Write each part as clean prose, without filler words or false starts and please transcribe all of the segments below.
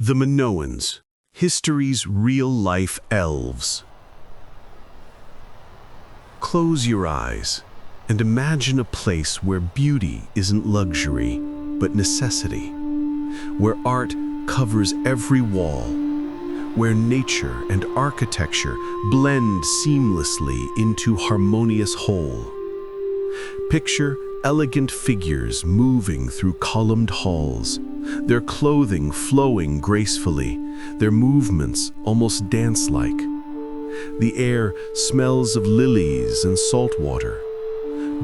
The Minoans, history's real-life elves. Close your eyes and imagine a place where beauty isn't luxury, but necessity, where art covers every wall, where nature and architecture blend seamlessly into harmonious whole. Picture elegant figures moving through columned halls, their clothing flowing gracefully, their movements almost dance-like. The air smells of lilies and salt water.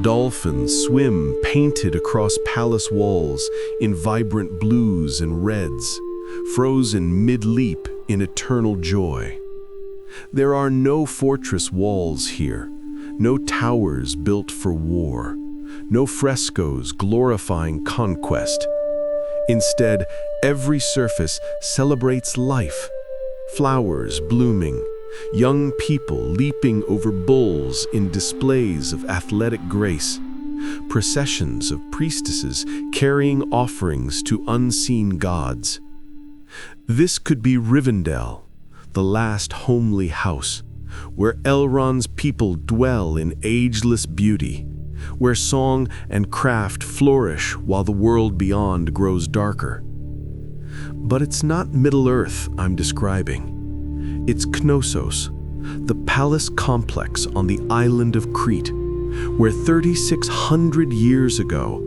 Dolphins swim painted across palace walls in vibrant blues and reds, frozen mid-leap in eternal joy. There are no fortress walls here, no towers built for war, no frescoes glorifying conquest. Instead, every surface celebrates life, flowers blooming, young people leaping over bulls in displays of athletic grace, processions of priestesses carrying offerings to unseen gods. This could be Rivendell, the last homely house, where Elrond's people dwell in ageless beauty, where song and craft flourish while the world beyond grows darker. But it's not Middle-earth I'm describing. It's Knossos, the palace complex on the island of Crete, where 3,600 years ago,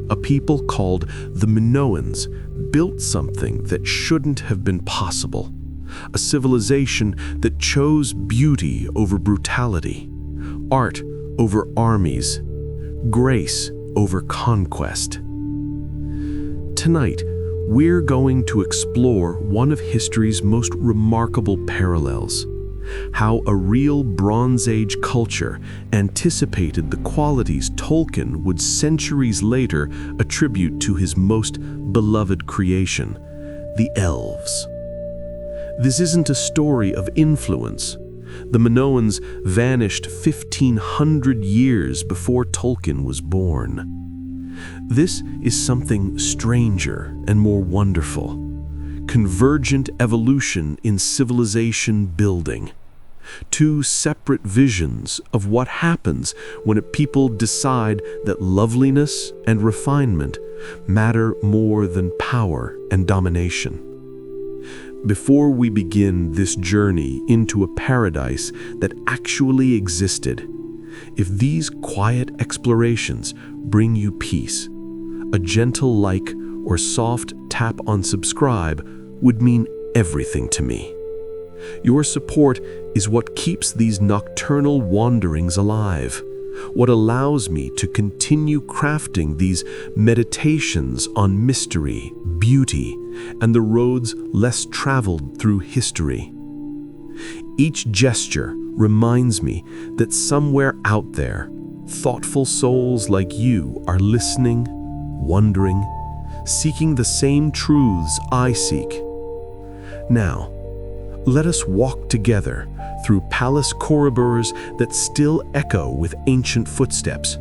a people called the Minoans built something that shouldn't have been possible, a civilization that chose beauty over brutality, art over armies, grace over conquest. Tonight, we're going to explore one of history's most remarkable parallels, how a real Bronze Age culture anticipated the qualities Tolkien would centuries later attribute to his most beloved creation, the Elves. This isn't a story of influence. The Minoans vanished 1,500 years before Tolkien was born. This is something stranger and more wonderful. Convergent evolution in civilization building. Two separate visions of what happens when a people decide that loveliness and refinement matter more than power and domination. Before we begin this journey into a paradise that actually existed, if these quiet explorations bring you peace, a gentle like or soft tap on subscribe would mean everything to me. Your support is what keeps these nocturnal wanderings alive, what allows me to continue crafting these meditations on mystery, beauty, and the roads less traveled through history. Each gesture reminds me that somewhere out there, thoughtful souls like you are listening, wondering, seeking the same truths I seek. Now, let us walk together through palace corridors that still echo with ancient footsteps,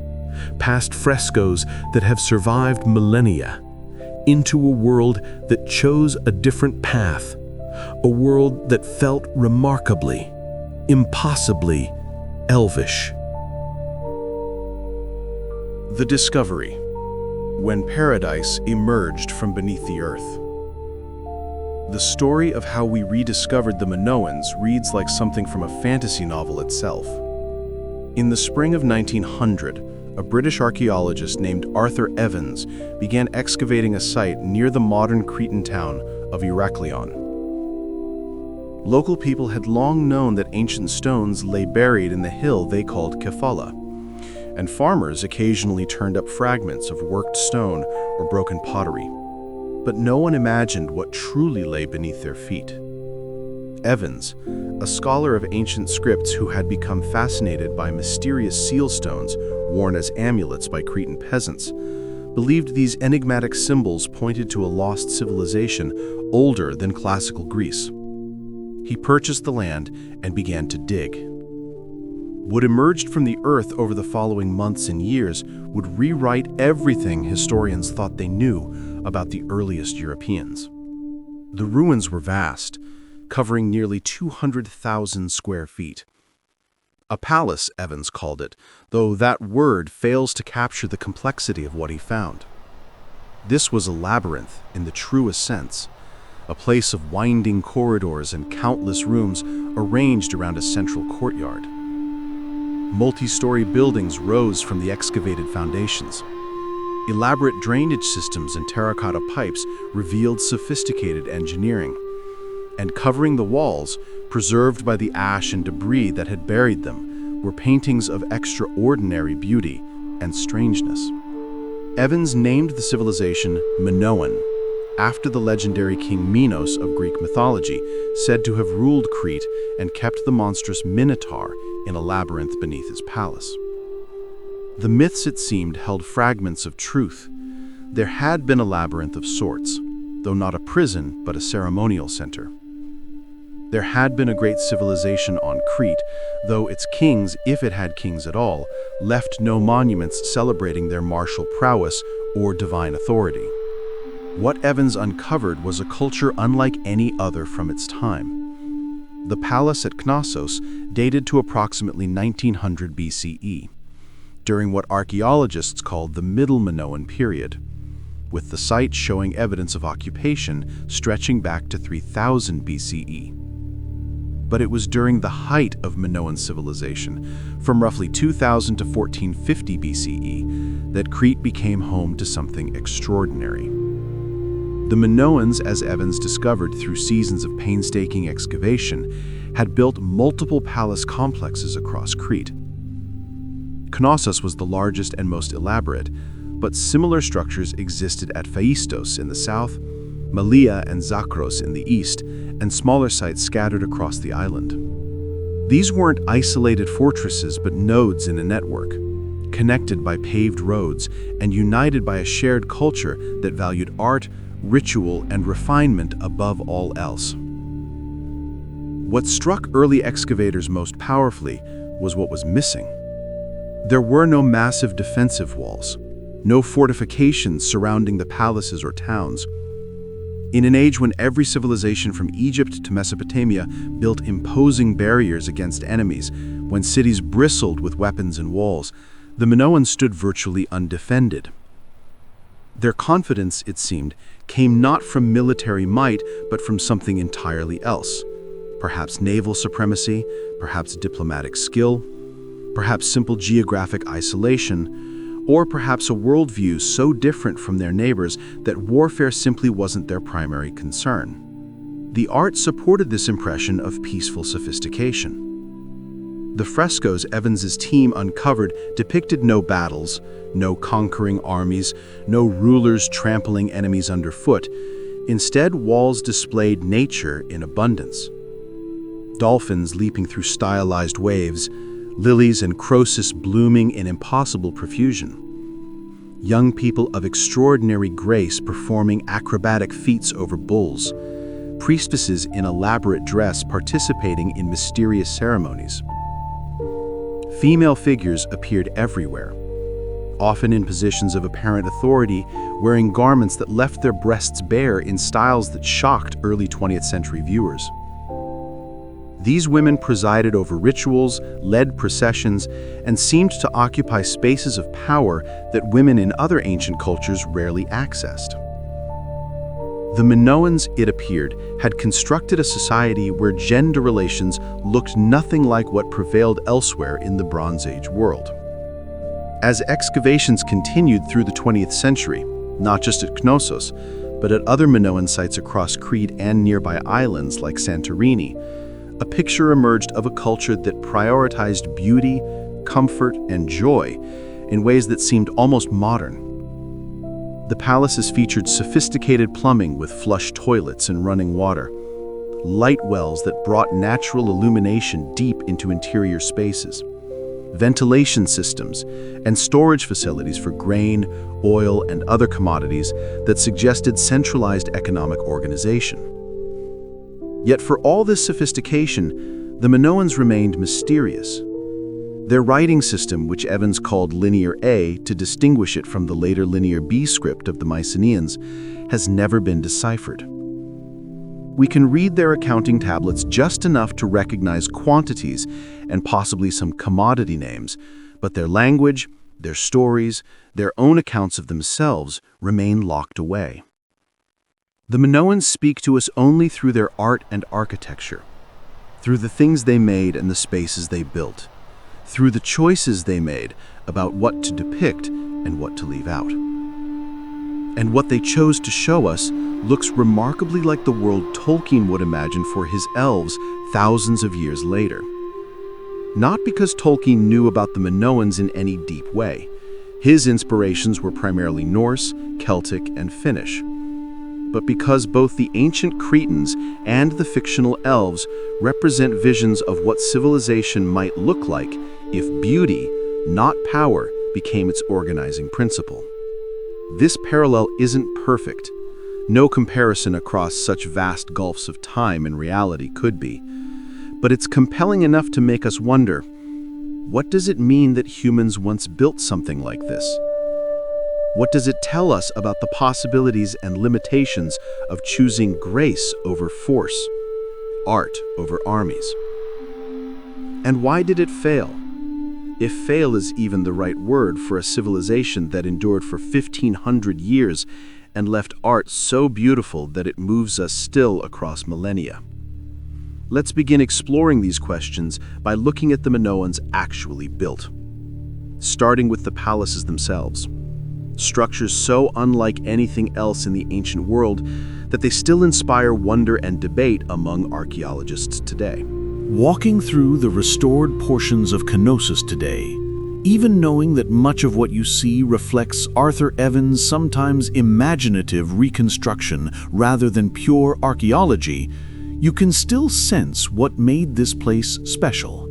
past frescoes that have survived millennia, into a world that chose a different path, a world that felt remarkably, impossibly elvish. The Discovery, when paradise emerged from beneath the earth. The story of how we rediscovered the Minoans reads like something from a fantasy novel itself. In the spring of 1900, a British archaeologist named Arthur Evans began excavating a site near the modern Cretan town of Heraklion. Local people had long known that ancient stones lay buried in the hill they called Kefala, and farmers occasionally turned up fragments of worked stone or broken pottery. But no one imagined what truly lay beneath their feet. Evans, a scholar of ancient scripts who had become fascinated by mysterious seal stones worn as amulets by Cretan peasants, believed these enigmatic symbols pointed to a lost civilization older than classical Greece. He purchased the land and began to dig. What emerged from the earth over the following months and years would rewrite everything historians thought they knew about the earliest Europeans. The ruins were vast, covering nearly 200,000 square feet. A palace, Evans called it, though that word fails to capture the complexity of what he found. This was a labyrinth in the truest sense, a place of winding corridors and countless rooms arranged around a central courtyard. Multi-story buildings rose from the excavated foundations. Elaborate drainage systems and terracotta pipes revealed sophisticated engineering. And covering the walls, preserved by the ash and debris that had buried them, were paintings of extraordinary beauty and strangeness. Evans named the civilization Minoan, after the legendary king Minos of Greek mythology, said to have ruled Crete and kept the monstrous Minotaur in a labyrinth beneath his palace. The myths, it seemed, held fragments of truth. There had been a labyrinth of sorts, though not a prison, but a ceremonial center. There had been a great civilization on Crete, though its kings, if it had kings at all, left no monuments celebrating their martial prowess or divine authority. What Evans uncovered was a culture unlike any other from its time. The palace at Knossos dated to approximately 1900 BCE, during what archaeologists called the Middle Minoan period, with the site showing evidence of occupation stretching back to 3000 BCE. But it was during the height of Minoan civilization, from roughly 2000 to 1450 BCE, that Crete became home to something extraordinary. The Minoans, as Evans discovered through seasons of painstaking excavation, had built multiple palace complexes across Crete. Knossos was the largest and most elaborate, but similar structures existed at Phaistos in the south, Malea and Zakros in the east, and smaller sites scattered across the island. These weren't isolated fortresses but nodes in a network, connected by paved roads and united by a shared culture that valued art, ritual, and refinement above all else. What struck early excavators most powerfully was what was missing. There were no massive defensive walls, no fortifications surrounding the palaces or towns. In an age when every civilization from Egypt to Mesopotamia built imposing barriers against enemies, when cities bristled with weapons and walls, the Minoans stood virtually undefended. Their confidence, it seemed, came not from military might, but from something entirely else. Perhaps naval supremacy, perhaps diplomatic skill, perhaps simple geographic isolation, or perhaps a worldview so different from their neighbors that warfare simply wasn't their primary concern. The art supported this impression of peaceful sophistication. The frescoes Evans's team uncovered depicted no battles, no conquering armies, no rulers trampling enemies underfoot. Instead, walls displayed nature in abundance. Dolphins leaping through stylized waves, lilies and crocus blooming in impossible profusion. Young people of extraordinary grace performing acrobatic feats over bulls. Priestesses in elaborate dress participating in mysterious ceremonies. Female figures appeared everywhere, often in positions of apparent authority, wearing garments that left their breasts bare in styles that shocked early 20th century viewers. These women presided over rituals, led processions, and seemed to occupy spaces of power that women in other ancient cultures rarely accessed. The Minoans, it appeared, had constructed a society where gender relations looked nothing like what prevailed elsewhere in the Bronze Age world. As excavations continued through the 20th century, not just at Knossos, but at other Minoan sites across Crete and nearby islands like Santorini, a picture emerged of a culture that prioritized beauty, comfort, and joy in ways that seemed almost modern. The palaces featured sophisticated plumbing with flush toilets and running water, light wells that brought natural illumination deep into interior spaces, ventilation systems, and storage facilities for grain, oil, and other commodities that suggested centralized economic organization. Yet for all this sophistication, the Minoans remained mysterious. Their writing system, which Evans called Linear A to distinguish it from the later Linear B script of the Mycenaeans, has never been deciphered. We can read their accounting tablets just enough to recognize quantities and possibly some commodity names, but their language, their stories, their own accounts of themselves remain locked away. The Minoans speak to us only through their art and architecture, through the things they made and the spaces they built, through the choices they made about what to depict and what to leave out. And what they chose to show us looks remarkably like the world Tolkien would imagine for his elves thousands of years later. Not because Tolkien knew about the Minoans in any deep way. His inspirations were primarily Norse, Celtic, and Finnish. But because both the ancient Cretans and the fictional elves represent visions of what civilization might look like if beauty, not power, became its organizing principle. This parallel isn't perfect. No comparison across such vast gulfs of time and reality could be. But it's compelling enough to make us wonder, what does it mean that humans once built something like this? What does it tell us about the possibilities and limitations of choosing grace over force, art over armies? And why did it fail? If fail is even the right word for a civilization that endured for 1,500 years and left art so beautiful that it moves us still across millennia. Let's begin exploring these questions by looking at the Minoans actually built. Starting with the palaces themselves. Structures so unlike anything else in the ancient world that they still inspire wonder and debate among archaeologists today. Walking through the restored portions of Knossos today, even knowing that much of what you see reflects Arthur Evans' sometimes imaginative reconstruction rather than pure archaeology, you can still sense what made this place special.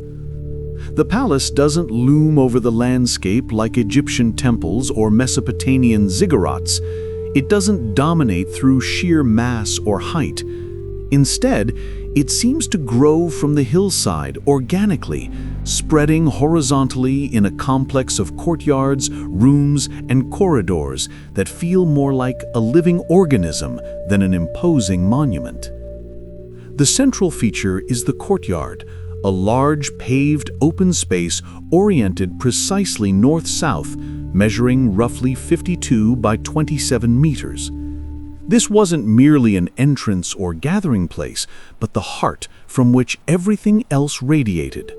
The palace doesn't loom over the landscape like Egyptian temples or Mesopotamian ziggurats. It doesn't dominate through sheer mass or height. Instead, it seems to grow from the hillside organically, spreading horizontally in a complex of courtyards, rooms, and corridors that feel more like a living organism than an imposing monument. The central feature is the courtyard, a large paved open space oriented precisely north-south, measuring roughly 52 by 27 meters. This wasn't merely an entrance or gathering place, but the heart from which everything else radiated.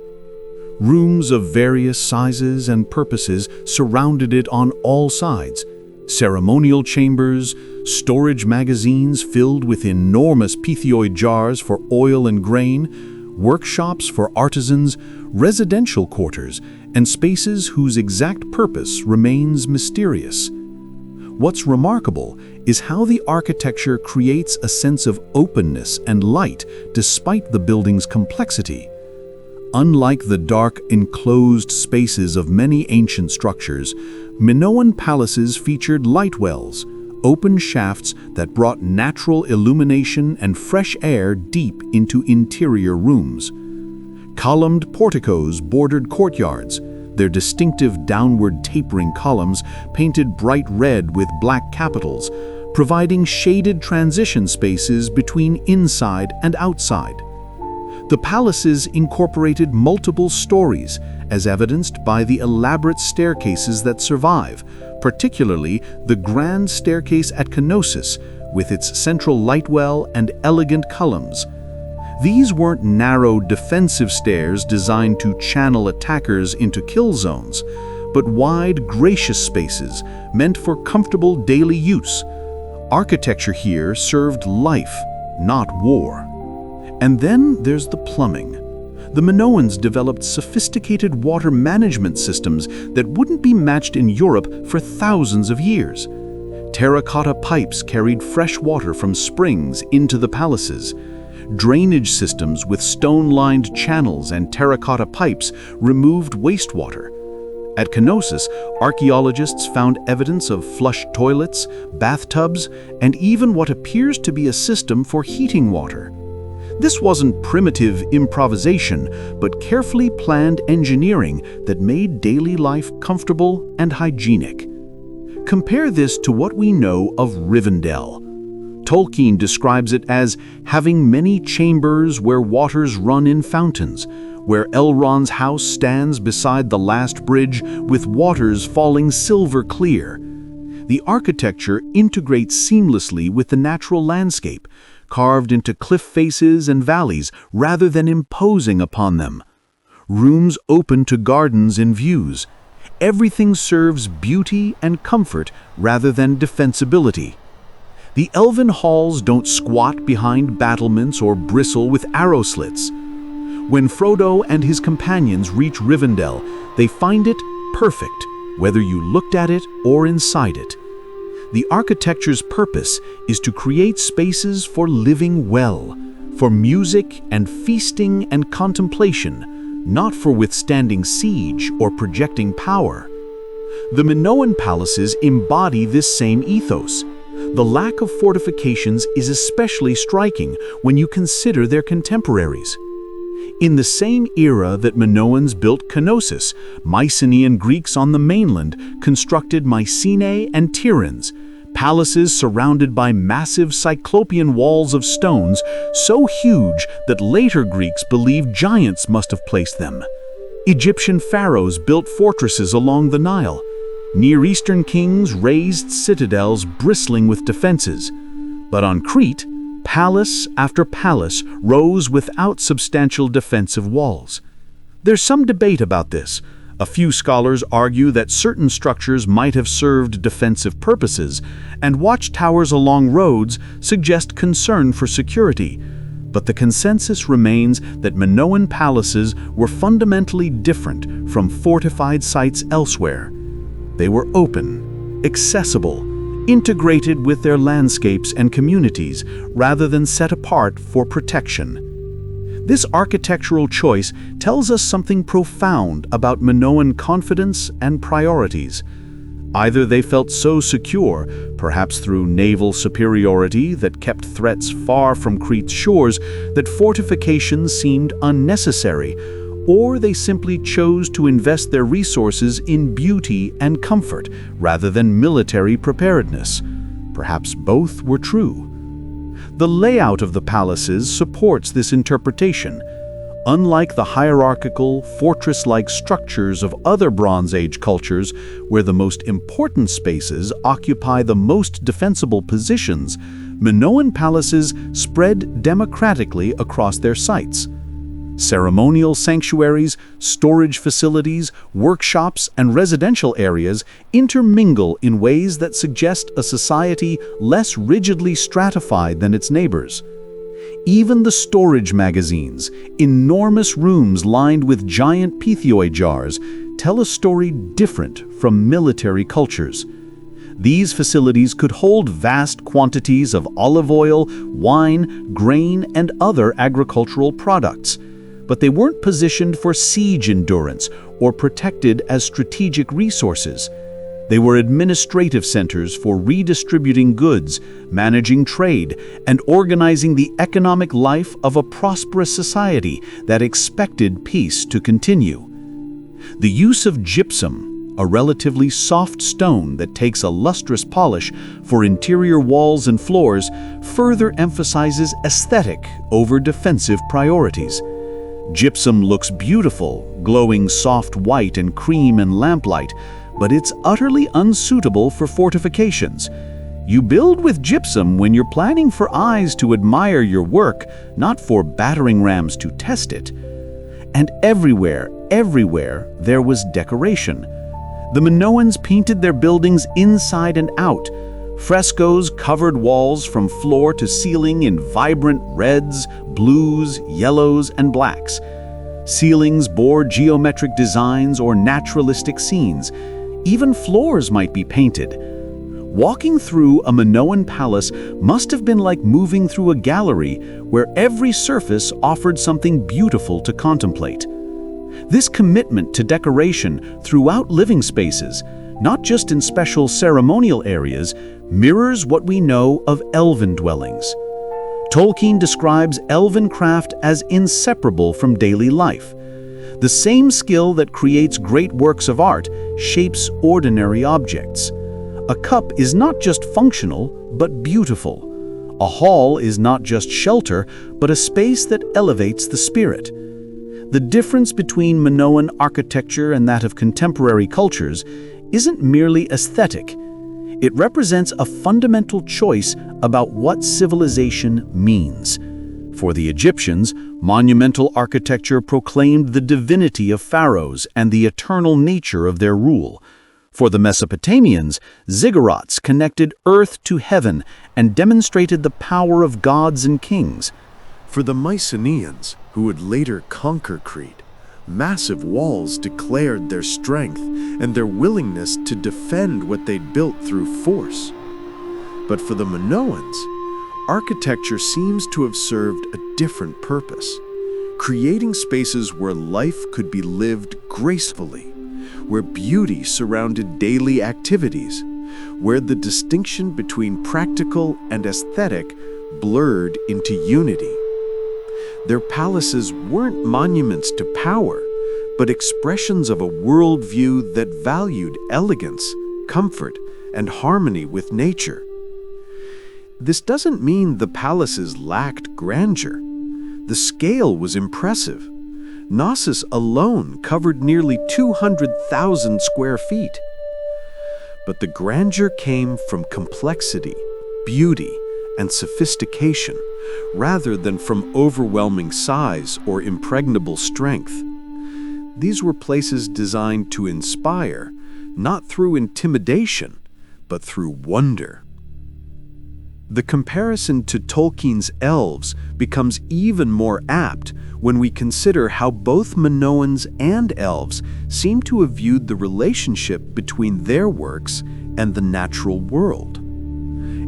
Rooms of various sizes and purposes surrounded it on all sides. Ceremonial chambers, storage magazines filled with enormous pitheoid jars for oil and grain, workshops for artisans, residential quarters, and spaces whose exact purpose remains mysterious. What's remarkable is how the architecture creates a sense of openness and light despite the building's complexity. Unlike the dark, enclosed spaces of many ancient structures, Minoan palaces featured light wells, open shafts that brought natural illumination and fresh air deep into interior rooms. Columned porticos bordered courtyards, their distinctive downward tapering columns painted bright red with black capitals, providing shaded transition spaces between inside and outside. The palaces incorporated multiple stories, as evidenced by the elaborate staircases that survive, particularly the grand staircase at Knossos, with its central lightwell and elegant columns. These weren't narrow defensive stairs designed to channel attackers into kill zones, but wide, gracious spaces meant for comfortable daily use. Architecture here served life, not war. And then there's the plumbing. The Minoans developed sophisticated water management systems that wouldn't be matched in Europe for thousands of years. Terracotta pipes carried fresh water from springs into the palaces. Drainage systems with stone-lined channels and terracotta pipes removed wastewater. At Knossos, archaeologists found evidence of flush toilets, bathtubs, and even what appears to be a system for heating water. This wasn't primitive improvisation, but carefully planned engineering that made daily life comfortable and hygienic. Compare this to what we know of Rivendell. Tolkien describes it as having many chambers where waters run in fountains, where Elrond's house stands beside the last bridge with waters falling silver clear. The architecture integrates seamlessly with the natural landscape, carved into cliff faces and valleys rather than imposing upon them. Rooms open to gardens and views. Everything serves beauty and comfort rather than defensibility. The elven halls don't squat behind battlements or bristle with arrow slits. When Frodo and his companions reach Rivendell, they find it perfect, whether you looked at it or inside it. The architecture's purpose is to create spaces for living well, for music and feasting and contemplation, not for withstanding siege or projecting power. The Minoan palaces embody this same ethos. The lack of fortifications is especially striking when you consider their contemporaries. In the same era that Minoans built Knossos, Mycenaean Greeks on the mainland constructed Mycenae and Tirans, palaces surrounded by massive cyclopean walls of stones so huge that later Greeks believed giants must have placed them. Egyptian pharaohs built fortresses along the Nile. Near Eastern kings raised citadels bristling with defenses. But on Crete, palace after palace rose without substantial defensive walls. There's some debate about this. A few scholars argue that certain structures might have served defensive purposes, and watchtowers along roads suggest concern for security. But the consensus remains that Minoan palaces were fundamentally different from fortified sites elsewhere. They were open, accessible, integrated with their landscapes and communities rather than set apart for protection. This architectural choice tells us something profound about Minoan confidence and priorities. Either they felt so secure, perhaps through naval superiority that kept threats far from Crete's shores, that fortifications seemed unnecessary, or they simply chose to invest their resources in beauty and comfort rather than military preparedness. Perhaps both were true. The layout of the palaces supports this interpretation. Unlike the hierarchical, fortress-like structures of other Bronze Age cultures, where the most important spaces occupy the most defensible positions, Minoan palaces spread democratically across their sites. Ceremonial sanctuaries, storage facilities, workshops, and residential areas intermingle in ways that suggest a society less rigidly stratified than its neighbors. Even the storage magazines, enormous rooms lined with giant pythoi jars, tell a story different from military cultures. These facilities could hold vast quantities of olive oil, wine, grain, and other agricultural products. But they weren't positioned for siege endurance or protected as strategic resources. They were administrative centers for redistributing goods, managing trade, and organizing the economic life of a prosperous society that expected peace to continue. The use of gypsum, a relatively soft stone that takes a lustrous polish for interior walls and floors, further emphasizes aesthetic over defensive priorities. Gypsum looks beautiful, glowing soft white and cream in lamplight, but it's utterly unsuitable for fortifications. You build with gypsum when you're planning for eyes to admire your work, not for battering rams to test it. And everywhere, there was decoration. The Minoans painted their buildings inside and out. Frescoes covered walls from floor to ceiling in vibrant reds, blues, yellows, and blacks. Ceilings bore geometric designs or naturalistic scenes. Even floors might be painted. Walking through a Minoan palace must have been like moving through a gallery where every surface offered something beautiful to contemplate. This commitment to decoration throughout living spaces, not just in special ceremonial areas, mirrors what we know of elven dwellings. Tolkien describes elven craft as inseparable from daily life. The same skill that creates great works of art shapes ordinary objects. A cup is not just functional, but beautiful. A hall is not just shelter, but a space that elevates the spirit. The difference between Minoan architecture and that of contemporary cultures isn't merely aesthetic. It represents a fundamental choice about what civilization means. For the Egyptians, monumental architecture proclaimed the divinity of pharaohs and the eternal nature of their rule. For the Mesopotamians, ziggurats connected earth to heaven and demonstrated the power of gods and kings. For the Mycenaeans, who would later conquer Crete, massive walls declared their strength and their willingness to defend what they'd built through force. But for the Minoans, architecture seems to have served a different purpose, creating spaces where life could be lived gracefully, where beauty surrounded daily activities, where the distinction between practical and aesthetic blurred into unity. Their palaces weren't monuments to power, but expressions of a worldview that valued elegance, comfort, and harmony with nature. This doesn't mean the palaces lacked grandeur. The scale was impressive. Knossos alone covered nearly 200,000 square feet. But the grandeur came from complexity, beauty, and sophistication, rather than from overwhelming size or impregnable strength. These were places designed to inspire, not through intimidation, but through wonder. The comparison to Tolkien's Elves becomes even more apt when we consider how both Minoans and Elves seem to have viewed the relationship between their works and the natural world.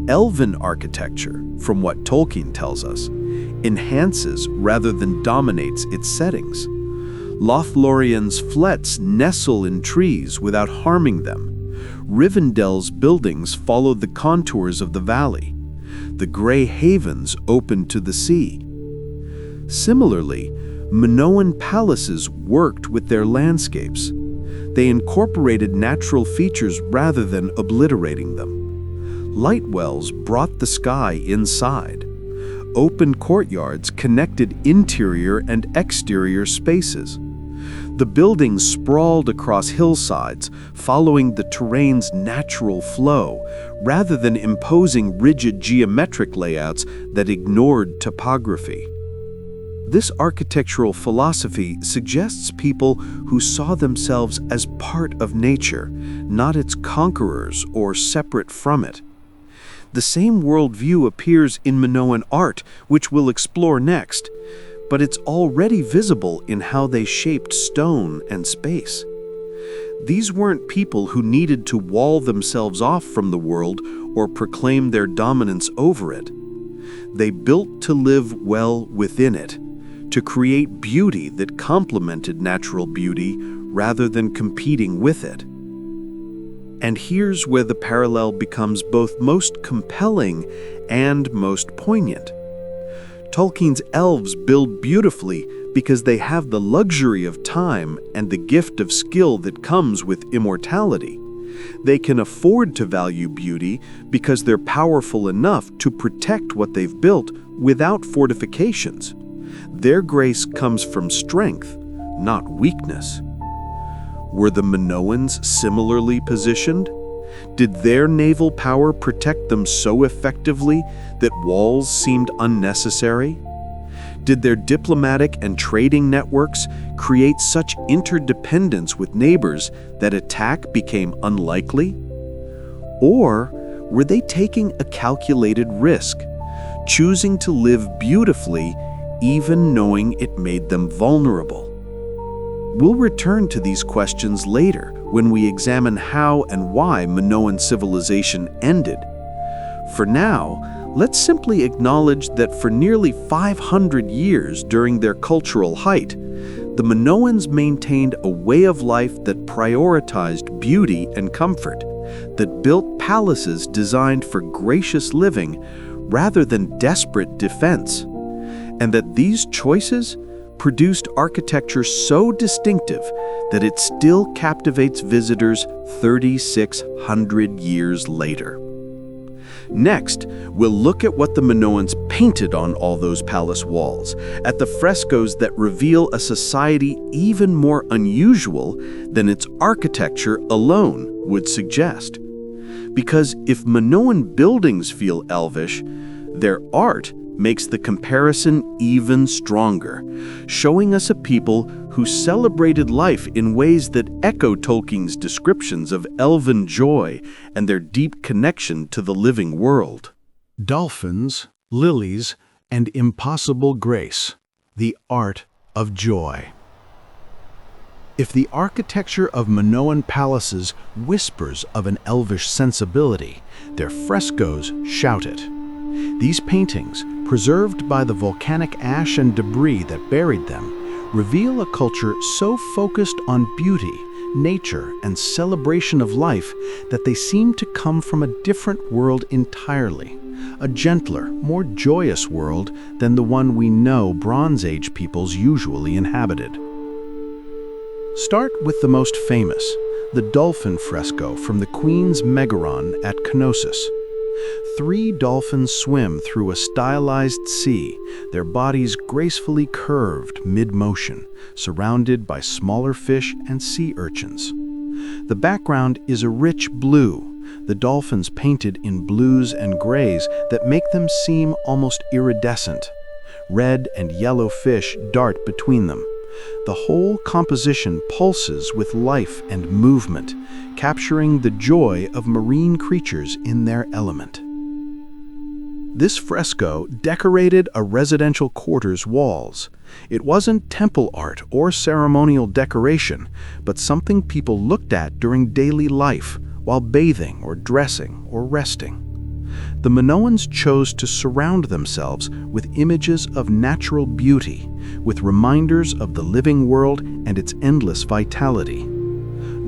Elven architecture, from what Tolkien tells us, enhances rather than dominates its settings. Lothlorien's flets nestle in trees without harming them. Rivendell's buildings follow the contours of the valley. The Grey Havens open to the sea. Similarly, Minoan palaces worked with their landscapes. They incorporated natural features rather than obliterating them. Light wells brought the sky inside. Open courtyards connected interior and exterior spaces. The buildings sprawled across hillsides, following the terrain's natural flow, rather than imposing rigid geometric layouts that ignored topography. This architectural philosophy suggests people who saw themselves as part of nature, not its conquerors or separate from it. The same worldview appears in Minoan art, which we'll explore next, but it's already visible in how they shaped stone and space. These weren't people who needed to wall themselves off from the world or proclaim their dominance over it. They built to live well within it, to create beauty that complemented natural beauty rather than competing with it. And here's where the parallel becomes both most compelling and most poignant. Tolkien's elves build beautifully because they have the luxury of time and the gift of skill that comes with immortality. They can afford to value beauty because they're powerful enough to protect what they've built without fortifications. Their grace comes from strength, not weakness. Were the Minoans similarly positioned? Did their naval power protect them so effectively that walls seemed unnecessary? Did their diplomatic and trading networks create such interdependence with neighbors that attack became unlikely? Or were they taking a calculated risk, choosing to live beautifully even knowing it made them vulnerable? We'll return to these questions later when we examine how and why Minoan civilization ended. For now, let's simply acknowledge that for nearly 500 years during their cultural height, the Minoans maintained a way of life that prioritized beauty and comfort, that built palaces designed for gracious living rather than desperate defense, and that these choices produced architecture so distinctive that it still captivates visitors 3,600 years later. Next, we'll look at what the Minoans painted on all those palace walls, at the frescoes that reveal a society even more unusual than its architecture alone would suggest. Because if Minoan buildings feel elvish, their art makes the comparison even stronger, showing us a people who celebrated life in ways that echo Tolkien's descriptions of elven joy and their deep connection to the living world. Dolphins, lilies, and impossible grace, the art of joy. If the architecture of Minoan palaces whispers of an elvish sensibility, their frescoes shout it. These paintings, preserved by the volcanic ash and debris that buried them, reveal a culture so focused on beauty, nature, and celebration of life that they seem to come from a different world entirely, a gentler, more joyous world than the one we know Bronze Age peoples usually inhabited. Start with the most famous, the dolphin fresco from the Queen's Megaron at Knossos. 3 dolphins swim through a stylized sea, their bodies gracefully curved mid-motion, surrounded by smaller fish and sea urchins. The background is a rich blue, the dolphins painted in blues and grays that make them seem almost iridescent. Red and yellow fish dart between them. The whole composition pulses with life and movement, capturing the joy of marine creatures in their element. This fresco decorated a residential quarter's walls. It wasn't temple art or ceremonial decoration, but something people looked at during daily life, while bathing or dressing or resting. The Minoans chose to surround themselves with images of natural beauty, with reminders of the living world and its endless vitality.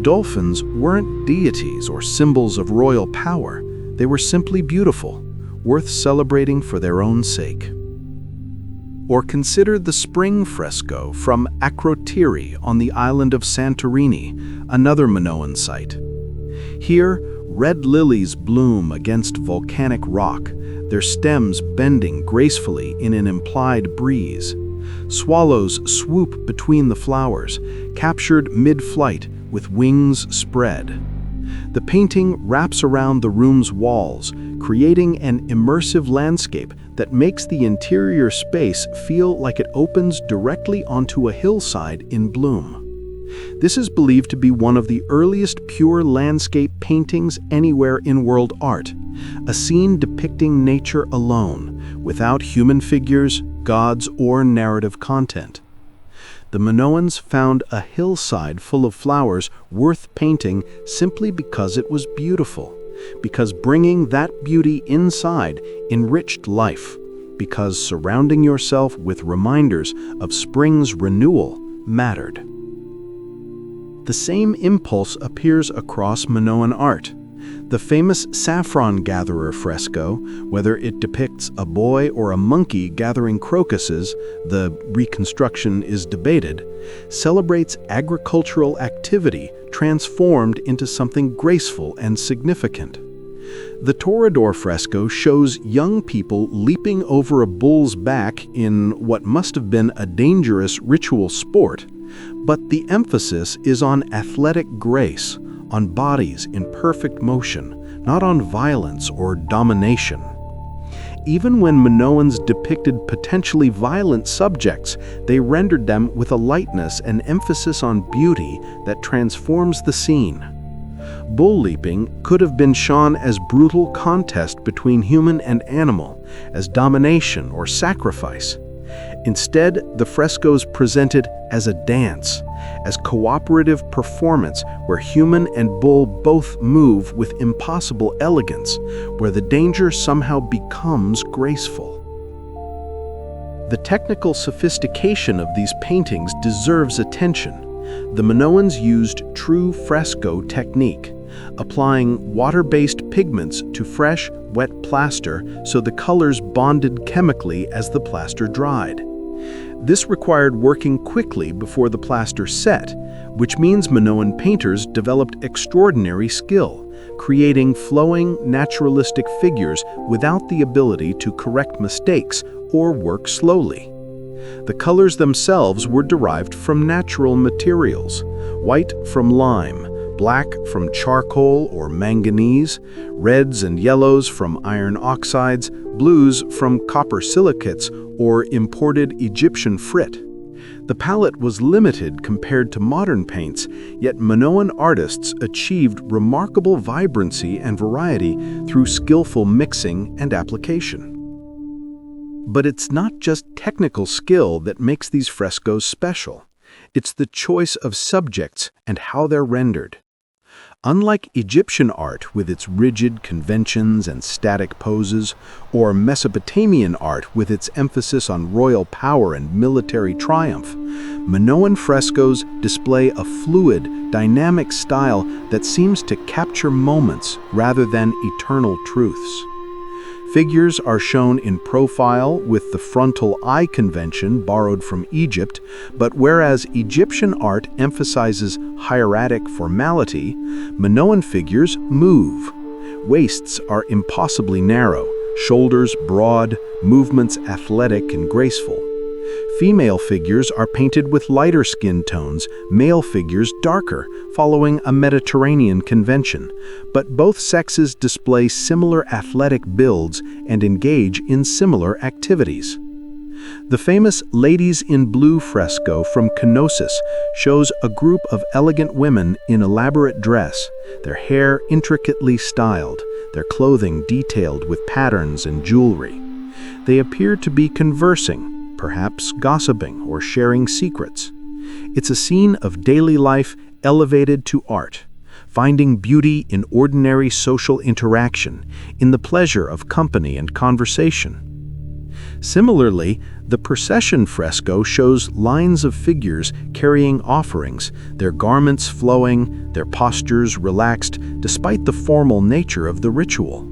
Dolphins weren't deities or symbols of royal power. They were simply beautiful, worth celebrating for their own sake. Or consider the spring fresco from Akrotiri on the island of Santorini, another Minoan site. Here, red lilies bloom against volcanic rock, their stems bending gracefully in an implied breeze. Swallows swoop between the flowers, captured mid-flight with wings spread. The painting wraps around the room's walls, creating an immersive landscape that makes the interior space feel like it opens directly onto a hillside in bloom. This is believed to be one of the earliest pure landscape paintings anywhere in world art, a scene depicting nature alone, without human figures, gods, or narrative content. The Minoans found a hillside full of flowers worth painting simply because it was beautiful, because bringing that beauty inside enriched life, because surrounding yourself with reminders of spring's renewal mattered. The same impulse appears across Minoan art. The famous saffron gatherer fresco, whether it depicts a boy or a monkey gathering crocuses, the reconstruction is debated, celebrates agricultural activity transformed into something graceful and significant. The Toreador fresco shows young people leaping over a bull's back in what must have been a dangerous ritual sport, but the emphasis is on athletic grace, on bodies in perfect motion, not on violence or domination. Even when Minoans depicted potentially violent subjects, they rendered them with a lightness and emphasis on beauty that transforms the scene. Bull leaping could have been shown as brutal contest between human and animal, as domination or sacrifice. Instead, the frescoes presented as a dance, as cooperative performance where human and bull both move with impossible elegance, where the danger somehow becomes graceful. The technical sophistication of these paintings deserves attention. The Minoans used true fresco technique, applying water-based pigments to fresh, wet plaster so the colors bonded chemically as the plaster dried. This required working quickly before the plaster set, which means Minoan painters developed extraordinary skill, creating flowing, naturalistic figures without the ability to correct mistakes or work slowly. The colors themselves were derived from natural materials: white from lime, black from charcoal or manganese, reds and yellows from iron oxides, blues from copper silicates or imported Egyptian frit. The palette was limited compared to modern paints, yet Minoan artists achieved remarkable vibrancy and variety through skillful mixing and application. But it's not just technical skill that makes these frescoes special. It's the choice of subjects and how they're rendered. Unlike Egyptian art with its rigid conventions and static poses, or Mesopotamian art with its emphasis on royal power and military triumph, Minoan frescoes display a fluid, dynamic style that seems to capture moments rather than eternal truths. Figures are shown in profile with the frontal eye convention borrowed from Egypt, but whereas Egyptian art emphasizes hieratic formality, Minoan figures move. Waists are impossibly narrow, shoulders broad, movements athletic and graceful. Female figures are painted with lighter skin tones, male figures darker, following a Mediterranean convention, but both sexes display similar athletic builds and engage in similar activities. The famous Ladies in Blue fresco from Knossos shows a group of elegant women in elaborate dress, their hair intricately styled, their clothing detailed with patterns and jewelry. They appear to be conversing, perhaps gossiping or sharing secrets. It's a scene of daily life elevated to art, finding beauty in ordinary social interaction, in the pleasure of company and conversation. Similarly, the procession fresco shows lines of figures carrying offerings, their garments flowing, their postures relaxed, despite the formal nature of the ritual.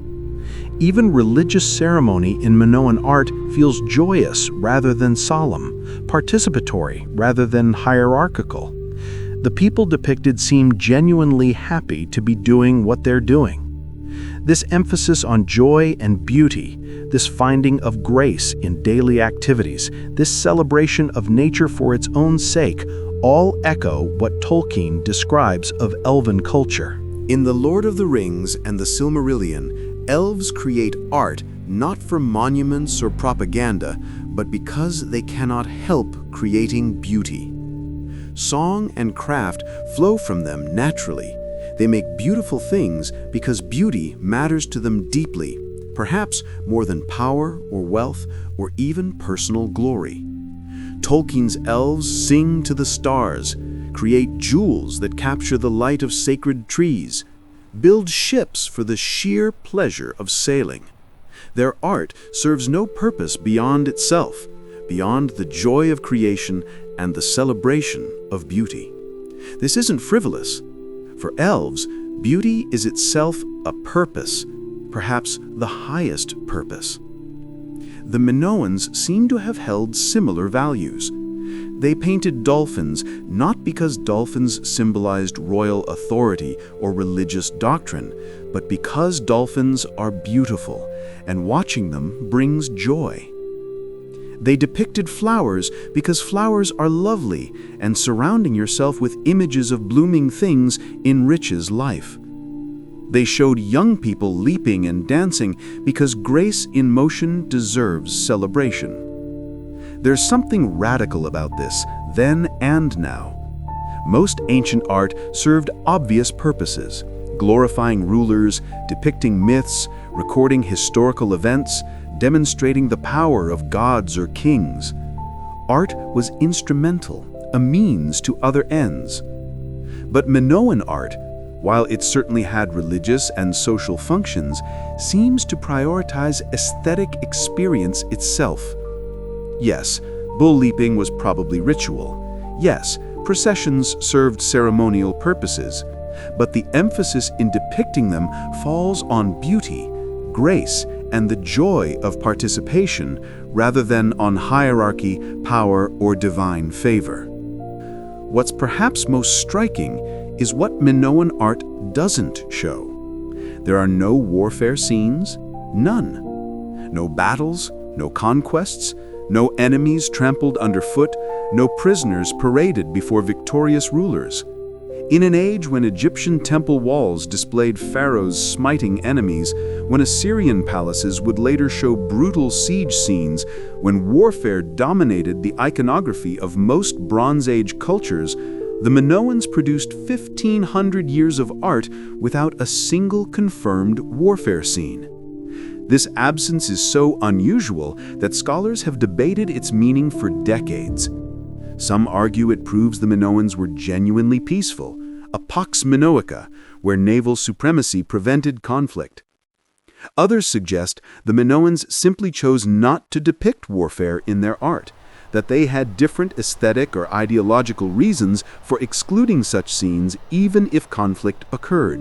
Even religious ceremony in Minoan art feels joyous rather than solemn, participatory rather than hierarchical. The people depicted seem genuinely happy to be doing what they're doing. This emphasis on joy and beauty, this finding of grace in daily activities, this celebration of nature for its own sake, all echo what Tolkien describes of elven culture. In The Lord of the Rings and the Silmarillion, elves create art not for monuments or propaganda, but because they cannot help creating beauty. Song and craft flow from them naturally. They make beautiful things because beauty matters to them deeply, perhaps more than power or wealth or even personal glory. Tolkien's elves sing to the stars, create jewels that capture the light of sacred trees, build ships for the sheer pleasure of sailing. Their art serves no purpose beyond itself, beyond the joy of creation and the celebration of beauty. This isn't frivolous. For elves, beauty is itself a purpose, perhaps the highest purpose. The Minoans seem to have held similar values. They painted dolphins not because dolphins symbolized royal authority or religious doctrine, but because dolphins are beautiful, and watching them brings joy. They depicted flowers because flowers are lovely, and surrounding yourself with images of blooming things enriches life. They showed young people leaping and dancing because grace in motion deserves celebration. There's something radical about this, then and now. Most ancient art served obvious purposes, glorifying rulers, depicting myths, recording historical events, demonstrating the power of gods or kings. Art was instrumental, a means to other ends. But Minoan art, while it certainly had religious and social functions, seems to prioritize aesthetic experience itself. Yes, bull leaping was probably ritual. Yes, processions served ceremonial purposes. But the emphasis in depicting them falls on beauty, grace, and the joy of participation rather than on hierarchy, power, or divine favor. What's perhaps most striking is what Minoan art doesn't show. There are no warfare scenes, none. No battles, no conquests, no enemies trampled underfoot, no prisoners paraded before victorious rulers. In an age when Egyptian temple walls displayed pharaohs smiting enemies, when Assyrian palaces would later show brutal siege scenes, when warfare dominated the iconography of most Bronze Age cultures, the Minoans produced 1,500 years of art without a single confirmed warfare scene. This absence is so unusual that scholars have debated its meaning for decades. Some argue it proves the Minoans were genuinely peaceful, a pax minoica, where naval supremacy prevented conflict. Others suggest the Minoans simply chose not to depict warfare in their art, that they had different aesthetic or ideological reasons for excluding such scenes even if conflict occurred.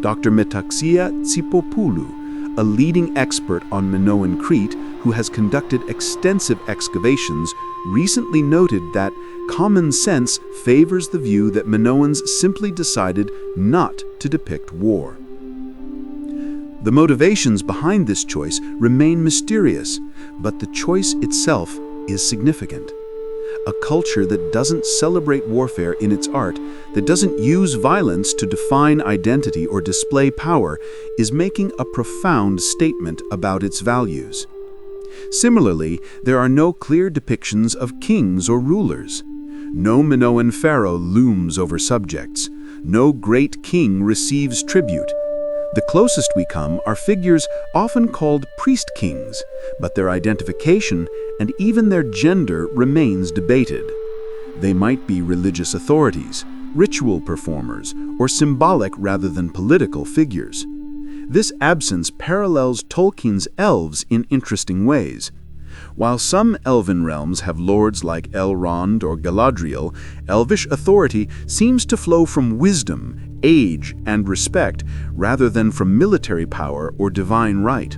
Dr. Metaxia Tsipopoulou, a leading expert on Minoan Crete who has conducted extensive excavations, recently noted that common sense favors the view that Minoans simply decided not to depict war. The motivations behind this choice remain mysterious, but the choice itself is significant. A culture that doesn't celebrate warfare in its art, that doesn't use violence to define identity or display power, is making a profound statement about its values. Similarly, there are no clear depictions of kings or rulers. No Minoan pharaoh looms over subjects. No great king receives tribute. The closest we come are figures often called priest kings, but their identification and even their gender remains debated. They might be religious authorities, ritual performers, or symbolic rather than political figures. This absence parallels Tolkien's Elves in interesting ways. While some elven realms have lords like Elrond or Galadriel, elvish authority seems to flow from wisdom, age, and respect rather than from military power or divine right.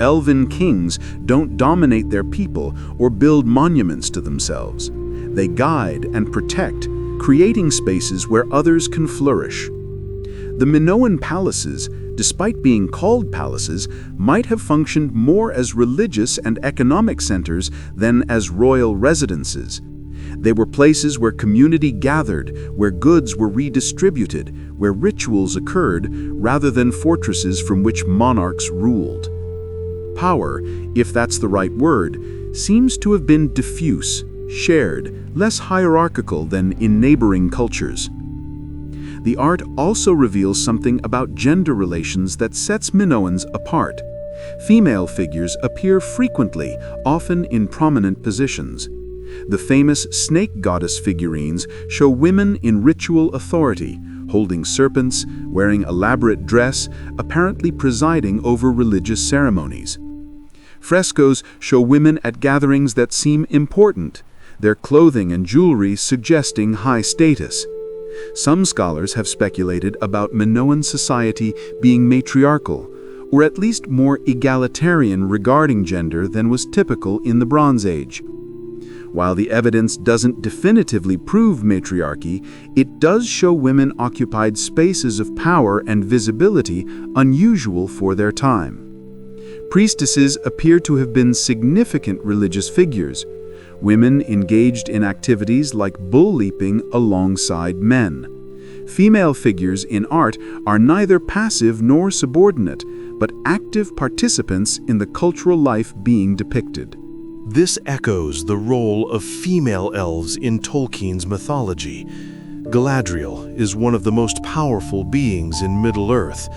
Elven kings don't dominate their people or build monuments to themselves. They guide and protect, creating spaces where others can flourish. The Minoan palaces, despite being called palaces, might have functioned more as religious and economic centers than as royal residences. They were places where community gathered, where goods were redistributed, where rituals occurred, rather than fortresses from which monarchs ruled. Power, if that's the right word, seems to have been diffuse, shared, less hierarchical than in neighboring cultures. The art also reveals something about gender relations that sets Minoans apart. Female figures appear frequently, often in prominent positions. The famous snake goddess figurines show women in ritual authority, holding serpents, wearing elaborate dress, apparently presiding over religious ceremonies. Frescoes show women at gatherings that seem important, their clothing and jewelry suggesting high status. Some scholars have speculated about Minoan society being matriarchal, or at least more egalitarian regarding gender than was typical in the Bronze Age. While the evidence doesn't definitively prove matriarchy, it does show women occupied spaces of power and visibility unusual for their time. Priestesses appear to have been significant religious figures. Women engaged in activities like bull leaping alongside men. Female figures in art are neither passive nor subordinate, but active participants in the cultural life being depicted. This echoes the role of female elves in Tolkien's mythology. Galadriel is one of the most powerful beings in Middle-earth.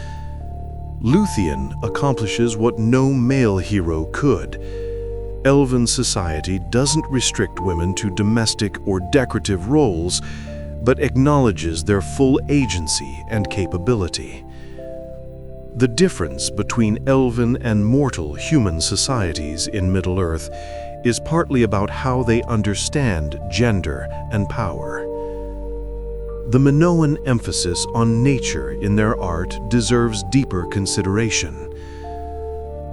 Luthien accomplishes what no male hero could. Elven society doesn't restrict women to domestic or decorative roles, but acknowledges their full agency and capability. The difference between elven and mortal human societies in Middle-earth is partly about how they understand gender and power. The Minoan emphasis on nature in their art deserves deeper consideration.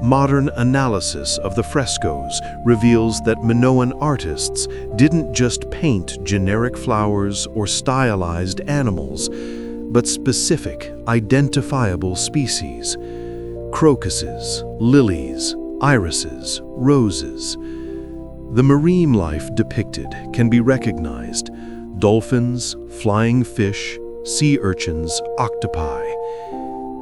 Modern analysis of the frescoes reveals that Minoan artists didn't just paint generic flowers or stylized animals, but specific, identifiable species: crocuses, lilies, irises, roses. The marine life depicted can be recognized: dolphins, flying fish, sea urchins, octopi.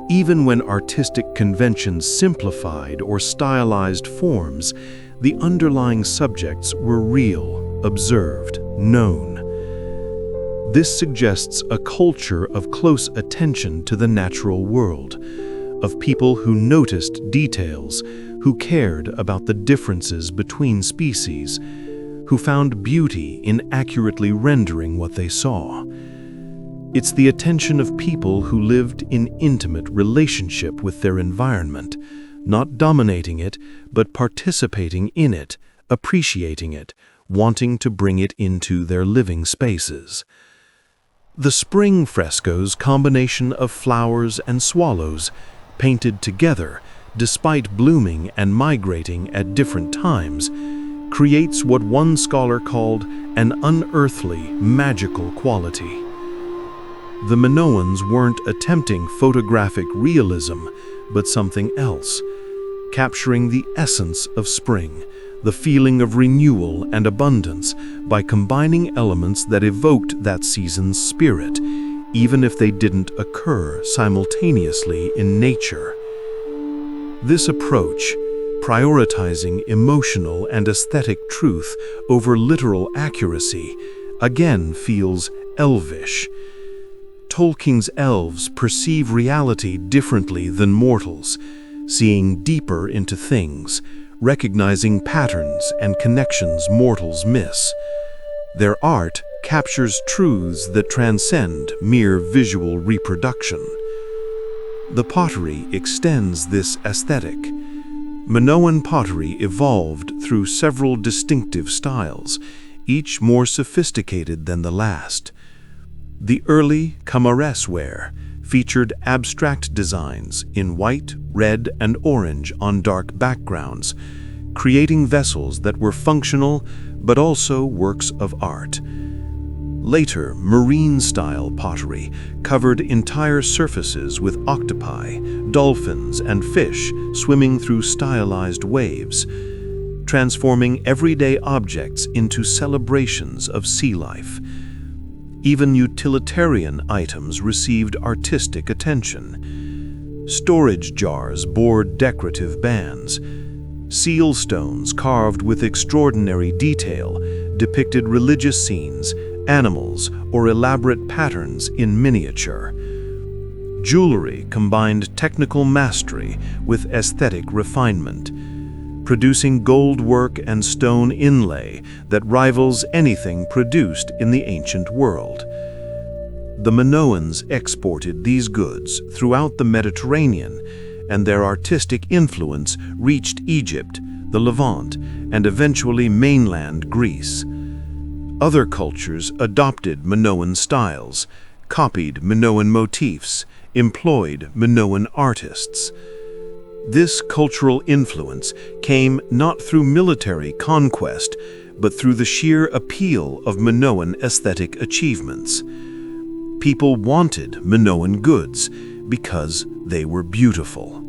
Even when artistic conventions simplified or stylized forms, the underlying subjects were real, observed, known. This suggests a culture of close attention to the natural world, of people who noticed details, who cared about the differences between species, who found beauty in accurately rendering what they saw. It's the attention of people who lived in intimate relationship with their environment, not dominating it, but participating in it, appreciating it, wanting to bring it into their living spaces. The spring frescoes' combination of flowers and swallows, painted together, despite blooming and migrating at different times, creates what one scholar called an unearthly, magical quality. The Minoans weren't attempting photographic realism, but something else, capturing the essence of spring, the feeling of renewal and abundance, by combining elements that evoked that season's spirit, even if they didn't occur simultaneously in nature. This approach, prioritizing emotional and aesthetic truth over literal accuracy, again feels elvish. Tolkien's elves perceive reality differently than mortals, seeing deeper into things, recognizing patterns and connections mortals miss. Their art captures truths that transcend mere visual reproduction. The pottery extends this aesthetic. Minoan pottery evolved through several distinctive styles, each more sophisticated than the last. The early Kamares ware featured abstract designs in white, red, and orange on dark backgrounds, creating vessels that were functional but also works of art. Later, marine-style pottery covered entire surfaces with octopi, dolphins, and fish swimming through stylized waves, transforming everyday objects into celebrations of sea life. Even utilitarian items received artistic attention. Storage jars bore decorative bands. Seal stones carved with extraordinary detail depicted religious scenes, animals, or elaborate patterns in miniature. Jewelry combined technical mastery with aesthetic refinement, producing gold work and stone inlay that rivals anything produced in the ancient world. The Minoans exported these goods throughout the Mediterranean, and their artistic influence reached Egypt, the Levant, and eventually mainland Greece. Other cultures adopted Minoan styles, copied Minoan motifs, employed Minoan artists. This cultural influence came not through military conquest, but through the sheer appeal of Minoan aesthetic achievements. People wanted Minoan goods because they were beautiful.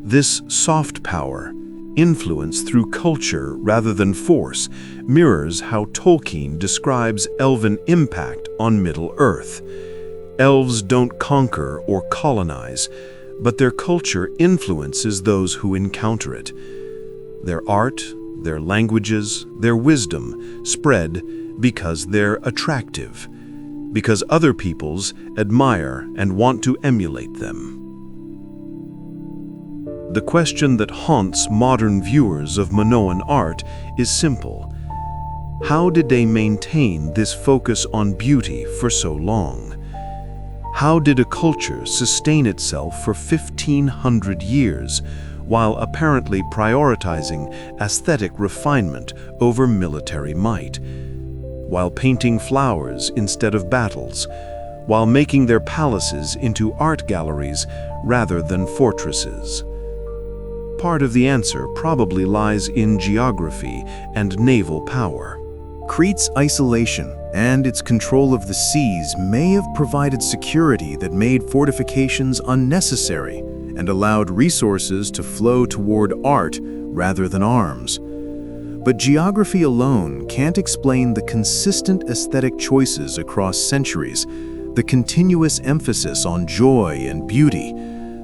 This soft power, influence through culture rather than force, mirrors how Tolkien describes elven impact on Middle-earth. Elves don't conquer or colonize, but their culture influences those who encounter it. Their art, their languages, their wisdom spread because they're attractive, because other peoples admire and want to emulate them. The question that haunts modern viewers of Minoan art is simple. How did they maintain this focus on beauty for so long? How did a culture sustain itself for 1,500 years while apparently prioritizing aesthetic refinement over military might? While painting flowers instead of battles, while making their palaces into art galleries rather than fortresses? big part of the answer probably lies in geography and naval power. Crete's isolation and its control of the seas may have provided security that made fortifications unnecessary and allowed resources to flow toward art rather than arms. But geography alone can't explain the consistent aesthetic choices across centuries, the continuous emphasis on joy and beauty,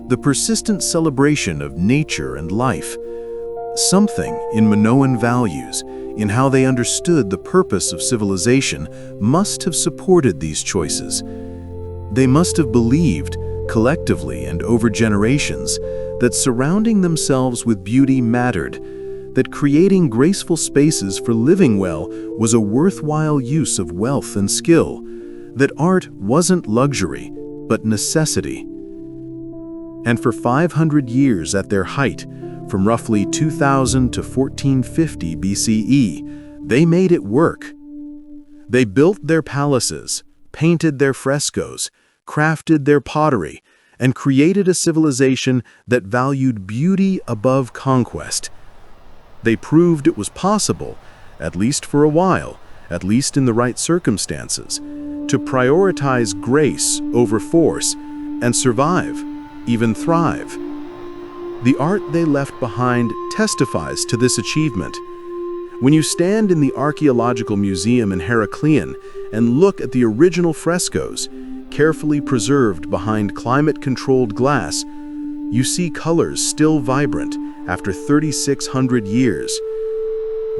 the persistent celebration of nature and life. Something in Minoan values, in how they understood the purpose of civilization, must have supported these choices. They must have believed, collectively and over generations, that surrounding themselves with beauty mattered, that creating graceful spaces for living well was a worthwhile use of wealth and skill, that art wasn't luxury, but necessity. And for 500 years at their height, from roughly 2000 to 1450 BCE, they made it work. They built their palaces, painted their frescoes, crafted their pottery, and created a civilization that valued beauty above conquest. They proved it was possible, at least for a while, at least in the right circumstances, to prioritize grace over force and survive, even thrive. The art they left behind testifies to this achievement. When you stand in the Archaeological Museum in Heraklion and look at the original frescoes, carefully preserved behind climate-controlled glass, you see colors still vibrant after 3,600 years.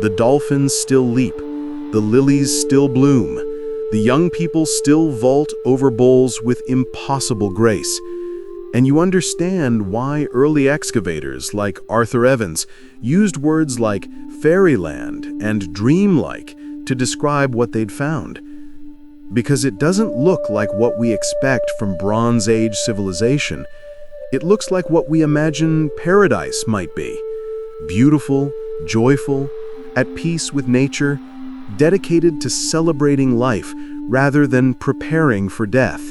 The dolphins still leap, the lilies still bloom, the young people still vault over bowls with impossible grace. And you understand why early excavators like Arthur Evans used words like fairyland and dreamlike to describe what they'd found. Because it doesn't look like what we expect from Bronze Age civilization. It looks like what we imagine paradise might be. Beautiful, joyful, at peace with nature, dedicated to celebrating life rather than preparing for death.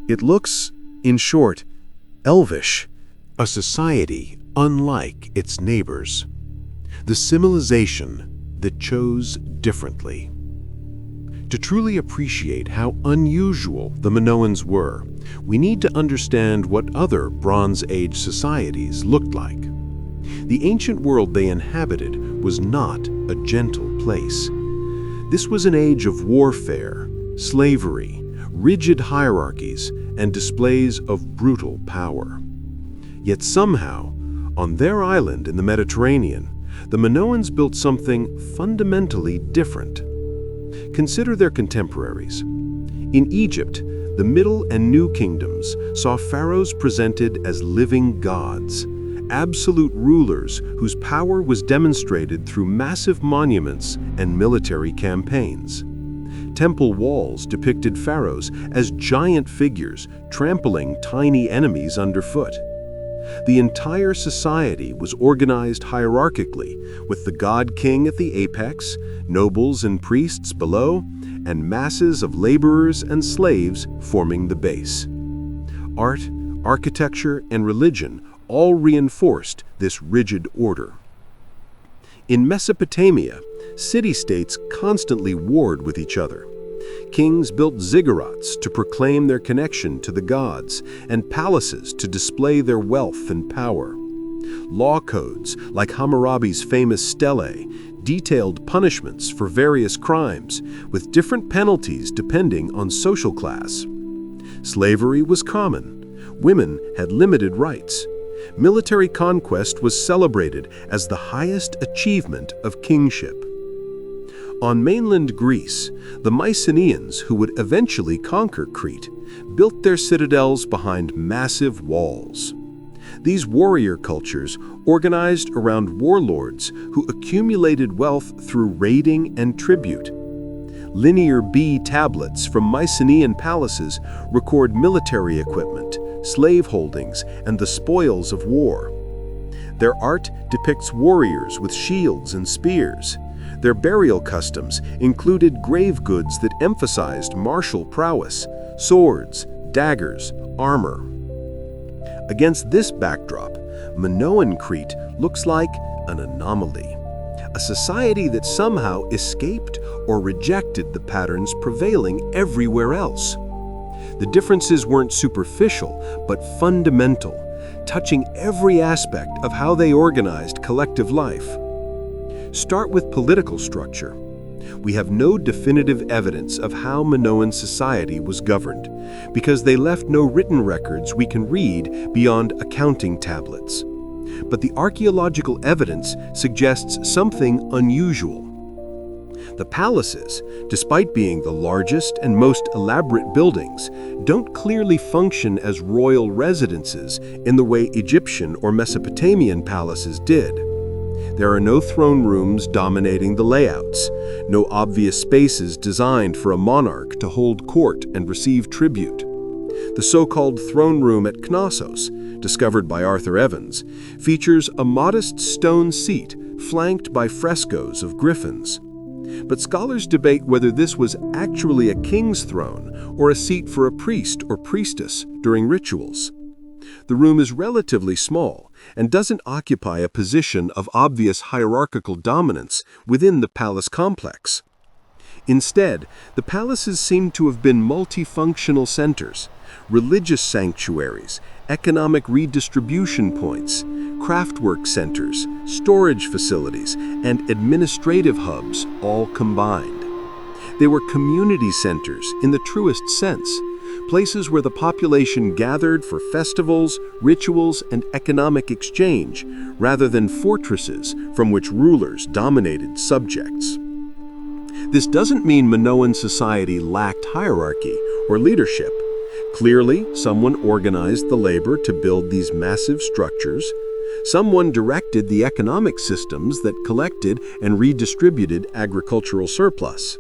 It looks, in short, elvish. A society unlike its neighbors. The civilization that chose differently. To truly appreciate how unusual the Minoans were, we need to understand what other Bronze Age societies looked like. The ancient world they inhabited was not a gentle place. This was an age of warfare, slavery, rigid hierarchies, and displays of brutal power. Yet somehow, on their island in the Mediterranean, the Minoans built something fundamentally different. Consider their contemporaries. In Egypt, the Middle and New Kingdoms saw pharaohs presented as living gods, absolute rulers whose power was demonstrated through massive monuments and military campaigns. Temple walls depicted pharaohs as giant figures trampling tiny enemies underfoot. The entire society was organized hierarchically, with the god-king at the apex, nobles and priests below, and masses of laborers and slaves forming the base. Art, architecture, and religion all reinforced this rigid order. In Mesopotamia, city-states constantly warred with each other. Kings built ziggurats to proclaim their connection to the gods, and palaces to display their wealth and power. Law codes, like Hammurabi's famous stele, detailed punishments for various crimes, with different penalties depending on social class. Slavery was common. Women had limited rights. Military conquest was celebrated as the highest achievement of kingship. On mainland Greece, the Mycenaeans, who would eventually conquer Crete, built their citadels behind massive walls. These warrior cultures organized around warlords who accumulated wealth through raiding and tribute. Linear B tablets from Mycenaean palaces record military equipment, slave holdings, and the spoils of war. Their art depicts warriors with shields and spears. Their burial customs included grave goods that emphasized martial prowess, swords, daggers, armor. Against this backdrop, Minoan Crete looks like an anomaly, a society that somehow escaped or rejected the patterns prevailing everywhere else. The differences weren't superficial, but fundamental, touching every aspect of how they organized collective life. Start with political structure. We have no definitive evidence of how Minoan society was governed, because they left no written records we can read beyond accounting tablets. But the archaeological evidence suggests something unusual. The palaces, despite being the largest and most elaborate buildings, don't clearly function as royal residences in the way Egyptian or Mesopotamian palaces did. There are no throne rooms dominating the layouts, no obvious spaces designed for a monarch to hold court and receive tribute. The so-called throne room at Knossos, discovered by Arthur Evans, features a modest stone seat flanked by frescoes of griffins. But scholars debate whether this was actually a king's throne or a seat for a priest or priestess during rituals. The room is relatively small and doesn't occupy a position of obvious hierarchical dominance within the palace complex. Instead, the palaces seem to have been multifunctional centers, religious sanctuaries, economic redistribution points, craftwork centers, storage facilities, and administrative hubs all combined. They were community centers in the truest sense, places where the population gathered for festivals, rituals, and economic exchange, rather than fortresses from which rulers dominated subjects. This doesn't mean Minoan society lacked hierarchy or leadership. Clearly, someone organized the labor to build these massive structures. Someone directed the economic systems that collected and redistributed agricultural surplus.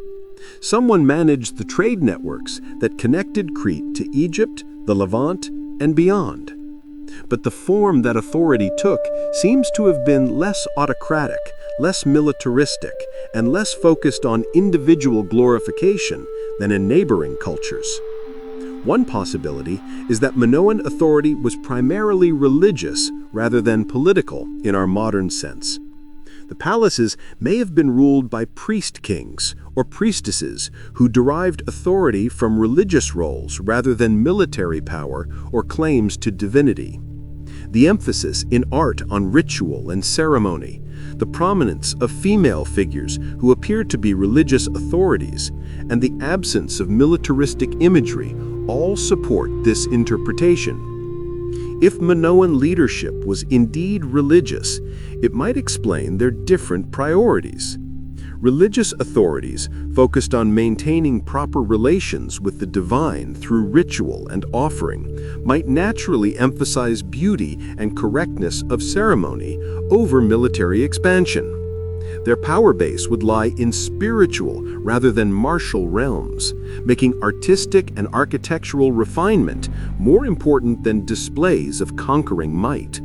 Someone managed the trade networks that connected Crete to Egypt, the Levant, and beyond. But the form that authority took seems to have been less autocratic, less militaristic, and less focused on individual glorification than in neighboring cultures. One possibility is that Minoan authority was primarily religious rather than political in our modern sense. The palaces may have been ruled by priest kings or priestesses who derived authority from religious roles rather than military power or claims to divinity. The emphasis in art on ritual and ceremony, the prominence of female figures who appeared to be religious authorities, and the absence of militaristic imagery all support this interpretation. If Minoan leadership was indeed religious, it might explain their different priorities. Religious authorities focused on maintaining proper relations with the divine through ritual and offering might naturally emphasize beauty and correctness of ceremony over military expansion. Their power base would lie in spiritual rather than martial realms, making artistic and architectural refinement more important than displays of conquering might.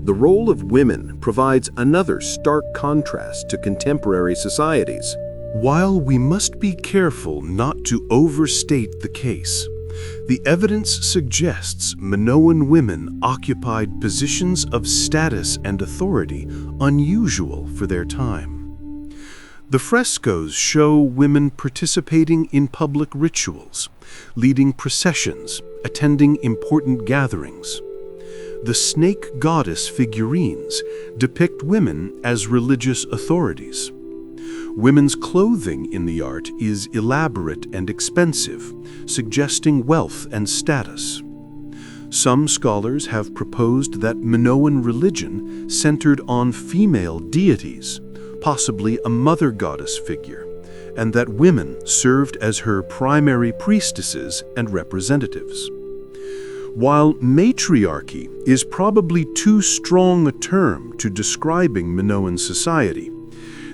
The role of women provides another stark contrast to contemporary societies. While we must be careful not to overstate the case, the evidence suggests Minoan women occupied positions of status and authority unusual for their time. The frescoes show women participating in public rituals, leading processions, attending important gatherings. The snake goddess figurines depict women as religious authorities. Women's clothing in the art is elaborate and expensive, suggesting wealth and status. Some scholars have proposed that Minoan religion centered on female deities, possibly a mother goddess figure, and that women served as her primary priestesses and representatives. While matriarchy is probably too strong a term to describing Minoan society,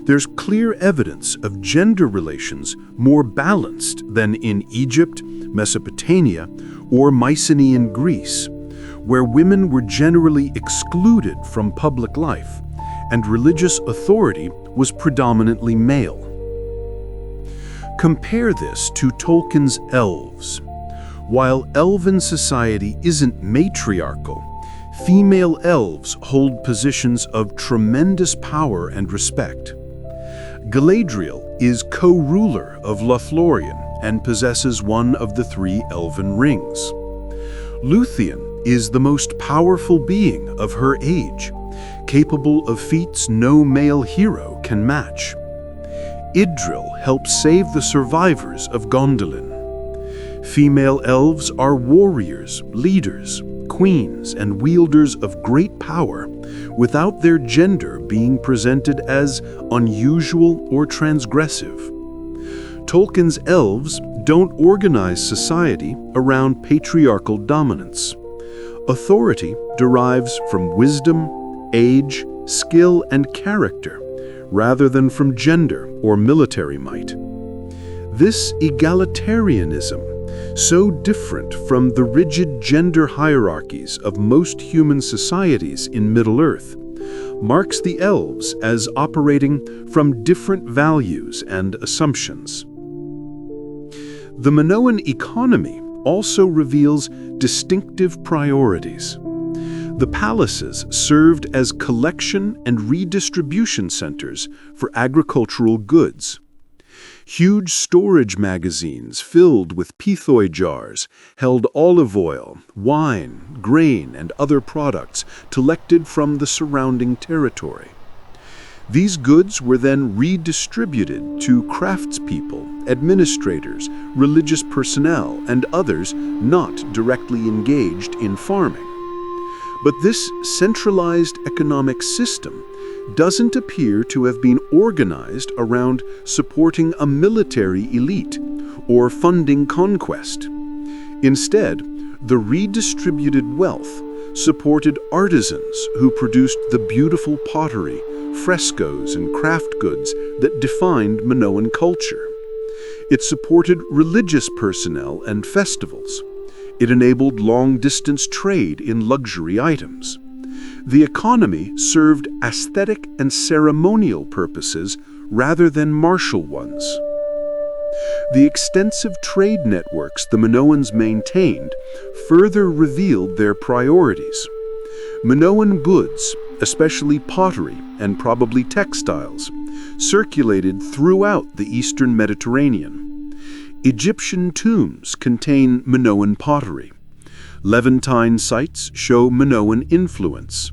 there's clear evidence of gender relations more balanced than in Egypt, Mesopotamia, or Mycenaean Greece, where women were generally excluded from public life and religious authority was predominantly male. Compare this to Tolkien's Elves. While elven society isn't matriarchal, Female elves hold positions of tremendous power and respect. Galadriel is co-ruler of Lothlorien and possesses one of the 3 elven rings. Luthien is the most powerful being of her age, capable of feats no male hero can match. Idril helps save the survivors of Gondolin. Female elves are warriors, leaders, queens, and wielders of great power, without their gender being presented as unusual or transgressive. Tolkien's elves don't organize society around patriarchal dominance. Authority derives from wisdom, age, skill, and character, rather than from gender or military might. This egalitarianism, so different from the rigid gender hierarchies of most human societies in Middle-earth, marks the elves as operating from different values and assumptions. The Minoan economy also reveals distinctive priorities. The palaces served as collection and redistribution centers for agricultural goods. Huge storage magazines filled with pithoi jars held olive oil, wine, grain, and other products collected from the surrounding territory. These goods were then redistributed to craftspeople, administrators, religious personnel, and others not directly engaged in farming. But this centralized economic system doesn't appear to have been organized around supporting a military elite or funding conquest. Instead, the redistributed wealth supported artisans who produced the beautiful pottery, frescoes, and craft goods that defined Minoan culture. It supported religious personnel and festivals. It enabled long-distance trade in luxury items. The economy served aesthetic and ceremonial purposes rather than martial ones. The extensive trade networks the Minoans maintained further revealed their priorities. Minoan goods, especially pottery and probably textiles, circulated throughout the eastern Mediterranean. Egyptian tombs contain Minoan pottery. Levantine sites show Minoan influence.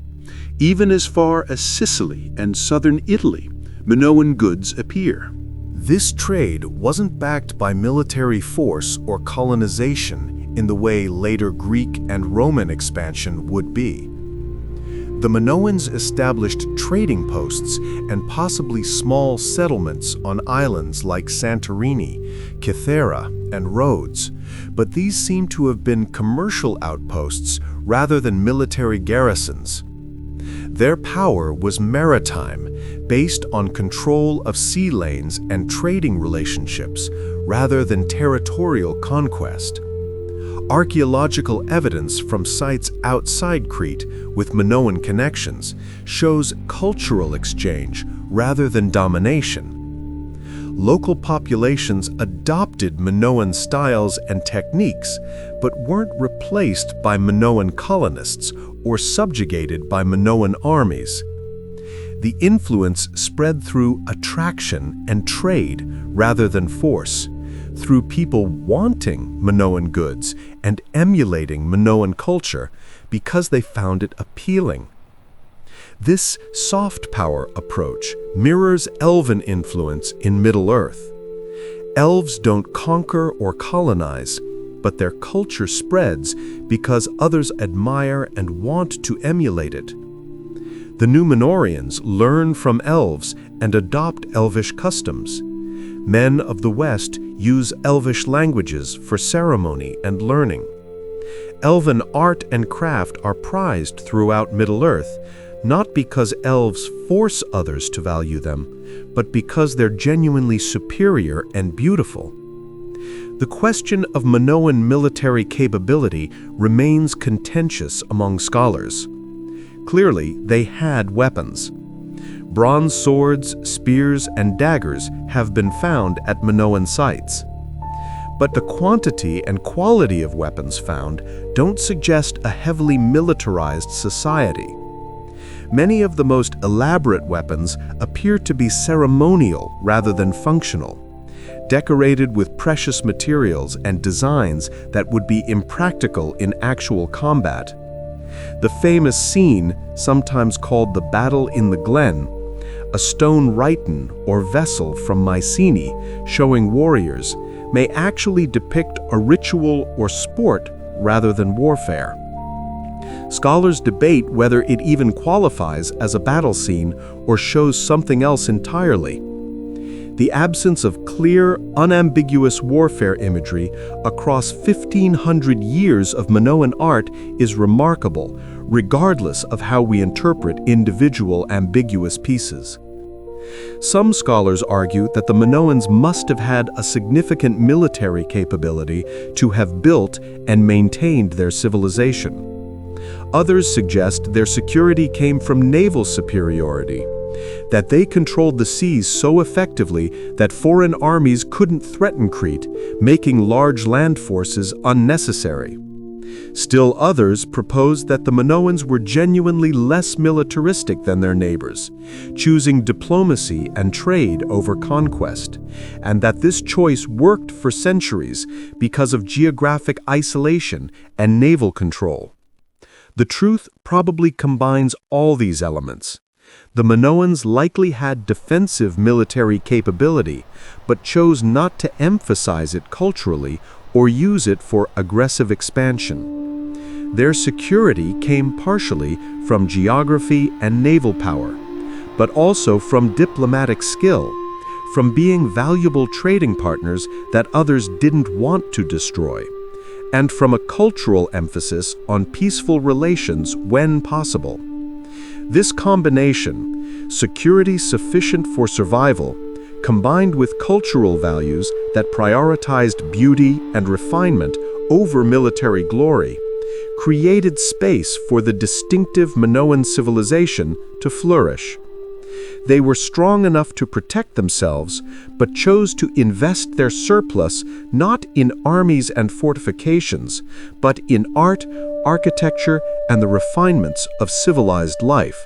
Even as far as Sicily and southern Italy, Minoan goods appear. This trade wasn't backed by military force or colonization in the way later Greek and Roman expansion would be. The Minoans established trading posts and possibly small settlements on islands like Santorini, Kythera, and Rhodes, but these seem to have been commercial outposts rather than military garrisons. Their power was maritime, based on control of sea lanes and trading relationships, rather than territorial conquest. Archaeological evidence from sites outside Crete with Minoan connections shows cultural exchange rather than domination. Local populations adopted Minoan styles and techniques, but weren't replaced by Minoan colonists or subjugated by Minoan armies. The influence spread through attraction and trade rather than force, through people wanting Minoan goods and emulating Minoan culture because they found it appealing. This soft power approach mirrors elven influence in Middle-earth. Elves don't conquer or colonize, but their culture spreads because others admire and want to emulate it. The Númenóreans learn from elves and adopt elvish customs. Men of the West use elvish languages for ceremony and learning. Elven art and craft are prized throughout Middle-earth, not because elves force others to value them, but because they're genuinely superior and beautiful. The question of Minoan military capability remains contentious among scholars. Clearly, they had weapons. Bronze swords, spears, and daggers have been found at Minoan sites. But the quantity and quality of weapons found don't suggest a heavily militarized society. Many of the most elaborate weapons appear to be ceremonial rather than functional, decorated with precious materials and designs that would be impractical in actual combat. The famous scene, sometimes called the Battle in the Glen, a stone rhyton or vessel from Mycenae showing warriors, may actually depict a ritual or sport rather than warfare. Scholars debate whether it even qualifies as a battle scene or shows something else entirely. The absence of clear, unambiguous warfare imagery across 1,500 years of Minoan art is remarkable, regardless of how we interpret individual ambiguous pieces. Some scholars argue that the Minoans must have had a significant military capability to have built and maintained their civilization. Others suggest their security came from naval superiority, that they controlled the seas so effectively that foreign armies couldn't threaten Crete, making large land forces unnecessary. Still others propose that the Minoans were genuinely less militaristic than their neighbors, choosing diplomacy and trade over conquest, and that this choice worked for centuries because of geographic isolation and naval control. The truth probably combines all these elements. The Minoans likely had defensive military capability, but chose not to emphasize it culturally or use it for aggressive expansion. Their security came partially from geography and naval power, but also from diplomatic skill, from being valuable trading partners that others didn't want to destroy, and from a cultural emphasis on peaceful relations when possible. This combination, security sufficient for survival, combined with cultural values that prioritized beauty and refinement over military glory, created space for the distinctive Minoan civilization to flourish. They were strong enough to protect themselves, but chose to invest their surplus not in armies and fortifications, but in art, architecture, and the refinements of civilized life.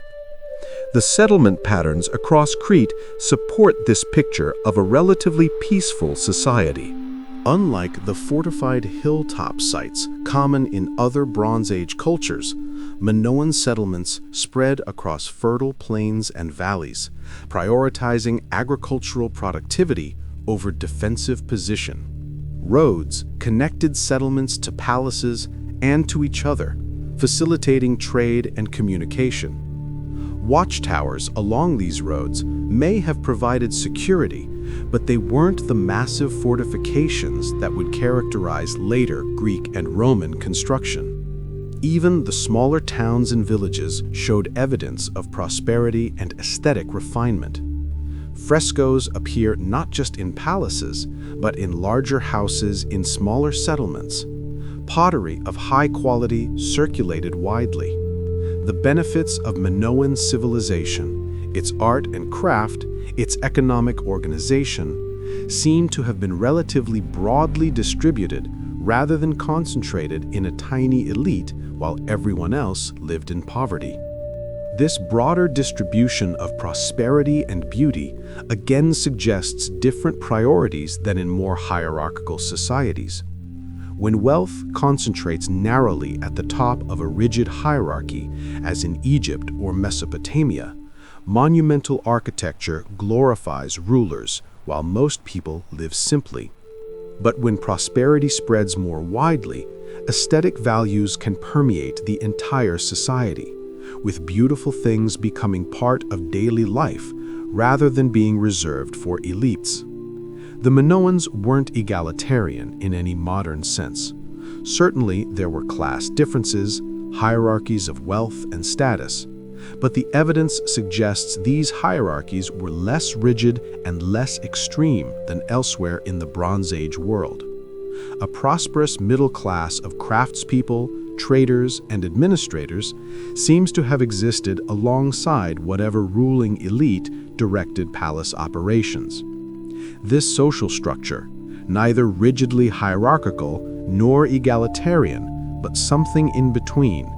The settlement patterns across Crete support this picture of a relatively peaceful society. Unlike the fortified hilltop sites common in other Bronze Age cultures, Minoan settlements spread across fertile plains and valleys, prioritizing agricultural productivity over defensive position. Roads connected settlements to palaces and to each other, facilitating trade and communication. Watchtowers along these roads may have provided security, but they weren't the massive fortifications that would characterize later Greek and Roman construction. Even the smaller towns and villages showed evidence of prosperity and aesthetic refinement. Frescoes appear not just in palaces, but in larger houses in smaller settlements. Pottery of high quality circulated widely. The benefits of Minoan civilization, its art and craft, its economic organization, seem to have been relatively broadly distributed rather than concentrated in a tiny elite while everyone else lived in poverty. This broader distribution of prosperity and beauty again suggests different priorities than in more hierarchical societies. When wealth concentrates narrowly at the top of a rigid hierarchy, as in Egypt or Mesopotamia, monumental architecture glorifies rulers while most people live simply. But when prosperity spreads more widely, aesthetic values can permeate the entire society, with beautiful things becoming part of daily life rather than being reserved for elites. The Minoans weren't egalitarian in any modern sense. Certainly, there were class differences, hierarchies of wealth and status, but the evidence suggests these hierarchies were less rigid and less extreme than elsewhere in the Bronze Age world. A prosperous middle class of craftspeople, traders, and administrators seems to have existed alongside whatever ruling elite directed palace operations. This social structure, neither rigidly hierarchical nor egalitarian, but something in between,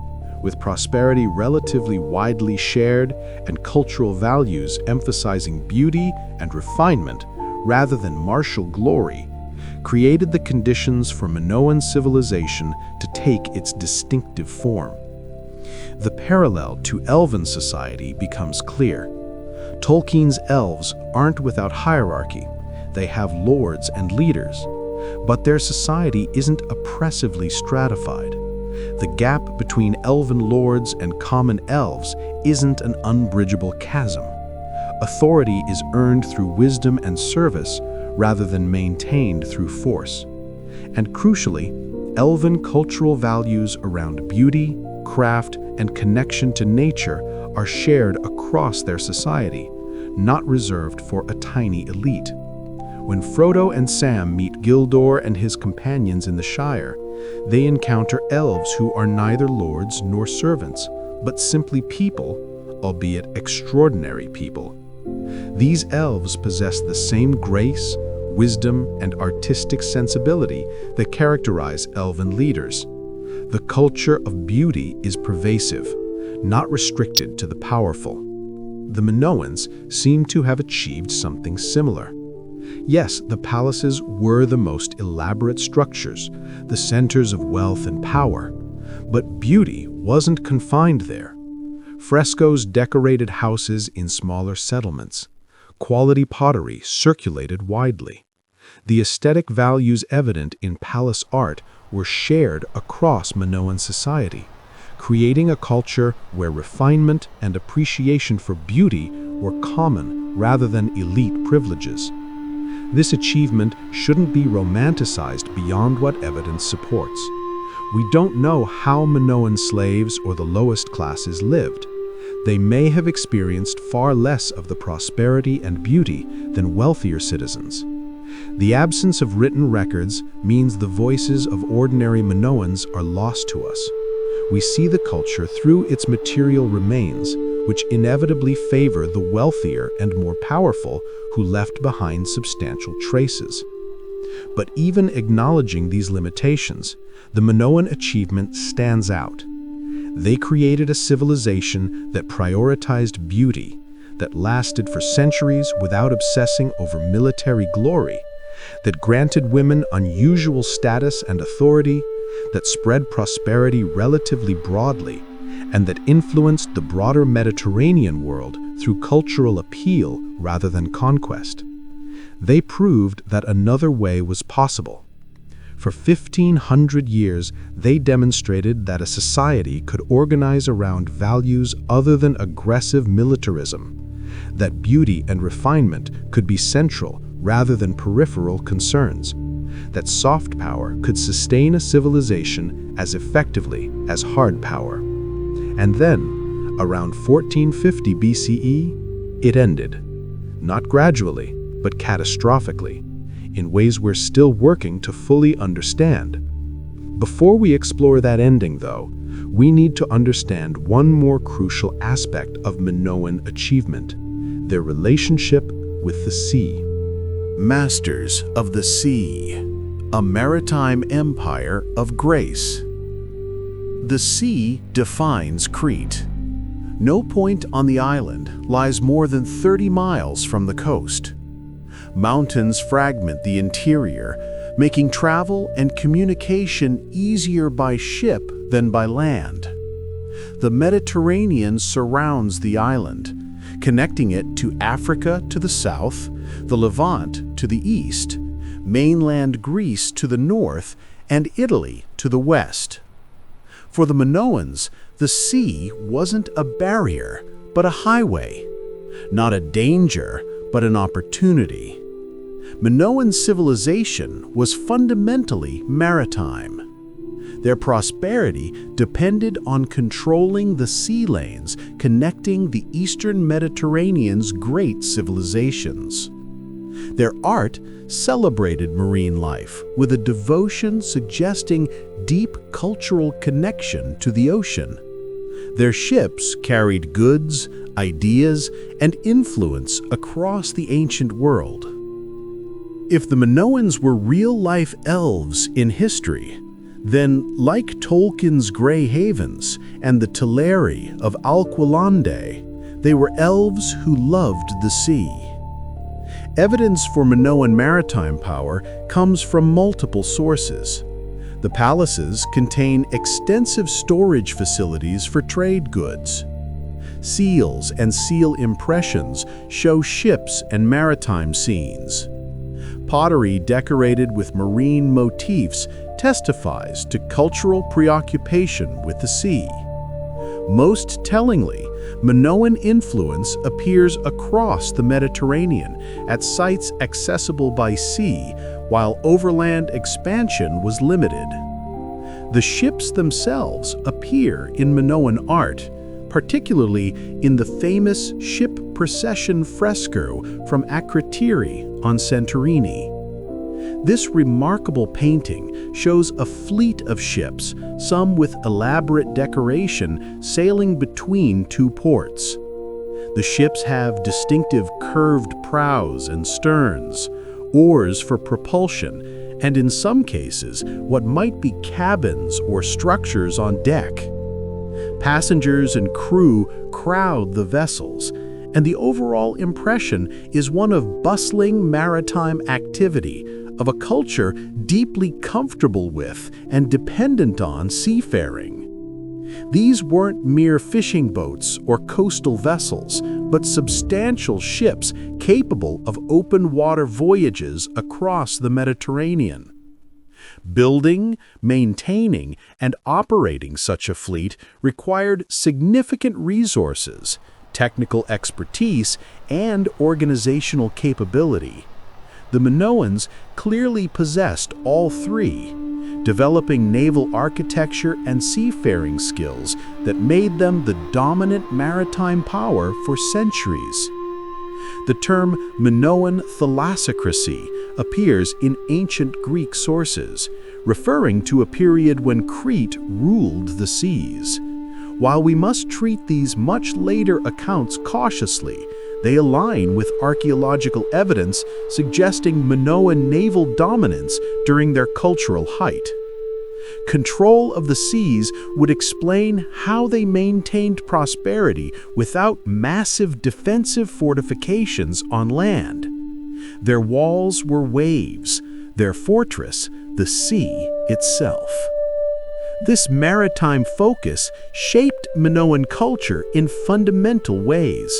with prosperity relatively widely shared and cultural values emphasizing beauty and refinement rather than martial glory, created the conditions for Minoan civilization to take its distinctive form. The parallel to Elven society becomes clear. Tolkien's elves aren't without hierarchy. They have lords and leaders, but their society isn't oppressively stratified. The gap between elven lords and common elves isn't an unbridgeable chasm. Authority is earned through wisdom and service rather than maintained through force. And crucially, elven cultural values around beauty, craft, and connection to nature are shared across their society, not reserved for a tiny elite. When Frodo and Sam meet Gildor and his companions in the Shire, they encounter elves who are neither lords nor servants, but simply people, albeit extraordinary people. These elves possess the same grace, wisdom, and artistic sensibility that characterize elven leaders. The culture of beauty is pervasive, not restricted to the powerful. The Minoans seem to have achieved something similar. Yes, the palaces were the most elaborate structures, the centers of wealth and power, but beauty wasn't confined there. Frescoes decorated houses in smaller settlements. Quality pottery circulated widely. The aesthetic values evident in palace art were shared across Minoan society, creating a culture where refinement and appreciation for beauty were common rather than elite privileges. This achievement shouldn't be romanticized beyond what evidence supports. We don't know how Minoan slaves or the lowest classes lived. They may have experienced far less of the prosperity and beauty than wealthier citizens. The absence of written records means the voices of ordinary Minoans are lost to us. We see the culture through its material remains, which inevitably favor the wealthier and more powerful who left behind substantial traces. But even acknowledging these limitations, the Minoan achievement stands out. They created a civilization that prioritized beauty, that lasted for centuries without obsessing over military glory, that granted women unusual status and authority, that spread prosperity relatively broadly, and that influenced the broader Mediterranean world through cultural appeal rather than conquest. They proved that another way was possible. For 1,500 years, they demonstrated that a society could organize around values other than aggressive militarism, that beauty and refinement could be central rather than peripheral concerns, that soft power could sustain a civilization as effectively as hard power. And then, around 1450 BCE, it ended. Not gradually, but catastrophically, in ways we're still working to fully understand. Before we explore that ending, though, we need to understand one more crucial aspect of Minoan achievement: their relationship with the sea. Masters of the Sea, a maritime empire of grace. The sea defines Crete. No point on the island lies more than 30 miles from the coast. Mountains fragment the interior, making travel and communication easier by ship than by land. The Mediterranean surrounds the island, connecting it to Africa to the south, the Levant to the east, mainland Greece to the north, and Italy to the west. For the Minoans, the sea wasn't a barrier, but a highway. Not a danger, but an opportunity. Minoan civilization was fundamentally maritime. Their prosperity depended on controlling the sea lanes connecting the eastern Mediterranean's great civilizations. Their art celebrated marine life with a devotion suggesting deep cultural connection to the ocean. Their ships carried goods, ideas, and influence across the ancient world. If the Minoans were real-life elves in history, then, like Tolkien's Grey Havens and the Teleri of Alqualande, they were elves who loved the sea. Evidence for Minoan maritime power comes from multiple sources. The palaces contain extensive storage facilities for trade goods. Seals and seal impressions show ships and maritime scenes. Pottery decorated with marine motifs testifies to cultural preoccupation with the sea. Most tellingly, Minoan influence appears across the Mediterranean at sites accessible by sea, while overland expansion was limited. The ships themselves appear in Minoan art, particularly in the famous ship procession fresco from Akrotiri on Santorini. This remarkable painting shows a fleet of ships, some with elaborate decoration, sailing between two ports. The ships have distinctive curved prows and sterns, oars for propulsion, and in some cases, what might be cabins or structures on deck. Passengers and crew crowd the vessels, and the overall impression is one of bustling maritime activity, of a culture deeply comfortable with and dependent on seafaring. These weren't mere fishing boats or coastal vessels, but substantial ships capable of open water voyages across the Mediterranean. Building, maintaining, and operating such a fleet required significant resources, technical expertise, and organizational capability. The Minoans clearly possessed all three, developing naval architecture and seafaring skills that made them the dominant maritime power for centuries. The term Minoan thalassocracy appears in ancient Greek sources, referring to a period when Crete ruled the seas. While we must treat these much later accounts cautiously, they align with archaeological evidence suggesting Minoan naval dominance during their cultural height. Control of the seas would explain how they maintained prosperity without massive defensive fortifications on land. Their walls were waves, their fortress the sea itself. This maritime focus shaped Minoan culture in fundamental ways.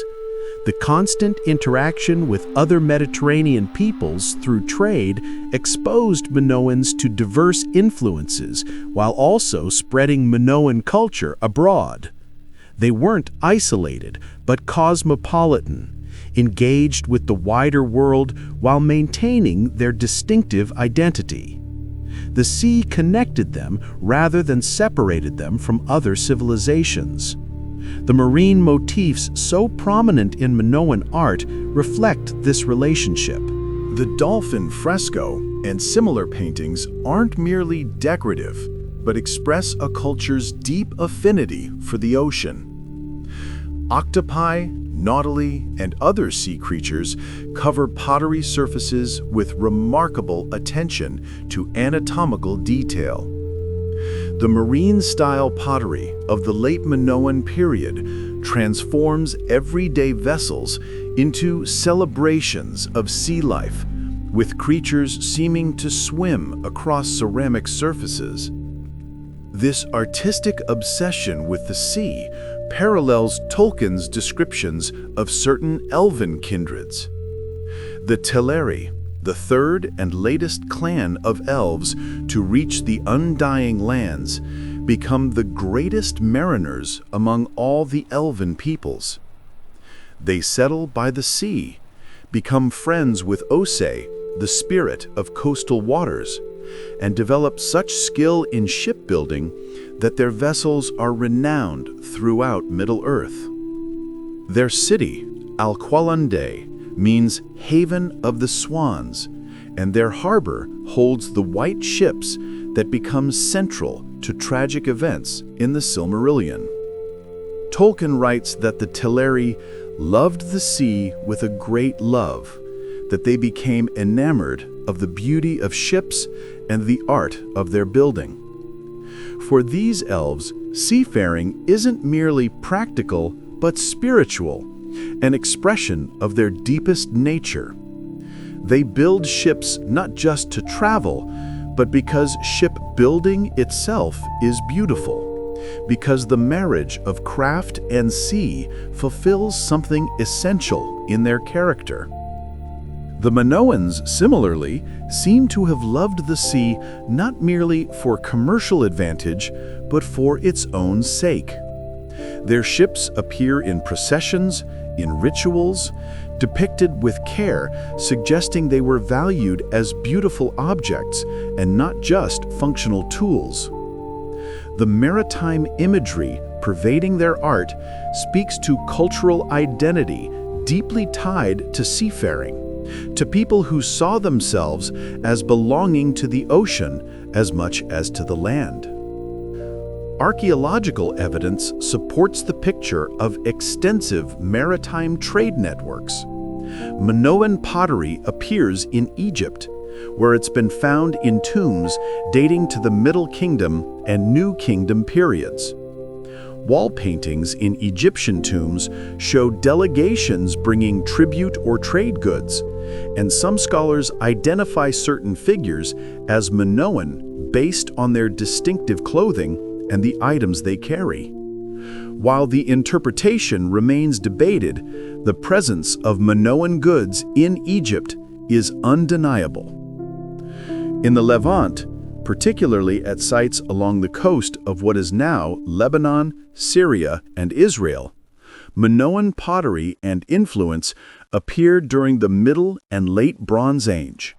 The constant interaction with other Mediterranean peoples through trade exposed Minoans to diverse influences while also spreading Minoan culture abroad. They weren't isolated, but cosmopolitan, engaged with the wider world while maintaining their distinctive identity. The sea connected them rather than separated them from other civilizations. The marine motifs so prominent in Minoan art reflect this relationship. The dolphin fresco and similar paintings aren't merely decorative, but express a culture's deep affinity for the ocean. Octopi, nautili, and other sea creatures cover pottery surfaces with remarkable attention to anatomical detail. The marine-style pottery of the late Minoan period transforms everyday vessels into celebrations of sea life, with creatures seeming to swim across ceramic surfaces. This artistic obsession with the sea parallels Tolkien's descriptions of certain elven kindreds. The Teleri, the third and latest clan of elves to reach the undying lands, become the greatest mariners among all the elven peoples. They settle by the sea, become friends with Osei, the spirit of coastal waters, and develop such skill in shipbuilding that their vessels are renowned throughout Middle-earth. Their city, Alqualande, means haven of the swans, and their harbor holds the white ships that become central to tragic events in the Silmarillion. Tolkien writes that the Teleri loved the sea with a great love, that they became enamored of the beauty of ships and the art of their building. For these elves, seafaring isn't merely practical but spiritual, an expression of their deepest nature. They build ships not just to travel, but because shipbuilding itself is beautiful, because the marriage of craft and sea fulfills something essential in their character. The Minoans, similarly, seem to have loved the sea not merely for commercial advantage, but for its own sake. Their ships appear in processions, in rituals, depicted with care, suggesting they were valued as beautiful objects and not just functional tools. The maritime imagery pervading their art speaks to cultural identity deeply tied to seafaring, to people who saw themselves as belonging to the ocean as much as to the land. Archaeological evidence supports the picture of extensive maritime trade networks. Minoan pottery appears in Egypt, where it's been found in tombs dating to the Middle Kingdom and New Kingdom periods. Wall paintings in Egyptian tombs show delegations bringing tribute or trade goods, and some scholars identify certain figures as Minoan based on their distinctive clothing and the items they carry. While the interpretation remains debated, the presence of Minoan goods in Egypt is undeniable. In the Levant, particularly at sites along the coast of what is now Lebanon, Syria, and Israel, Minoan pottery and influence appeared during the Middle and Late Bronze Age.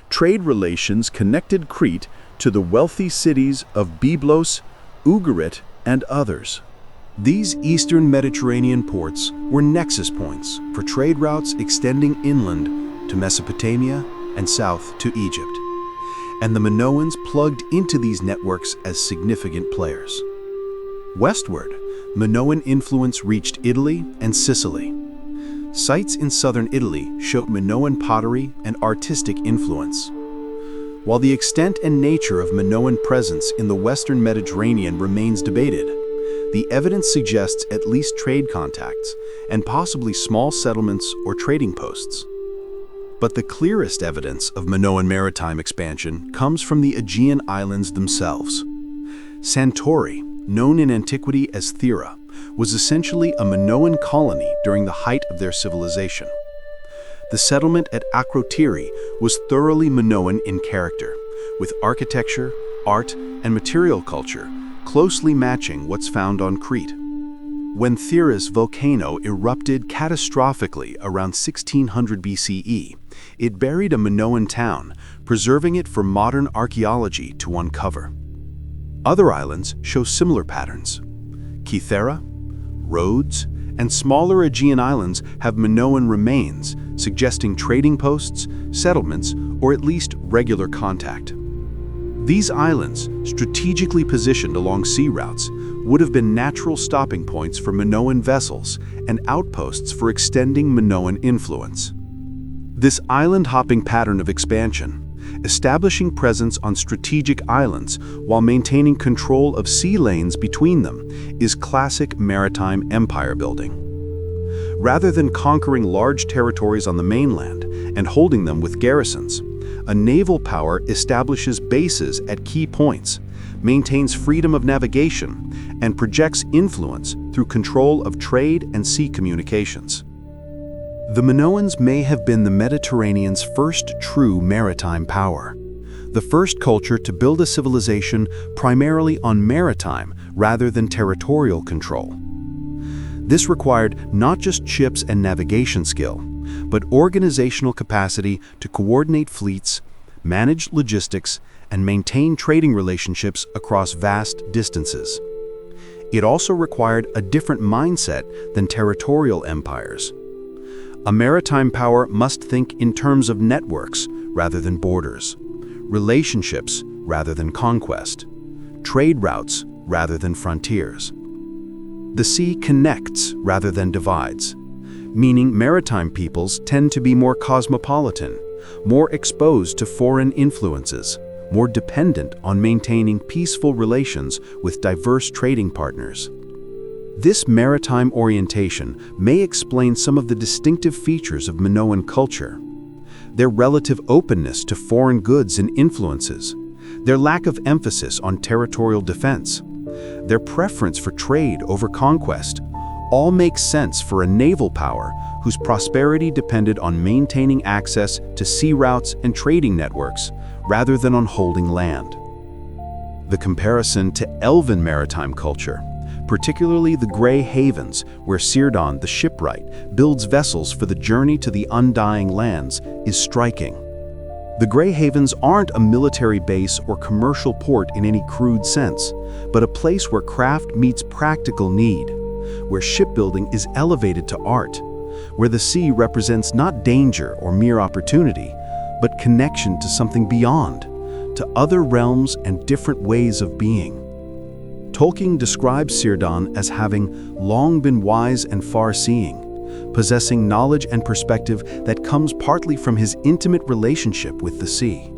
Trade relations connected Crete to the wealthy cities of Byblos, Ugarit, and others. These eastern Mediterranean ports were nexus points for trade routes extending inland to Mesopotamia and south to Egypt, and the Minoans plugged into these networks as significant players. Westward, Minoan influence reached Italy and Sicily. Sites in southern Italy show Minoan pottery and artistic influence. While the extent and nature of Minoan presence in the western Mediterranean remains debated, the evidence suggests at least trade contacts and possibly small settlements or trading posts. But the clearest evidence of Minoan maritime expansion comes from the Aegean islands themselves. Santorini, known in antiquity as Thera, was essentially a Minoan colony during the height of their civilization. The settlement at Akrotiri was thoroughly Minoan in character, with architecture, art, and material culture closely matching what's found on Crete. When Thera's volcano erupted catastrophically around 1600 BCE, it buried a Minoan town, preserving it for modern archaeology to uncover. Other islands show similar patterns. Kythera, Rhodes, and smaller Aegean islands have Minoan remains, suggesting trading posts, settlements, or at least regular contact. These islands, strategically positioned along sea routes, would have been natural stopping points for Minoan vessels and outposts for extending Minoan influence. This island-hopping pattern of expansion, establishing presence on strategic islands while maintaining control of sea lanes between them, is classic maritime empire building. Rather than conquering large territories on the mainland and holding them with garrisons, a naval power establishes bases at key points, maintains freedom of navigation, and projects influence through control of trade and sea communications. The Minoans may have been the Mediterranean's first true maritime power, the first culture to build a civilization primarily on maritime rather than territorial control. This required not just ships and navigation skill, but organizational capacity to coordinate fleets, manage logistics, and maintain trading relationships across vast distances. It also required a different mindset than territorial empires. A maritime power must think in terms of networks rather than borders, relationships rather than conquest, trade routes rather than frontiers. The sea connects rather than divides, meaning maritime peoples tend to be more cosmopolitan, more exposed to foreign influences, more dependent on maintaining peaceful relations with diverse trading partners. This maritime orientation may explain some of the distinctive features of Minoan culture: their relative openness to foreign goods and influences, their lack of emphasis on territorial defense, their preference for trade over conquest, all make sense for a naval power whose prosperity depended on maintaining access to sea routes and trading networks rather than on holding land. The comparison to Elven maritime culture, particularly the Grey Havens, where Círdan, the shipwright, builds vessels for the journey to the undying lands, is striking. The Grey Havens aren't a military base or commercial port in any crude sense, but a place where craft meets practical need, where shipbuilding is elevated to art, where the sea represents not danger or mere opportunity, but connection to something beyond, to other realms and different ways of being. Tolkien describes Círdan as having long been wise and far-seeing, possessing knowledge and perspective that comes partly from his intimate relationship with the sea.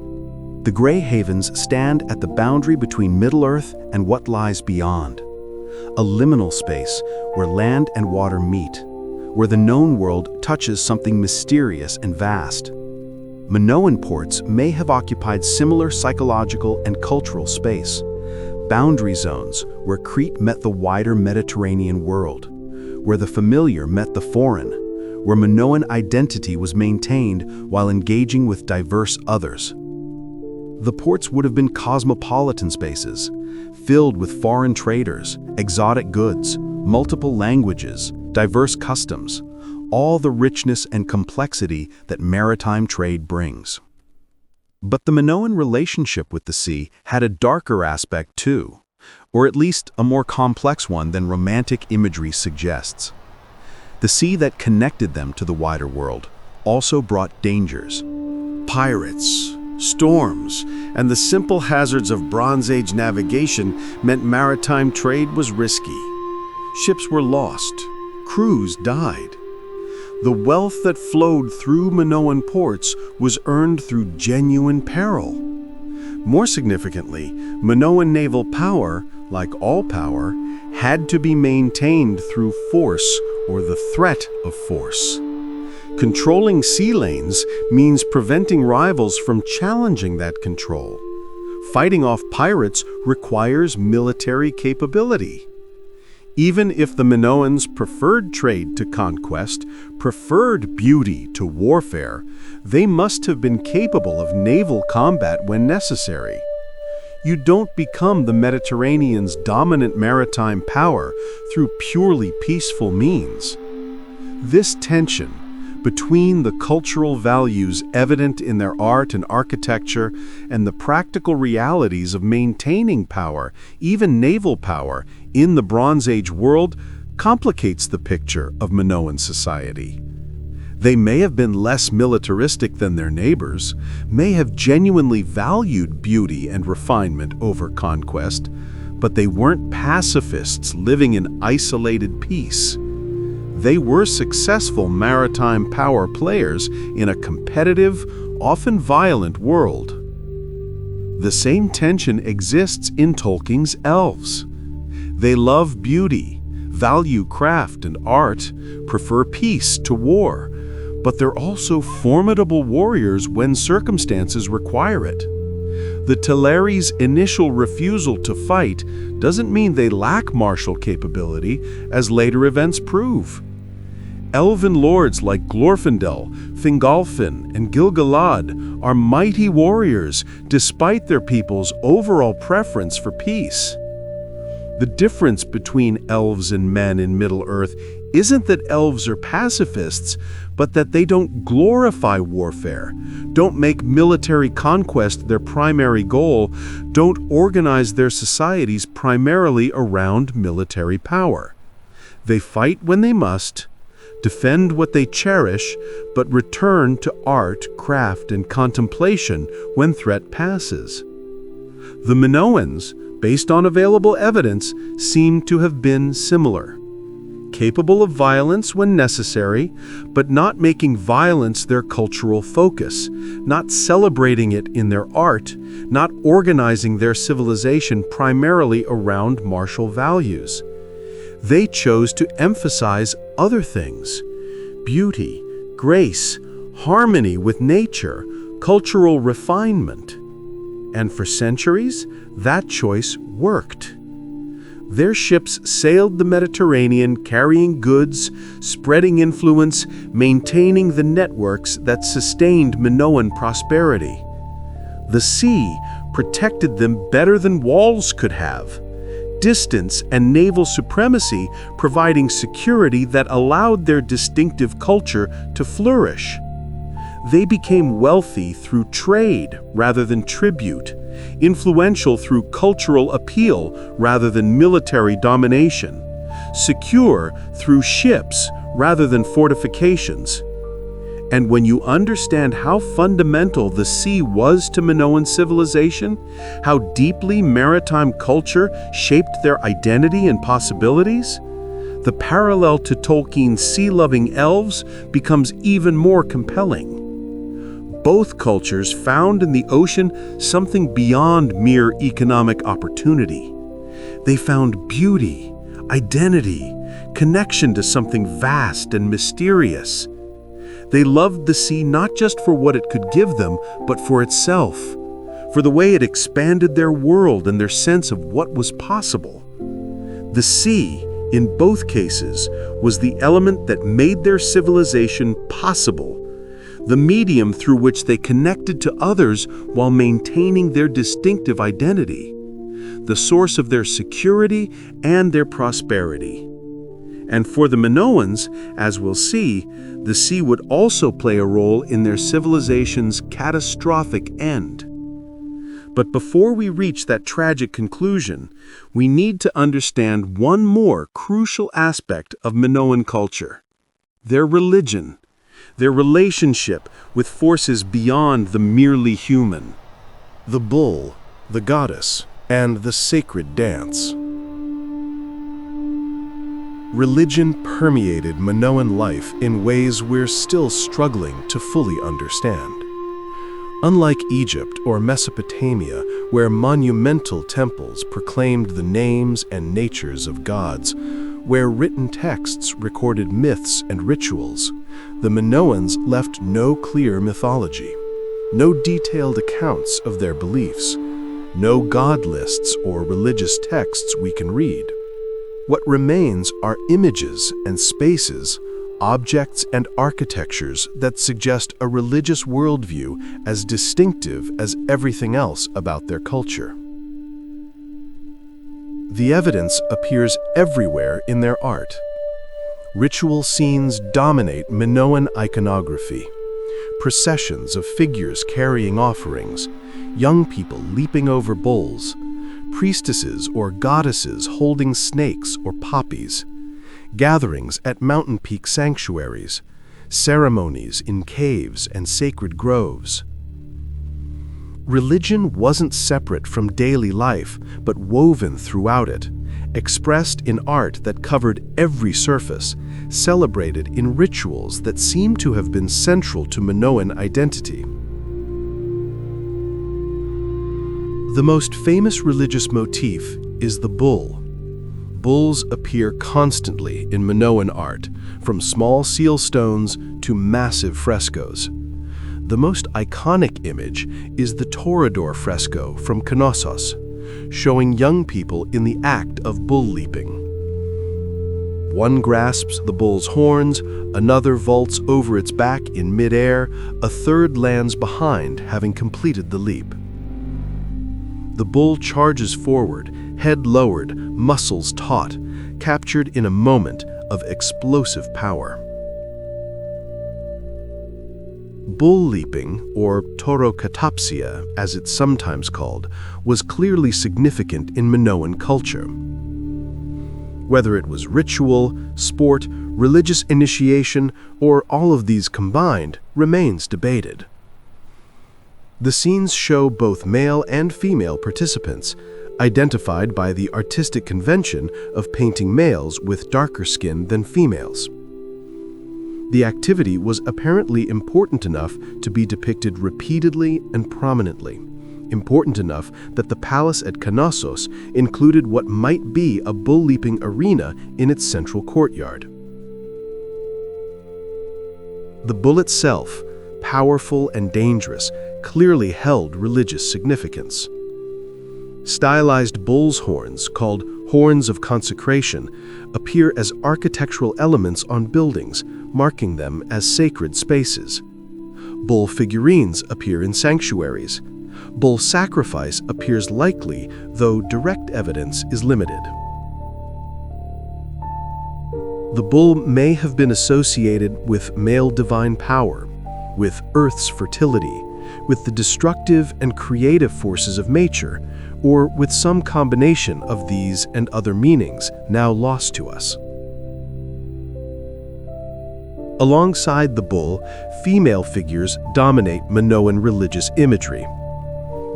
The Grey Havens stand at the boundary between Middle-earth and what lies beyond, a liminal space where land and water meet, where the known world touches something mysterious and vast. Minoan ports may have occupied similar psychological and cultural space, boundary zones where Crete met the wider Mediterranean world, where the familiar met the foreign, where Minoan identity was maintained while engaging with diverse others. The ports would have been cosmopolitan spaces, filled with foreign traders, exotic goods, multiple languages, diverse customs, all the richness and complexity that maritime trade brings. But the Minoan relationship with the sea had a darker aspect too, or at least a more complex one than romantic imagery suggests. The sea that connected them to the wider world also brought dangers. Pirates, storms, and the simple hazards of Bronze Age navigation meant maritime trade was risky. Ships were lost, crews died. The wealth that flowed through Minoan ports was earned through genuine peril. More significantly, Minoan naval power, like all power, had to be maintained through force or the threat of force. Controlling sea lanes means preventing rivals from challenging that control. Fighting off pirates requires military capability. Even if the Minoans preferred trade to conquest, preferred beauty to warfare, they must have been capable of naval combat when necessary. You don't become the Mediterranean's dominant maritime power through purely peaceful means. This tension between the cultural values evident in their art and architecture and the practical realities of maintaining power, even naval power, in the Bronze Age world complicates the picture of Minoan society. They may have been less militaristic than their neighbors, may have genuinely valued beauty and refinement over conquest, but they weren't pacifists living in isolated peace. They were successful maritime power players in a competitive, often violent world. The same tension exists in Tolkien's Elves. They love beauty, value craft and art, prefer peace to war, but they're also formidable warriors when circumstances require it. The Teleri's initial refusal to fight doesn't mean they lack martial capability, as later events prove. Elven lords like Glorfindel, Fingolfin, and Gil-galad are mighty warriors despite their people's overall preference for peace. The difference between elves and men in Middle-earth isn't that elves are pacifists, but that they don't glorify warfare, don't make military conquest their primary goal, don't organize their societies primarily around military power. They fight when they must, defend what they cherish, but return to art, craft, and contemplation when threat passes. The Minoans, based on available evidence, seem to have been similar. capable of violence when necessary, but not making violence their cultural focus, not celebrating it in their art, not organizing their civilization primarily around martial values. They chose to emphasize other things: beauty, grace, harmony with nature, cultural refinement. And for centuries, that choice worked. Their ships sailed the Mediterranean carrying goods, spreading influence, maintaining the networks that sustained Minoan prosperity. The sea protected them better than walls could have. Distance and naval supremacy providing security that allowed their distinctive culture to flourish. They became wealthy through trade rather than tribute, influential through cultural appeal rather than military domination, secure through ships rather than fortifications. And when you understand how fundamental the sea was to Minoan civilization, how deeply maritime culture shaped their identity and possibilities, the parallel to Tolkien's sea-loving elves becomes even more compelling. Both cultures found in the ocean something beyond mere economic opportunity. They found beauty, identity, connection to something vast and mysterious. They loved the sea not just for what it could give them, but for itself, for the way it expanded their world and their sense of what was possible. The sea, in both cases, was the element that made their civilization possible, the medium through which they connected to others while maintaining their distinctive identity, the source of their security and their prosperity. And for the Minoans, as we'll see, the sea would also play a role in their civilization's catastrophic end. But before we reach that tragic conclusion, we need to understand one more crucial aspect of Minoan culture: their religion, their relationship with forces beyond the merely human. The bull, the goddess, and the sacred dance. Religion permeated Minoan life in ways we're still struggling to fully understand. Unlike Egypt or Mesopotamia, where monumental temples proclaimed the names and natures of gods, where written texts recorded myths and rituals, the Minoans left no clear mythology, no detailed accounts of their beliefs, no god lists or religious texts we can read. What remains are images and spaces, objects and architectures that suggest a religious worldview as distinctive as everything else about their culture. The evidence appears everywhere in their art. Ritual scenes dominate Minoan iconography. Processions of figures carrying offerings, young people leaping over bulls, priestesses or goddesses holding snakes or poppies, gatherings at mountain peak sanctuaries, ceremonies in caves and sacred groves. Religion wasn't separate from daily life, but woven throughout it, expressed in art that covered every surface, celebrated in rituals that seem to have been central to Minoan identity. The most famous religious motif is the bull. Bulls appear constantly in Minoan art, from small seal stones to massive frescoes. The most iconic image is the Toreador fresco from Knossos, showing young people in the act of bull leaping. One grasps the bull's horns, another vaults over its back in midair, a third lands behind, having completed the leap. The bull charges forward, head lowered, muscles taut, captured in a moment of explosive power. Bull leaping, or torokatapsia as it's sometimes called, was clearly significant in Minoan culture. Whether it was ritual, sport, religious initiation, or all of these combined remains debated. The scenes show both male and female participants, identified by the artistic convention of painting males with darker skin than females. The activity was apparently important enough to be depicted repeatedly and prominently, important enough that the palace at Knossos included what might be a bull-leaping arena in its central courtyard. The bull itself, powerful and dangerous, clearly held religious significance. Stylized bull's horns, called horns of consecration, appear as architectural elements on buildings, marking them as sacred spaces. Bull figurines appear in sanctuaries. Bull sacrifice appears likely, though direct evidence is limited. The bull may have been associated with male divine power, with Earth's fertility, with the destructive and creative forces of nature, or with some combination of these and other meanings now lost to us. Alongside the bull, female figures dominate Minoan religious imagery.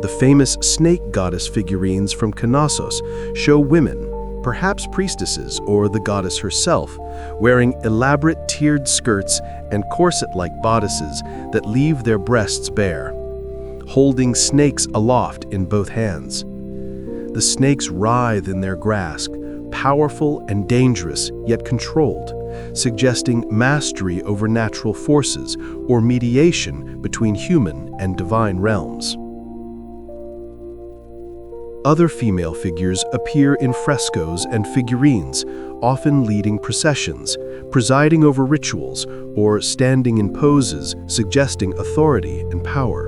The famous snake goddess figurines from Knossos show women, perhaps priestesses or the goddess herself, wearing elaborate tiered skirts and corset-like bodices that leave their breasts bare, holding snakes aloft in both hands. The snakes writhe in their grasp, powerful and dangerous, yet controlled, suggesting mastery over natural forces or mediation between human and divine realms. Other female figures appear in frescoes and figurines, often leading processions, presiding over rituals, or standing in poses suggesting authority and power.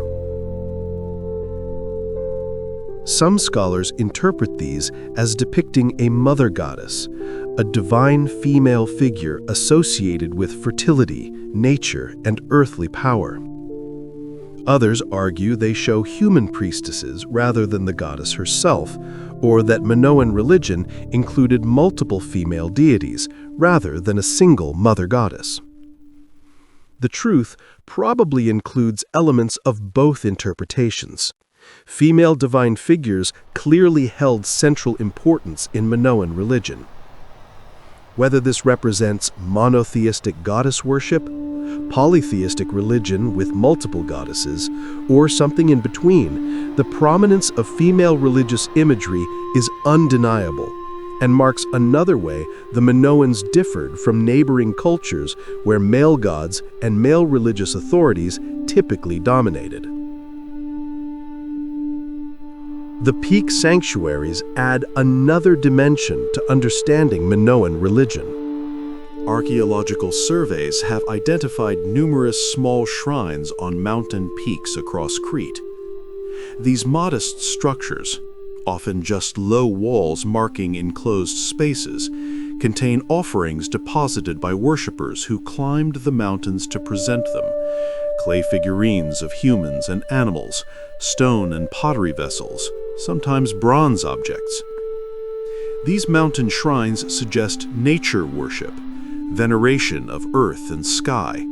Some scholars interpret these as depicting a mother goddess, a divine female figure associated with fertility, nature, and earthly power. Others argue they show human priestesses rather than the goddess herself, or that Minoan religion included multiple female deities rather than a single mother goddess. The truth probably includes elements of both interpretations. Female divine figures clearly held central importance in Minoan religion. Whether this represents monotheistic goddess worship, polytheistic religion with multiple goddesses, or something in between, the prominence of female religious imagery is undeniable and marks another way the Minoans differed from neighboring cultures where male gods and male religious authorities typically dominated. The peak sanctuaries add another dimension to understanding Minoan religion. Archaeological surveys have identified numerous small shrines on mountain peaks across Crete. These modest structures, often just low walls marking enclosed spaces, contain offerings deposited by worshippers who climbed the mountains to present them: clay figurines of humans and animals, stone and pottery vessels, sometimes bronze objects. These mountain shrines suggest nature worship, veneration of earth and sky,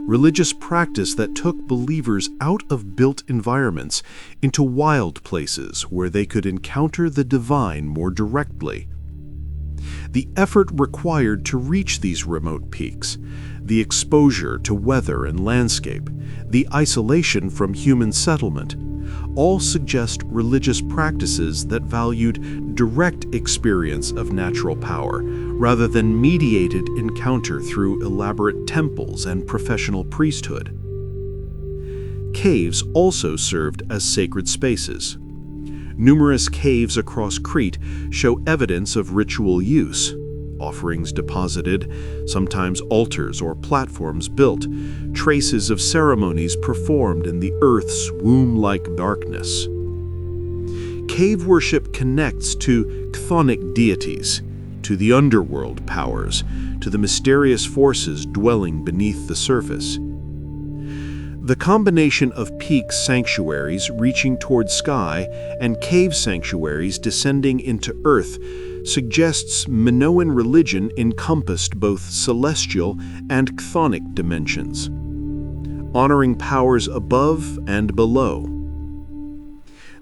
religious practice that took believers out of built environments into wild places where they could encounter the divine more directly. The effort required to reach these remote peaks, the exposure to weather and landscape, the isolation from human settlement, all suggest religious practices that valued direct experience of natural power rather than mediated encounter through elaborate temples and professional priesthood. Caves also served as sacred spaces. Numerous caves across Crete show evidence of ritual use: offerings deposited, sometimes altars or platforms built, traces of ceremonies performed in the earth's womb-like darkness. Cave worship connects to chthonic deities, to the underworld powers, to the mysterious forces dwelling beneath the surface. The combination of peak sanctuaries reaching toward sky and cave sanctuaries descending into earth suggests Minoan religion encompassed both celestial and chthonic dimensions, honoring powers above and below.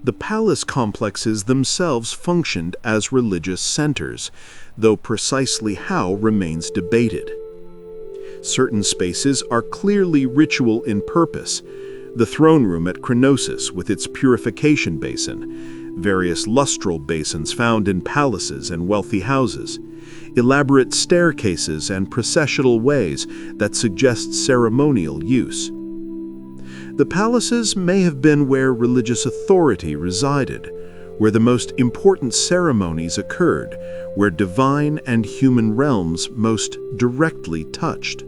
The palace complexes themselves functioned as religious centers, though precisely how remains debated. Certain spaces are clearly ritual in purpose. The throne room at Croesus with its purification basin, various lustral basins found in palaces and wealthy houses, elaborate staircases and processional ways that suggest ceremonial use. The palaces may have been where religious authority resided, where the most important ceremonies occurred, where divine and human realms most directly touched.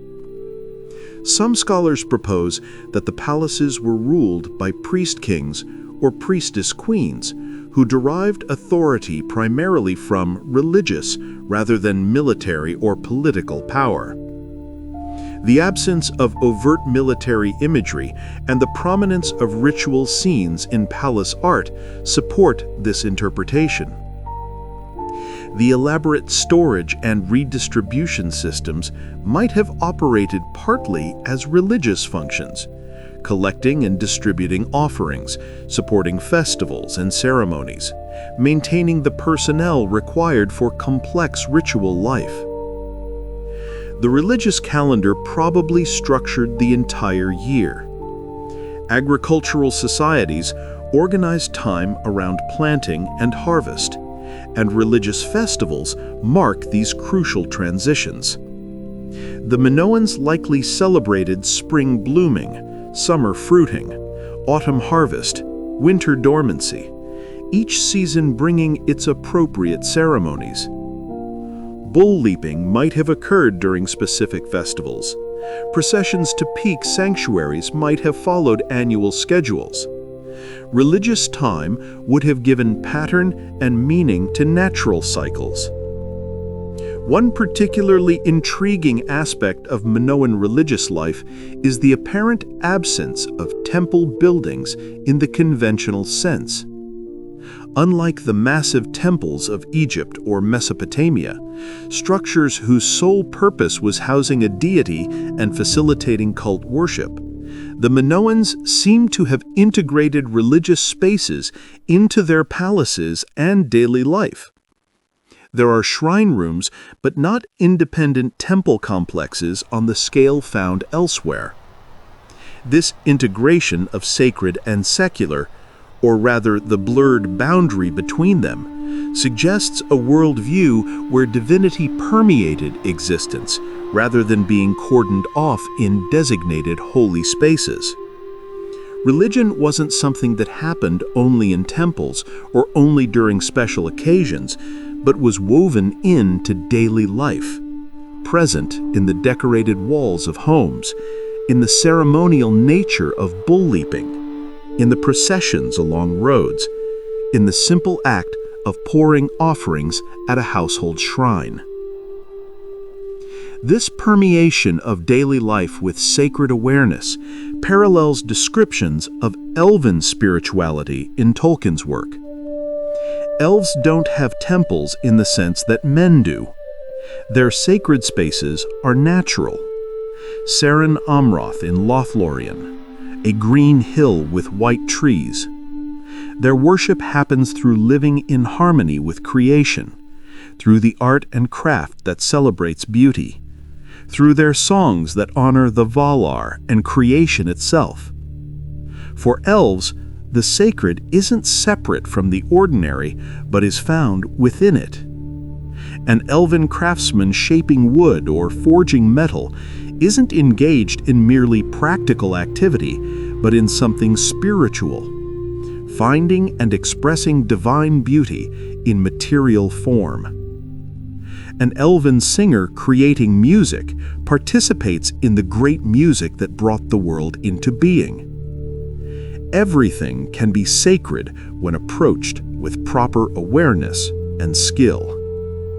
Some scholars propose that the palaces were ruled by priest-kings or priestess-queens, who derived authority primarily from religious rather than military or political power. The absence of overt military imagery and the prominence of ritual scenes in palace art support this interpretation. The elaborate storage and redistribution systems might have operated partly as religious functions, collecting and distributing offerings, supporting festivals and ceremonies, maintaining the personnel required for complex ritual life. The religious calendar probably structured the entire year. Agricultural societies organized time around planting and harvest, and religious festivals mark these crucial transitions. The Minoans likely celebrated spring blooming, summer fruiting, autumn harvest, winter dormancy, each season bringing its appropriate ceremonies. Bull leaping might have occurred during specific festivals. Processions to peak sanctuaries might have followed annual schedules. Religious time would have given pattern and meaning to natural cycles. One particularly intriguing aspect of Minoan religious life is the apparent absence of temple buildings in the conventional sense. Unlike the massive temples of Egypt or Mesopotamia, structures whose sole purpose was housing a deity and facilitating cult worship, the Minoans seem to have integrated religious spaces into their palaces and daily life. There are shrine rooms, but not independent temple complexes on the scale found elsewhere. This integration of sacred and secular, or rather the blurred boundary between them, suggests a worldview where divinity permeated existence rather than being cordoned off in designated holy spaces. Religion wasn't something that happened only in temples or only during special occasions, but was woven into daily life, present in the decorated walls of homes, in the ceremonial nature of bull leaping, in the processions along roads, in the simple act of pouring offerings at a household shrine. This permeation of daily life with sacred awareness parallels descriptions of elven spirituality in Tolkien's work. Elves don't have temples in the sense that men do. Their sacred spaces are natural. Seren Amroth in Lothlorien, a green hill with white trees. Their worship happens through living in harmony with creation, through the art and craft that celebrates beauty, through their songs that honor the Valar and creation itself. For elves, the sacred isn't separate from the ordinary, but is found within it. An elven craftsman shaping wood or forging metal isn't engaged in merely practical activity, but in something spiritual, finding and expressing divine beauty in material form. An elven singer creating music participates in the great music that brought the world into being. Everything can be sacred when approached with proper awareness and skill.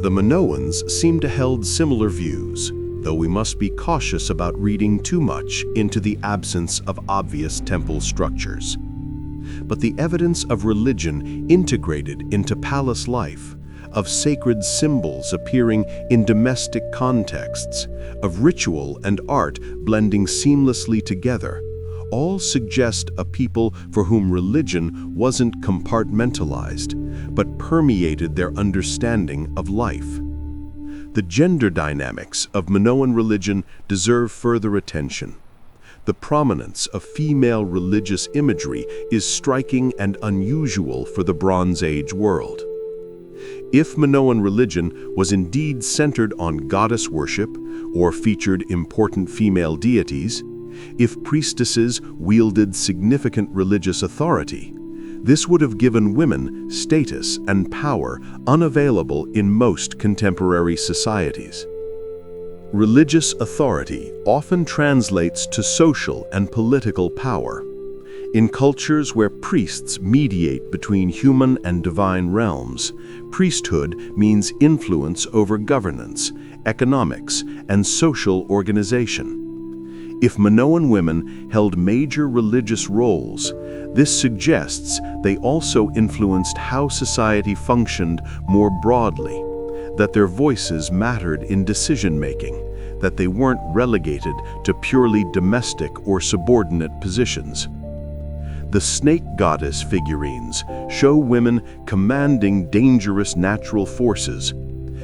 The Minoans seem to held similar views, though we must be cautious about reading too much into the absence of obvious temple structures. But the evidence of religion integrated into palace life, of sacred symbols appearing in domestic contexts, of ritual and art blending seamlessly together, all suggest a people for whom religion wasn't compartmentalized, but permeated their understanding of life. The gender dynamics of Minoan religion deserve further attention. The prominence of female religious imagery is striking and unusual for the Bronze Age world. If Minoan religion was indeed centered on goddess worship or featured important female deities, if priestesses wielded significant religious authority, this would have given women status and power unavailable in most contemporary societies. Religious authority often translates to social and political power. In cultures where priests mediate between human and divine realms, priesthood means influence over governance, economics, and social organization. If Minoan women held major religious roles, this suggests they also influenced how society functioned more broadly, that their voices mattered in decision-making, that they weren't relegated to purely domestic or subordinate positions. The snake goddess figurines show women commanding dangerous natural forces.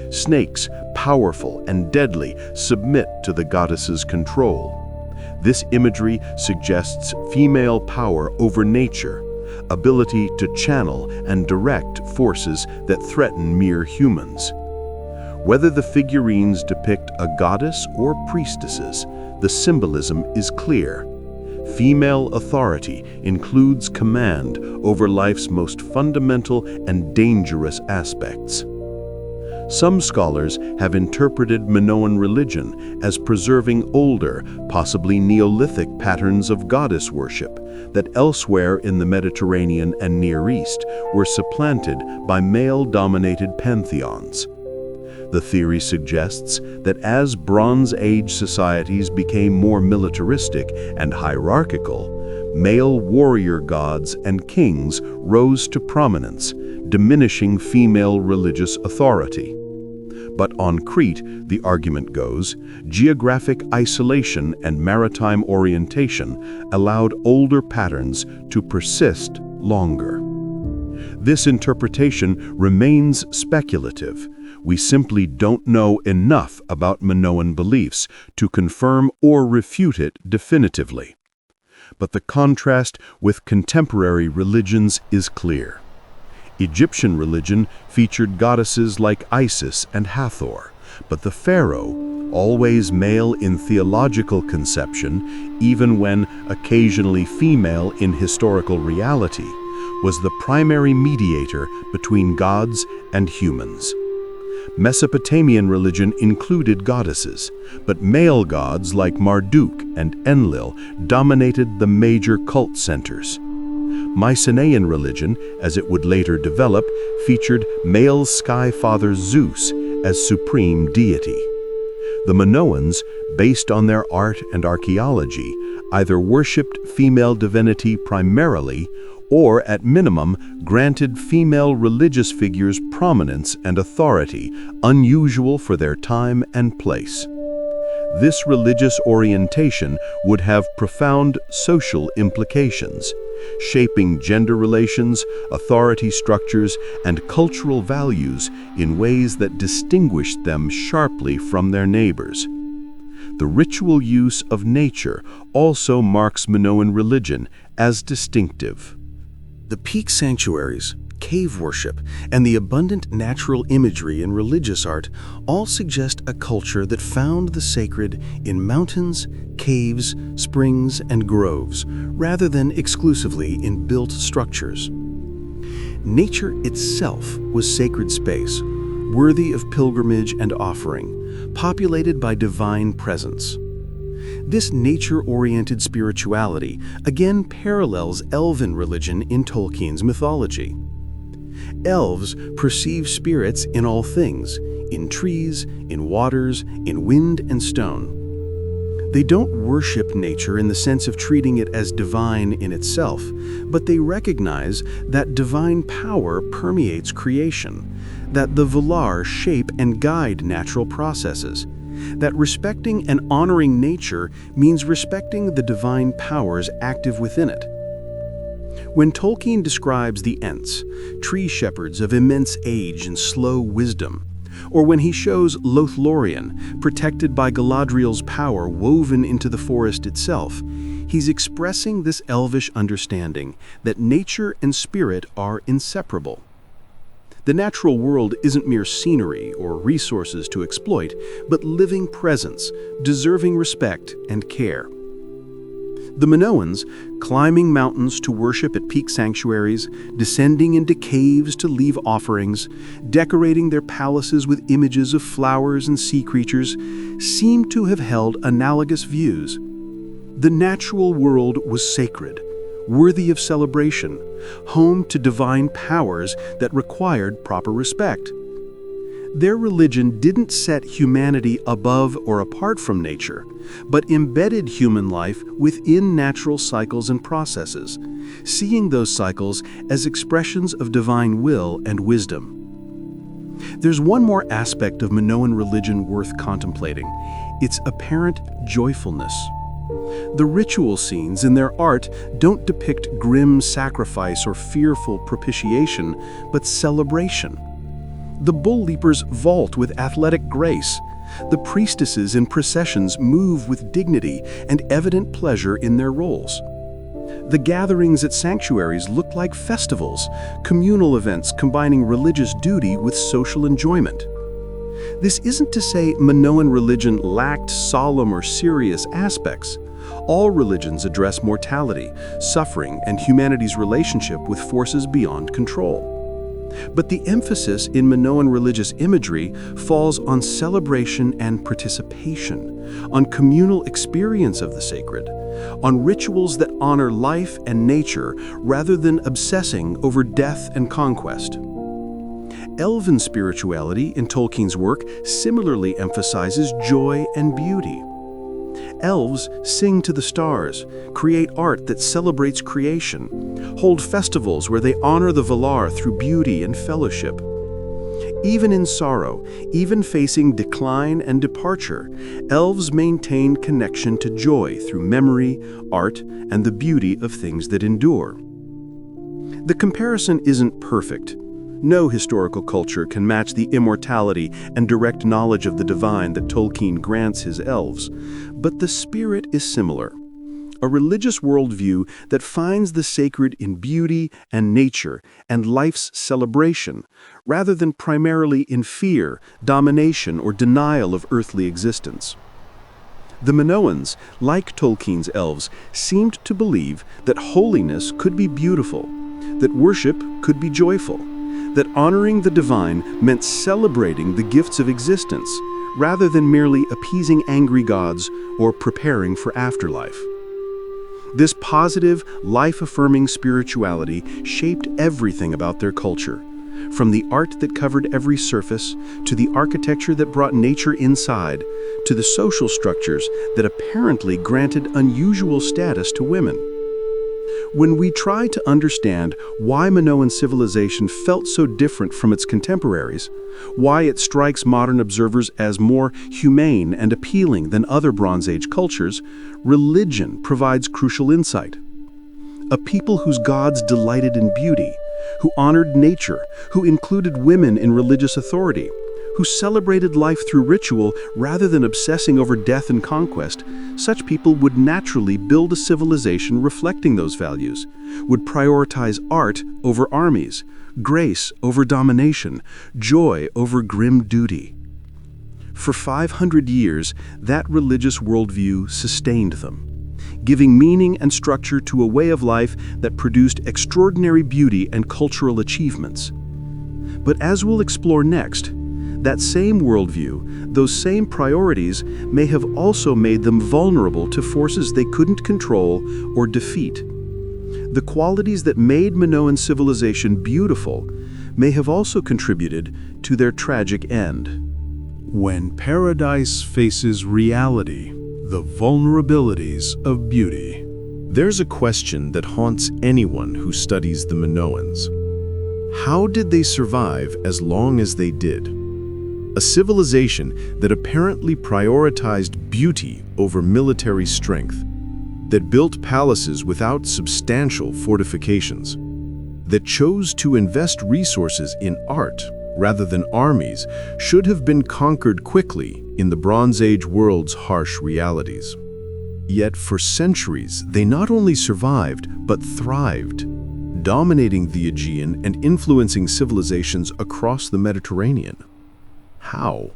Snakes, powerful and deadly, submit to the goddess's control. This imagery suggests female power over nature, ability to channel and direct forces that threaten mere humans. Whether the figurines depict a goddess or priestesses, the symbolism is clear. Female authority includes command over life's most fundamental and dangerous aspects. Some scholars have interpreted Minoan religion as preserving older, possibly Neolithic patterns of goddess worship that elsewhere in the Mediterranean and Near East were supplanted by male-dominated pantheons. The theory suggests that as Bronze Age societies became more militaristic and hierarchical, male warrior gods and kings rose to prominence, diminishing female religious authority. But on Crete, the argument goes, geographic isolation and maritime orientation allowed older patterns to persist longer. This interpretation remains speculative. We simply don't know enough about Minoan beliefs to confirm or refute it definitively. But the contrast with contemporary religions is clear. Egyptian religion featured goddesses like Isis and Hathor, but the pharaoh, always male in theological conception, even when occasionally female in historical reality, was the primary mediator between gods and humans. Mesopotamian religion included goddesses, but male gods like Marduk and Enlil dominated the major cult centers. Mycenaean religion, as it would later develop, featured male sky father Zeus as supreme deity. The Minoans, based on their art and archaeology, either worshipped female divinity primarily or, at minimum, granted female religious figures prominence and authority, unusual for their time and place. This religious orientation would have profound social implications, shaping gender relations, authority structures, and cultural values in ways that distinguished them sharply from their neighbors. The ritual use of nature also marks Minoan religion as distinctive. The peak sanctuaries, cave worship, and the abundant natural imagery in religious art all suggest a culture that found the sacred in mountains, caves, springs, and groves, rather than exclusively in built structures. Nature itself was sacred space, worthy of pilgrimage and offering, populated by divine presence. This nature-oriented spirituality again parallels elven religion in Tolkien's mythology. Elves perceive spirits in all things, in trees, in waters, in wind and stone. They don't worship nature in the sense of treating it as divine in itself, but they recognize that divine power permeates creation, that the Valar shape and guide natural processes, that respecting and honoring nature means respecting the divine powers active within it. When Tolkien describes the Ents, tree shepherds of immense age and slow wisdom, or when he shows Lothlorien, protected by Galadriel's power woven into the forest itself, he's expressing this elvish understanding that nature and spirit are inseparable. The natural world isn't mere scenery or resources to exploit, but living presence, deserving respect and care. The Minoans, climbing mountains to worship at peak sanctuaries, descending into caves to leave offerings, decorating their palaces with images of flowers and sea creatures, seem to have held analogous views. The natural world was sacred, worthy of celebration, home to divine powers that required proper respect. Their religion didn't set humanity above or apart from nature, but embedded human life within natural cycles and processes, seeing those cycles as expressions of divine will and wisdom. There's one more aspect of Minoan religion worth contemplating: its apparent joyfulness. The ritual scenes in their art don't depict grim sacrifice or fearful propitiation, but celebration. The bull leapers vault with athletic grace. The priestesses in processions move with dignity and evident pleasure in their roles. The gatherings at sanctuaries look like festivals, communal events combining religious duty with social enjoyment. This isn't to say Minoan religion lacked solemn or serious aspects. All religions address mortality, suffering, and humanity's relationship with forces beyond control. But the emphasis in Minoan religious imagery falls on celebration and participation, on communal experience of the sacred, on rituals that honor life and nature rather than obsessing over death and conquest. Elven spirituality in Tolkien's work similarly emphasizes joy and beauty. Elves sing to the stars, create art that celebrates creation, hold festivals where they honor the Valar through beauty and fellowship. Even in sorrow, even facing decline and departure, elves maintain connection to joy through memory, art, and the beauty of things that endure. The comparison isn't perfect. No historical culture can match the immortality and direct knowledge of the divine that Tolkien grants his elves, but the spirit is similar. A religious worldview that finds the sacred in beauty and nature and life's celebration, rather than primarily in fear, domination, or denial of earthly existence. The Minoans, like Tolkien's elves, seemed to believe that holiness could be beautiful, that worship could be joyful, that honoring the divine meant celebrating the gifts of existence, rather than merely appeasing angry gods or preparing for afterlife. This positive, life-affirming spirituality shaped everything about their culture, from the art that covered every surface, to the architecture that brought nature inside, to the social structures that apparently granted unusual status to women. When we try to understand why Minoan civilization felt so different from its contemporaries, why it strikes modern observers as more humane and appealing than other Bronze Age cultures, religion provides crucial insight. A people whose gods delighted in beauty, who honored nature, who included women in religious authority, who celebrated life through ritual rather than obsessing over death and conquest, such people would naturally build a civilization reflecting those values, would prioritize art over armies, grace over domination, joy over grim duty. For 500 years, that religious worldview sustained them, giving meaning and structure to a way of life that produced extraordinary beauty and cultural achievements. But as we'll explore next, that same worldview, those same priorities, may have also made them vulnerable to forces they couldn't control or defeat. The qualities that made Minoan civilization beautiful may have also contributed to their tragic end. When paradise faces reality, the vulnerabilities of beauty. There's a question that haunts anyone who studies the Minoans. How did they survive as long as they did? a civilization that apparently prioritized beauty over military strength, that built palaces without substantial fortifications, that chose to invest resources in art rather than armies, should have been conquered quickly in the Bronze Age world's harsh realities. Yet for centuries, they not only survived, but thrived, dominating the Aegean and influencing civilizations across the Mediterranean. How?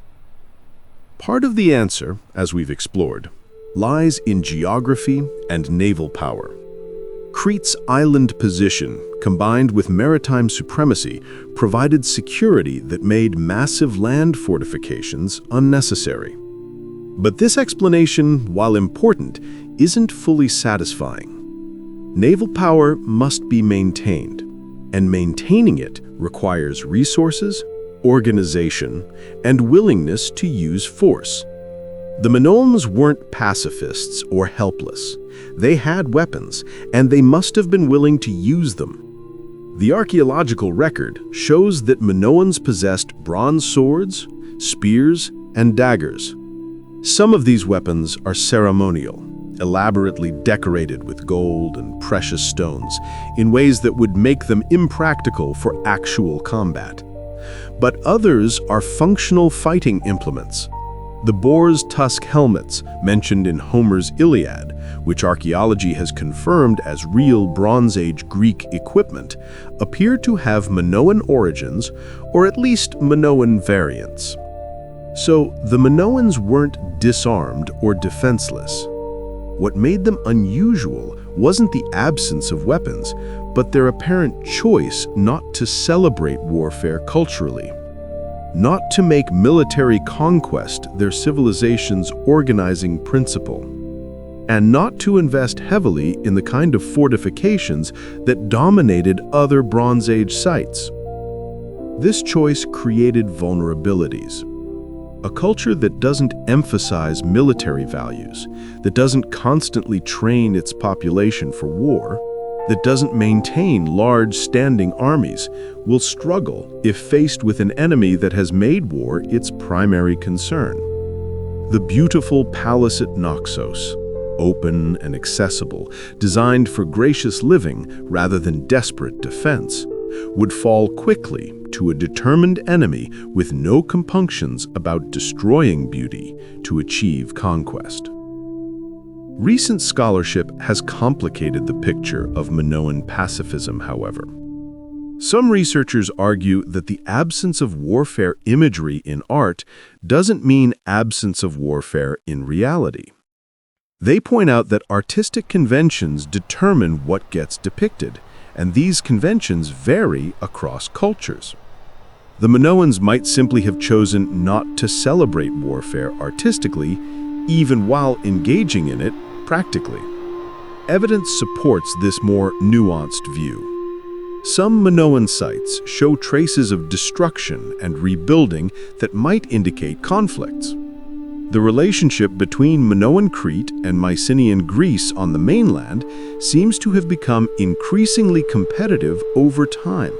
Part of the answer, as we've explored, lies in geography and naval power. Crete's island position, combined with maritime supremacy, provided security that made massive land fortifications unnecessary. But this explanation, while important, isn't fully satisfying. Naval power must be maintained, and maintaining it requires resources, organization, and willingness to use force. The Minoans weren't pacifists or helpless. They had weapons, and they must have been willing to use them. The archaeological record shows that Minoans possessed bronze swords, spears, and daggers. Some of these weapons are ceremonial, elaborately decorated with gold and precious stones, in ways that would make them impractical for actual combat. But others are functional fighting implements. The boar's tusk helmets, mentioned in Homer's Iliad, which archaeology has confirmed as real Bronze Age Greek equipment, appear to have Minoan origins, or at least Minoan variants. So the Minoans weren't disarmed or defenseless. What made them unusual wasn't the absence of weapons, but their apparent choice not to celebrate warfare culturally. Not to make military conquest their civilization's organizing principle, and not to invest heavily in the kind of fortifications that dominated other Bronze Age sites. This choice created vulnerabilities. A culture that doesn't emphasize military values, that doesn't constantly train its population for war, that doesn't maintain large standing armies, will struggle if faced with an enemy that has made war its primary concern. The beautiful palace at Naxos, open and accessible, designed for gracious living rather than desperate defense, would fall quickly to a determined enemy with no compunctions about destroying beauty to achieve conquest. Recent scholarship has complicated the picture of Minoan pacifism, however. Some researchers argue that the absence of warfare imagery in art doesn't mean absence of warfare in reality. They point out that artistic conventions determine what gets depicted, and these conventions vary across cultures. The Minoans might simply have chosen not to celebrate warfare artistically, even while engaging in it practically. Evidence supports this more nuanced view. Some Minoan sites show traces of destruction and rebuilding that might indicate conflicts. The relationship between Minoan Crete and Mycenaean Greece on the mainland seems to have become increasingly competitive over time.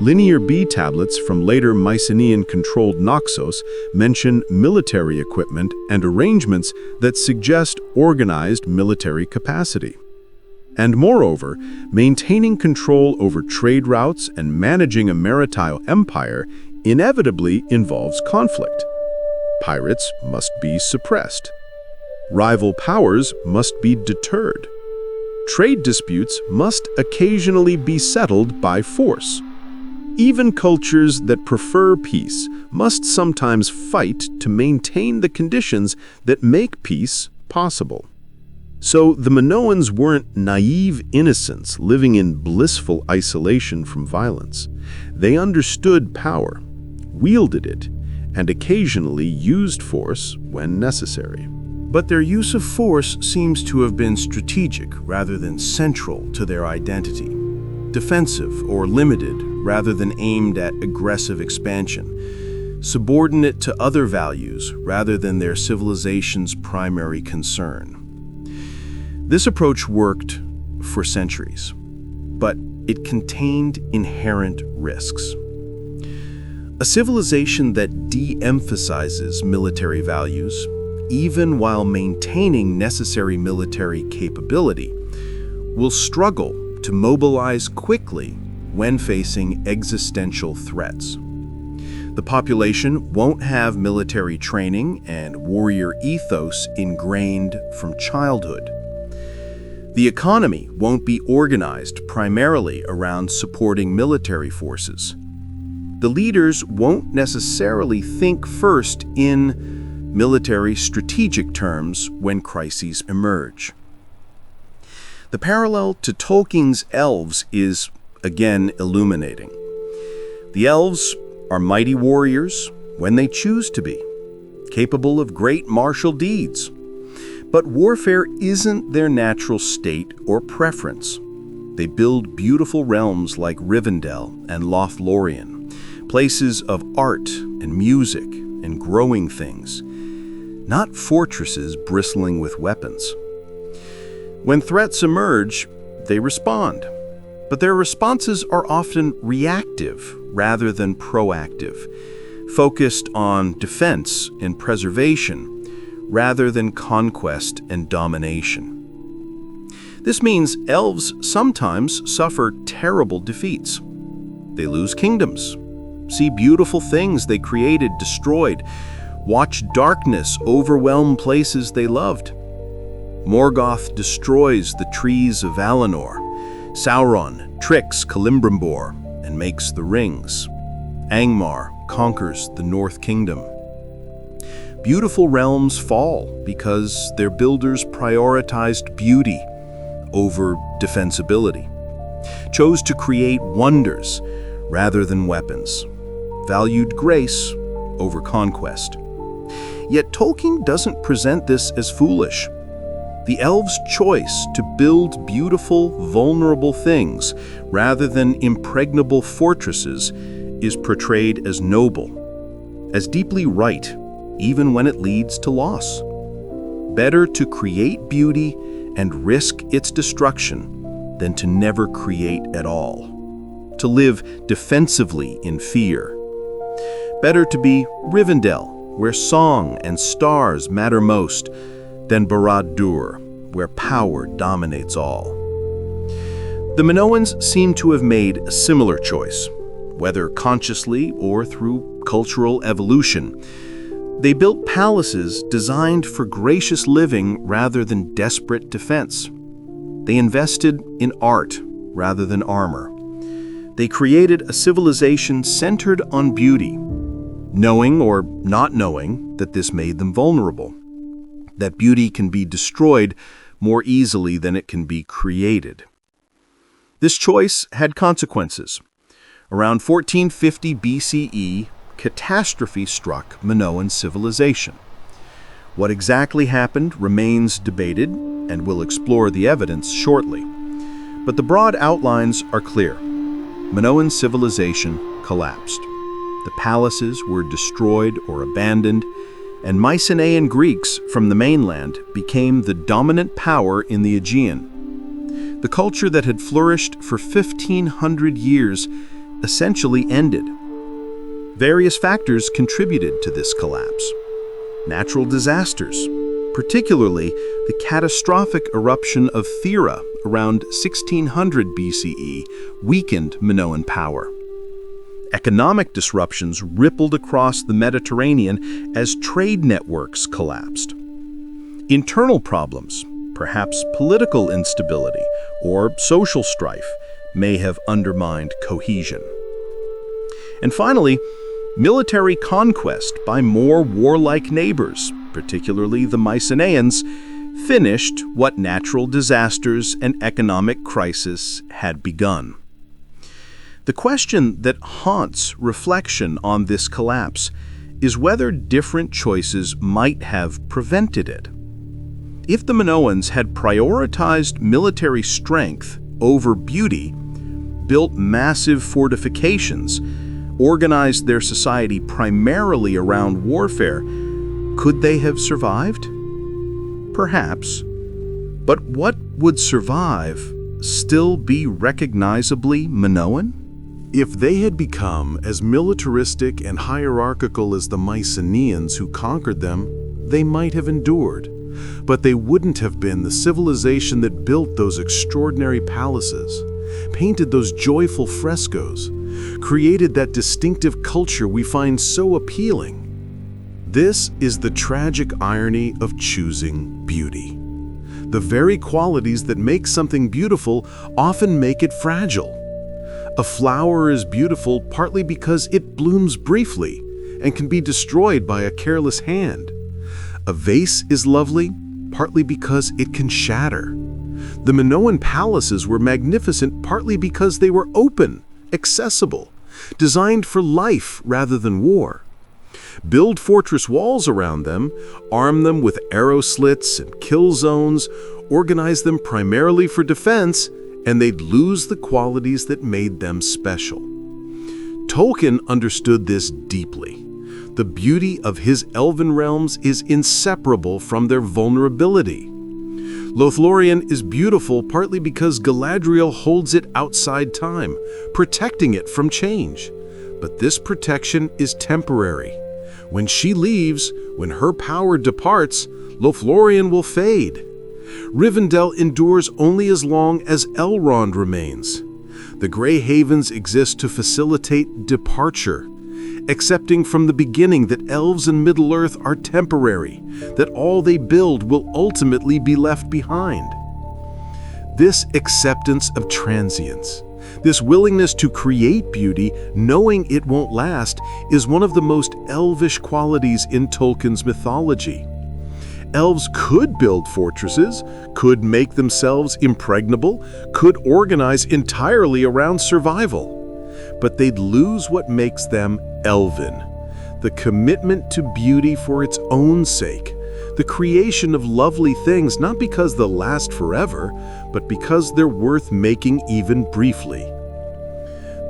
Linear B tablets from later Mycenaean-controlled Naxos mention military equipment and arrangements that suggest organized military capacity. And moreover, maintaining control over trade routes and managing a maritime empire inevitably involves conflict. Pirates must be suppressed. Rival powers must be deterred. Trade disputes must occasionally be settled by force. Even cultures that prefer peace must sometimes fight to maintain the conditions that make peace possible. So the Minoans weren't naive innocents living in blissful isolation from violence. They understood power, wielded it, and occasionally used force when necessary. But their use of force seems to have been strategic rather than central to their identity, defensive or limited rather than aimed at aggressive expansion, subordinate to other values rather than their civilization's primary concern. This approach worked for centuries, but it contained inherent risks. A civilization that de-emphasizes military values, even while maintaining necessary military capability, will struggle to mobilize quickly when facing existential threats. The population won't have military training and warrior ethos ingrained from childhood. The economy won't be organized primarily around supporting military forces. The leaders won't necessarily think first in military strategic terms when crises emerge. The parallel to Tolkien's Elves is, again, illuminating. The Elves are mighty warriors when they choose to be, capable of great martial deeds. But warfare isn't their natural state or preference. They build beautiful realms like Rivendell and Lothlorien, places of art and music and growing things, not fortresses bristling with weapons. When threats emerge, they respond. But their responses are often reactive rather than proactive, focused on defense and preservation rather than conquest and domination. This means elves sometimes suffer terrible defeats. They lose kingdoms, see beautiful things they created destroyed, watch darkness overwhelm places they loved. Morgoth destroys the trees of Valinor. Sauron tricks Celebrimbor and makes the rings. Angmar conquers the North Kingdom. Beautiful realms fall because their builders prioritized beauty over defensibility, chose to create wonders rather than weapons, valued grace over conquest. Yet Tolkien doesn't present this as foolish. The elves' choice to build beautiful, vulnerable things rather than impregnable fortresses is portrayed as noble, as deeply right, even when it leads to loss. Better to create beauty and risk its destruction than to never create at all, to live defensively in fear. Better to be Rivendell, where song and stars matter most, than Barad-dûr, where power dominates all. The Minoans seem to have made a similar choice, whether consciously or through cultural evolution. They built palaces designed for gracious living rather than desperate defense. They invested in art rather than armor. They created a civilization centered on beauty, knowing or not knowing that this made them vulnerable, that beauty can be destroyed more easily than it can be created. This choice had consequences. Around 1450 BCE, catastrophe struck Minoan civilization. What exactly happened remains debated, and we'll explore the evidence shortly. But the broad outlines are clear. Minoan civilization collapsed. The palaces were destroyed or abandoned, and Mycenaean Greeks from the mainland became the dominant power in the Aegean. The culture that had flourished for 1,500 years essentially ended. Various factors contributed to this collapse. Natural disasters, particularly the catastrophic eruption of Thera around 1600 BCE, weakened Minoan power. Economic disruptions rippled across the Mediterranean as trade networks collapsed. Internal problems, perhaps political instability or social strife, may have undermined cohesion. And finally, military conquest by more warlike neighbors, particularly the Mycenaeans, finished what natural disasters and economic crisis had begun. The question that haunts reflection on this collapse is whether different choices might have prevented it. If the Minoans had prioritized military strength over beauty, built massive fortifications, organized their society primarily around warfare, could they have survived? Perhaps. But what would survive still be recognizably Minoan? If they had become as militaristic and hierarchical as the Mycenaeans who conquered them, they might have endured. But they wouldn't have been the civilization that built those extraordinary palaces, painted those joyful frescoes, created that distinctive culture we find so appealing. This is the tragic irony of choosing beauty. The very qualities that make something beautiful often make it fragile. A flower is beautiful partly because it blooms briefly and can be destroyed by a careless hand. A vase is lovely partly because it can shatter. The Minoan palaces were magnificent partly because they were open, accessible, designed for life rather than war. Build fortress walls around them, arm them with arrow slits and kill zones, organize them primarily for defense, and they'd lose the qualities that made them special. Tolkien understood this deeply. The beauty of his elven realms is inseparable from their vulnerability. Lothlorien is beautiful partly because Galadriel holds it outside time, protecting it from change. But this protection is temporary. When she leaves, when her power departs, Lothlorien will fade. Rivendell endures only as long as Elrond remains. The Grey Havens exist to facilitate departure, accepting from the beginning that elves and Middle-earth are temporary, that all they build will ultimately be left behind. This acceptance of transience, this willingness to create beauty, knowing it won't last, is one of the most elvish qualities in Tolkien's mythology. Elves could build fortresses, could make themselves impregnable, could organize entirely around survival. But they'd lose what makes them elven, the commitment to beauty for its own sake, the creation of lovely things not because they'll last forever, but because they're worth making even briefly.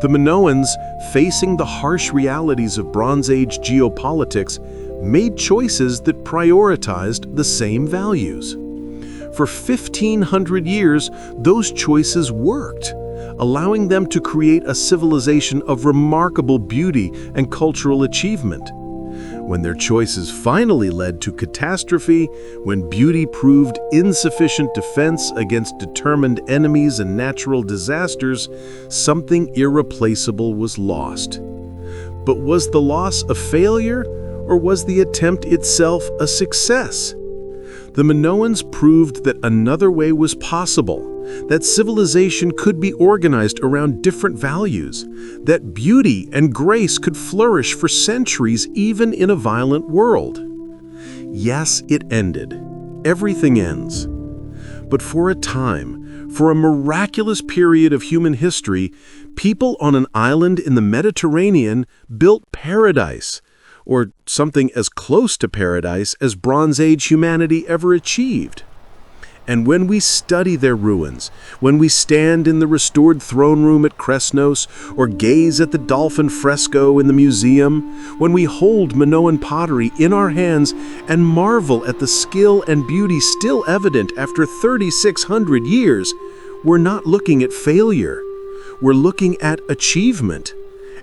The Minoans, facing the harsh realities of Bronze Age geopolitics, made choices that prioritized the same values. For 1,500 years, those choices worked, allowing them to create a civilization of remarkable beauty and cultural achievement. When their choices finally led to catastrophe, when beauty proved insufficient defense against determined enemies and natural disasters, something irreplaceable was lost. But was the loss a failure, or was the attempt itself a success? The Minoans proved that another way was possible, that civilization could be organized around different values, that beauty and grace could flourish for centuries even in a violent world. Yes, it ended. Everything ends. But for a time, for a miraculous period of human history, people on an island in the Mediterranean built paradise, or something as close to paradise as Bronze Age humanity ever achieved. And when we study their ruins, when we stand in the restored throne room at Cresnos, or gaze at the dolphin fresco in the museum, when we hold Minoan pottery in our hands and marvel at the skill and beauty still evident after 3,600 years, we're not looking at failure. We're looking at achievement,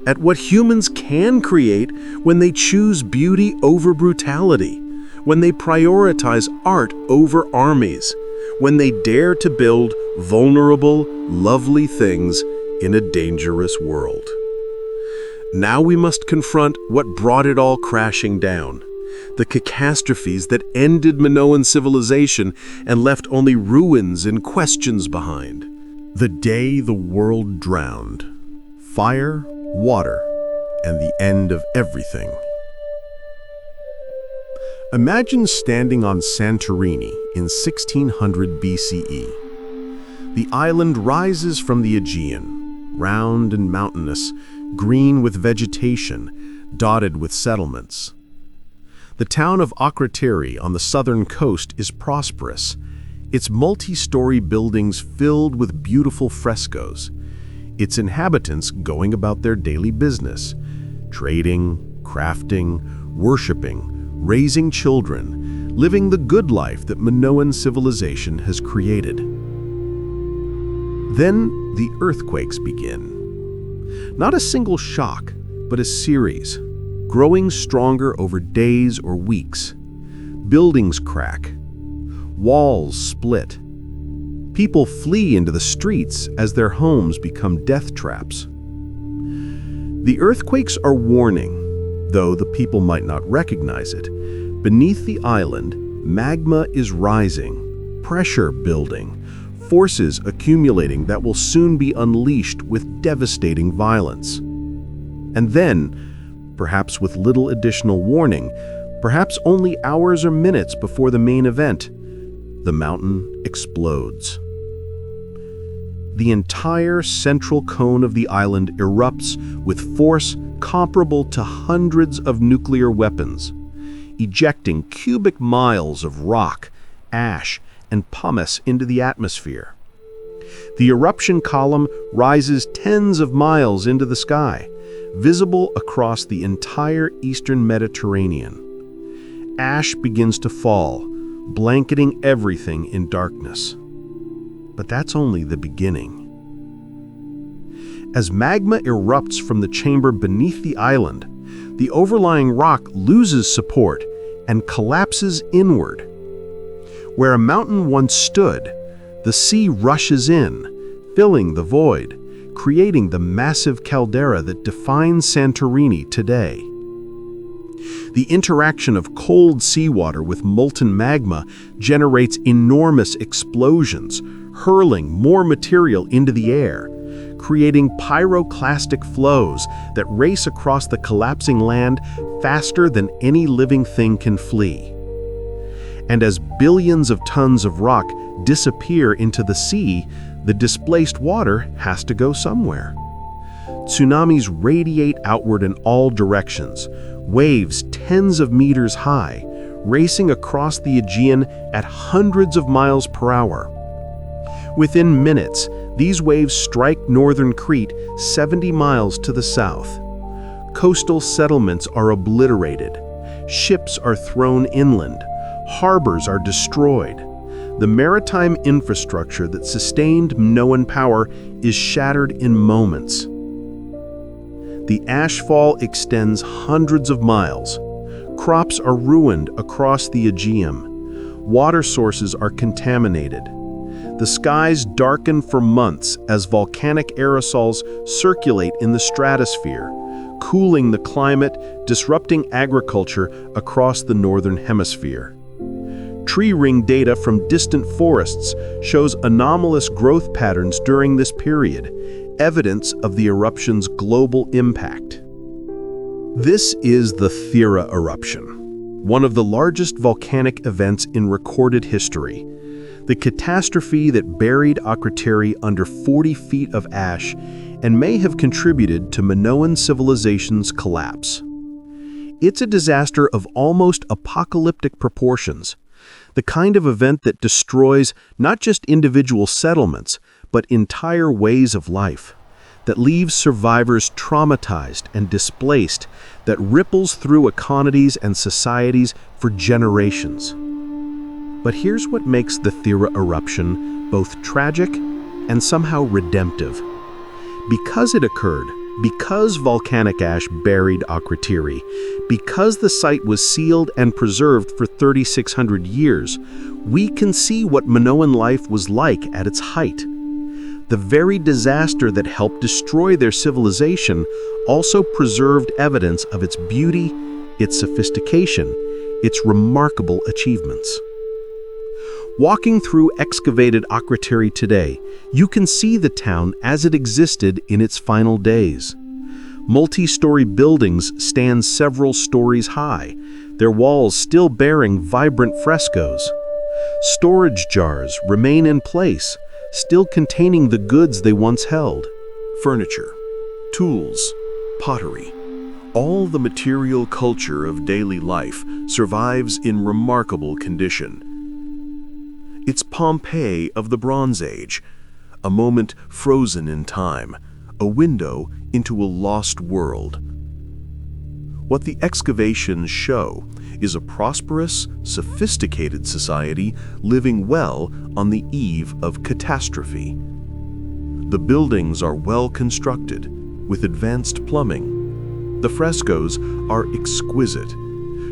at what humans can create when they choose beauty over brutality, when they prioritize art over armies, when they dare to build vulnerable, lovely things in a dangerous world. Now we must confront what brought it all crashing down, the catastrophes that ended Minoan civilization and left only ruins and questions behind. The day the world drowned. Fire, water, and the end of everything. Imagine standing on Santorini in 1600 BCE. The island rises from the Aegean, round and mountainous, green with vegetation, dotted with settlements. The town of Akrotiri on the southern coast is prosperous, its multi-story buildings filled with beautiful frescoes, its inhabitants going about their daily business, trading, crafting, worshiping, raising children, living the good life that Minoan civilization has created. Then the earthquakes begin. Not a single shock, but a series, growing stronger over days or weeks. Buildings crack. Walls split. People flee into the streets as their homes become death traps. The earthquakes are warning, though the people might not recognize it. Beneath the island, magma is rising, pressure building, forces accumulating that will soon be unleashed with devastating violence. And then, perhaps with little additional warning, perhaps only hours or minutes before the main event, the mountain explodes. The entire central cone of the island erupts with force comparable to hundreds of nuclear weapons, ejecting cubic miles of rock, ash, and pumice into the atmosphere. The eruption column rises tens of miles into the sky, visible across the entire eastern Mediterranean. Ash begins to fall, blanketing everything in darkness. But that's only the beginning. As magma erupts from the chamber beneath the island, the overlying rock loses support and collapses inward. Where a mountain once stood, the sea rushes in, filling the void, creating the massive caldera that defines Santorini today. The interaction of cold seawater with molten magma generates enormous explosions, hurling more material into the air, creating pyroclastic flows that race across the collapsing land faster than any living thing can flee. And as billions of tons of rock disappear into the sea, the displaced water has to go somewhere. Tsunamis radiate outward in all directions, waves tens of meters high, racing across the Aegean at hundreds of miles per hour. Within minutes, these waves strike northern Crete 70 miles to the south. Coastal settlements are obliterated. Ships are thrown inland. Harbors are destroyed. The maritime infrastructure that sustained Minoan power is shattered in moments. The ashfall extends hundreds of miles. Crops are ruined across the Aegean. Water sources are contaminated. The skies darken for months as volcanic aerosols circulate in the stratosphere, cooling the climate, disrupting agriculture across the northern hemisphere. Tree ring data from distant forests shows anomalous growth patterns during this period, evidence of the eruption's global impact. This is the Thera eruption, one of the largest volcanic events in recorded history. The catastrophe that buried Crete under 40 feet of ash and may have contributed to Minoan civilization's collapse. It's a disaster of almost apocalyptic proportions, the kind of event that destroys not just individual settlements, but entire ways of life, that leaves survivors traumatized and displaced, that ripples through economies and societies for generations. But here's what makes the Thera eruption both tragic and somehow redemptive. Because it occurred, because volcanic ash buried Crete, because the site was sealed and preserved for 3,600 years, we can see what Minoan life was like at its height. The very disaster that helped destroy their civilization also preserved evidence of its beauty, its sophistication, its remarkable achievements. Walking through excavated Crete today, you can see the town as it existed in its final days. Multi-story buildings stand several stories high, their walls still bearing vibrant frescoes. Storage jars remain in place, still containing the goods they once held. Furniture, tools, pottery. All the material culture of daily life survives in remarkable condition. It's Pompeii of the Bronze Age, a moment frozen in time, a window into a lost world. What the excavations show is a prosperous, sophisticated society living well on the eve of catastrophe. The buildings are well constructed, with advanced plumbing. The frescoes are exquisite,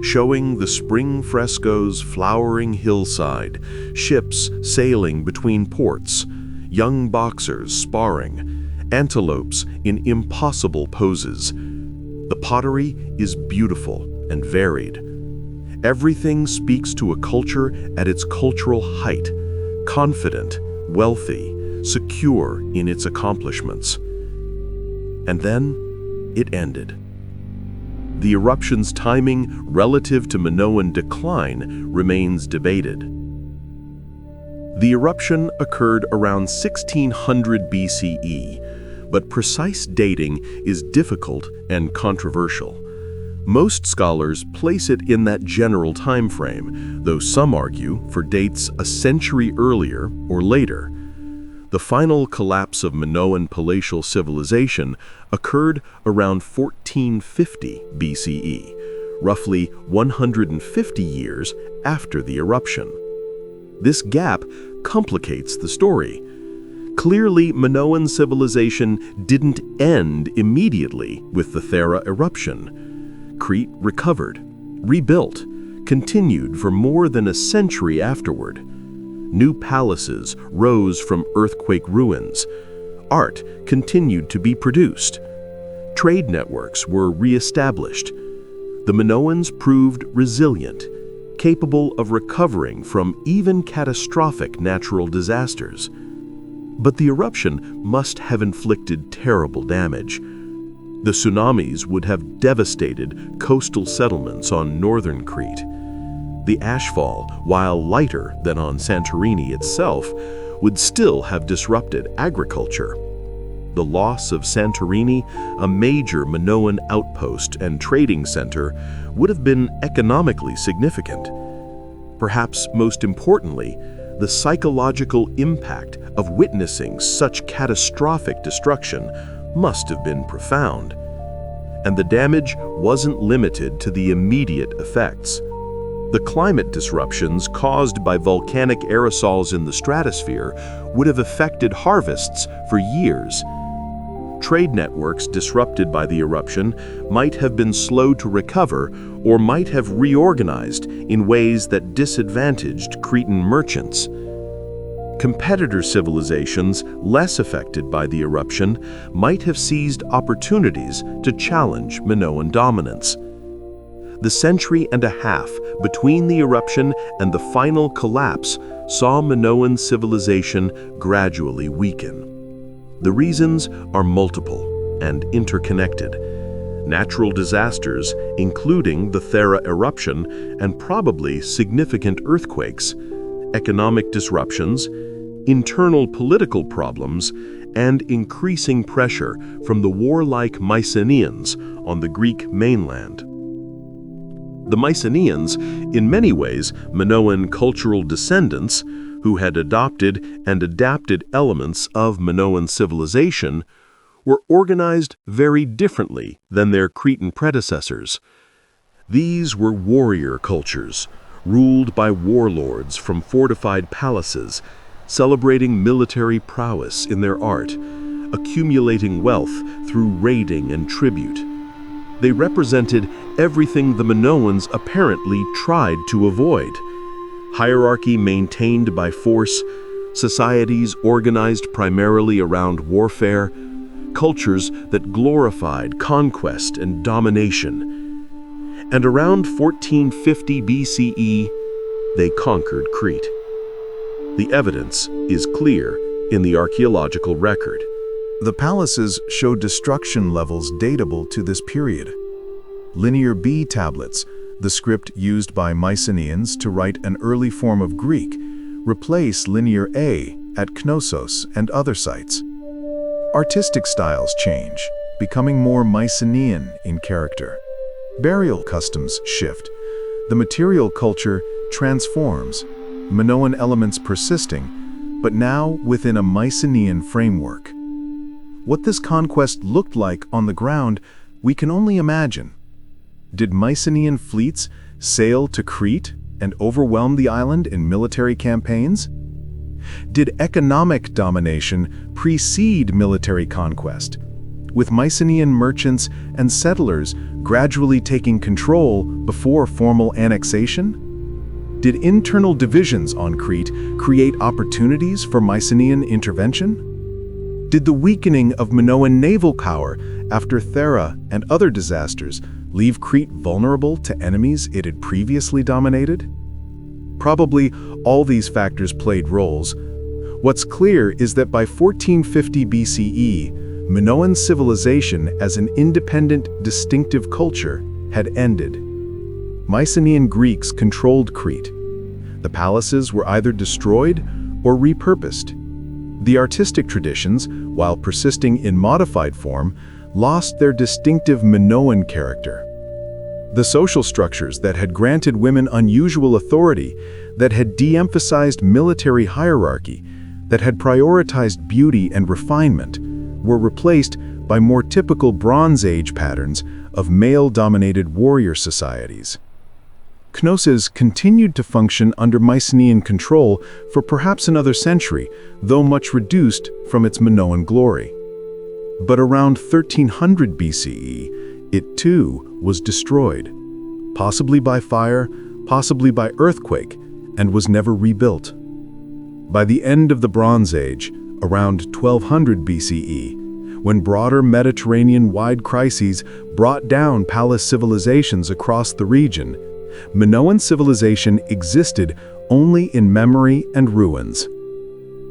showing the spring frescoes' flowering hillside, ships sailing between ports, young boxers sparring, antelopes in impossible poses. The pottery is beautiful and varied. Everything speaks to a culture at its cultural height, confident, wealthy, secure in its accomplishments. And then it ended. The eruption's timing relative to Minoan decline remains debated. The eruption occurred around 1600 BCE, but precise dating is difficult and controversial. Most scholars place it in that general time frame, though some argue for dates a century earlier or later. The final collapse of Minoan palatial civilization occurred around 1450 BCE, roughly 150 years after the eruption. This gap complicates the story. Clearly, Minoan civilization didn't end immediately with the Thera eruption. Crete recovered, rebuilt, continued for more than a century afterward. New palaces rose from earthquake ruins. Art continued to be produced. Trade networks were re-established. The Minoans proved resilient, capable of recovering from even catastrophic natural disasters. But the eruption must have inflicted terrible damage. The tsunamis would have devastated coastal settlements on northern Crete. The ashfall, while lighter than on Santorini itself, would still have disrupted agriculture. The loss of Santorini, a major Minoan outpost and trading center, would have been economically significant. Perhaps most importantly, the psychological impact of witnessing such catastrophic destruction must have been profound. And the damage wasn't limited to the immediate effects. The climate disruptions caused by volcanic aerosols in the stratosphere would have affected harvests for years. Trade networks disrupted by the eruption might have been slow to recover or might have reorganized in ways that disadvantaged Cretan merchants. Competitor civilizations less affected by the eruption might have seized opportunities to challenge Minoan dominance. The century and a half between the eruption and the final collapse saw Minoan civilization gradually weaken. The reasons are multiple and interconnected. Natural disasters, including the Thera eruption and probably significant earthquakes, economic disruptions, internal political problems, and increasing pressure from the warlike Mycenaeans on the Greek mainland. The Mycenaeans, in many ways Minoan cultural descendants, who had adopted and adapted elements of Minoan civilization, were organized very differently than their Cretan predecessors. These were warrior cultures, ruled by warlords from fortified palaces, celebrating military prowess in their art, accumulating wealth through raiding and tribute. They represented everything the Minoans apparently tried to avoid. Hierarchy maintained by force, societies organized primarily around warfare, cultures that glorified conquest and domination. And around 1450 BCE, they conquered Crete. The evidence is clear in the archaeological record. The palaces show destruction levels datable to this period. Linear B tablets, the script used by Mycenaeans to write an early form of Greek, replace Linear A at Knossos and other sites. Artistic styles change, becoming more Mycenaean in character. Burial customs shift. The material culture transforms, Minoan elements persisting, but now within a Mycenaean framework. What this conquest looked like on the ground, we can only imagine. Did Mycenaean fleets sail to Crete and overwhelm the island in military campaigns? Did economic domination precede military conquest? with Mycenaean merchants and settlers gradually taking control before formal annexation? Did internal divisions on Crete create opportunities for Mycenaean intervention? Did the weakening of Minoan naval power after Thera and other disasters leave Crete vulnerable to enemies it had previously dominated? Probably all these factors played roles. What's clear is that by 1450 BCE, Minoan civilization as an independent, distinctive culture had ended. Mycenaean Greeks controlled Crete. The palaces were either destroyed or repurposed. The artistic traditions, while persisting in modified form, lost their distinctive Minoan character. The social structures that had granted women unusual authority, that had de-emphasized military hierarchy, that had prioritized beauty and refinement, were replaced by more typical Bronze Age patterns of male-dominated warrior societies. Knossos continued to function under Mycenaean control for perhaps another century, though much reduced from its Minoan glory. But around 1300 BCE, it too was destroyed, possibly by fire, possibly by earthquake, and was never rebuilt. By the end of the Bronze Age, around 1200 BCE, when broader Mediterranean-wide crises brought down palace civilizations across the region, Minoan civilization existed only in memory and ruins.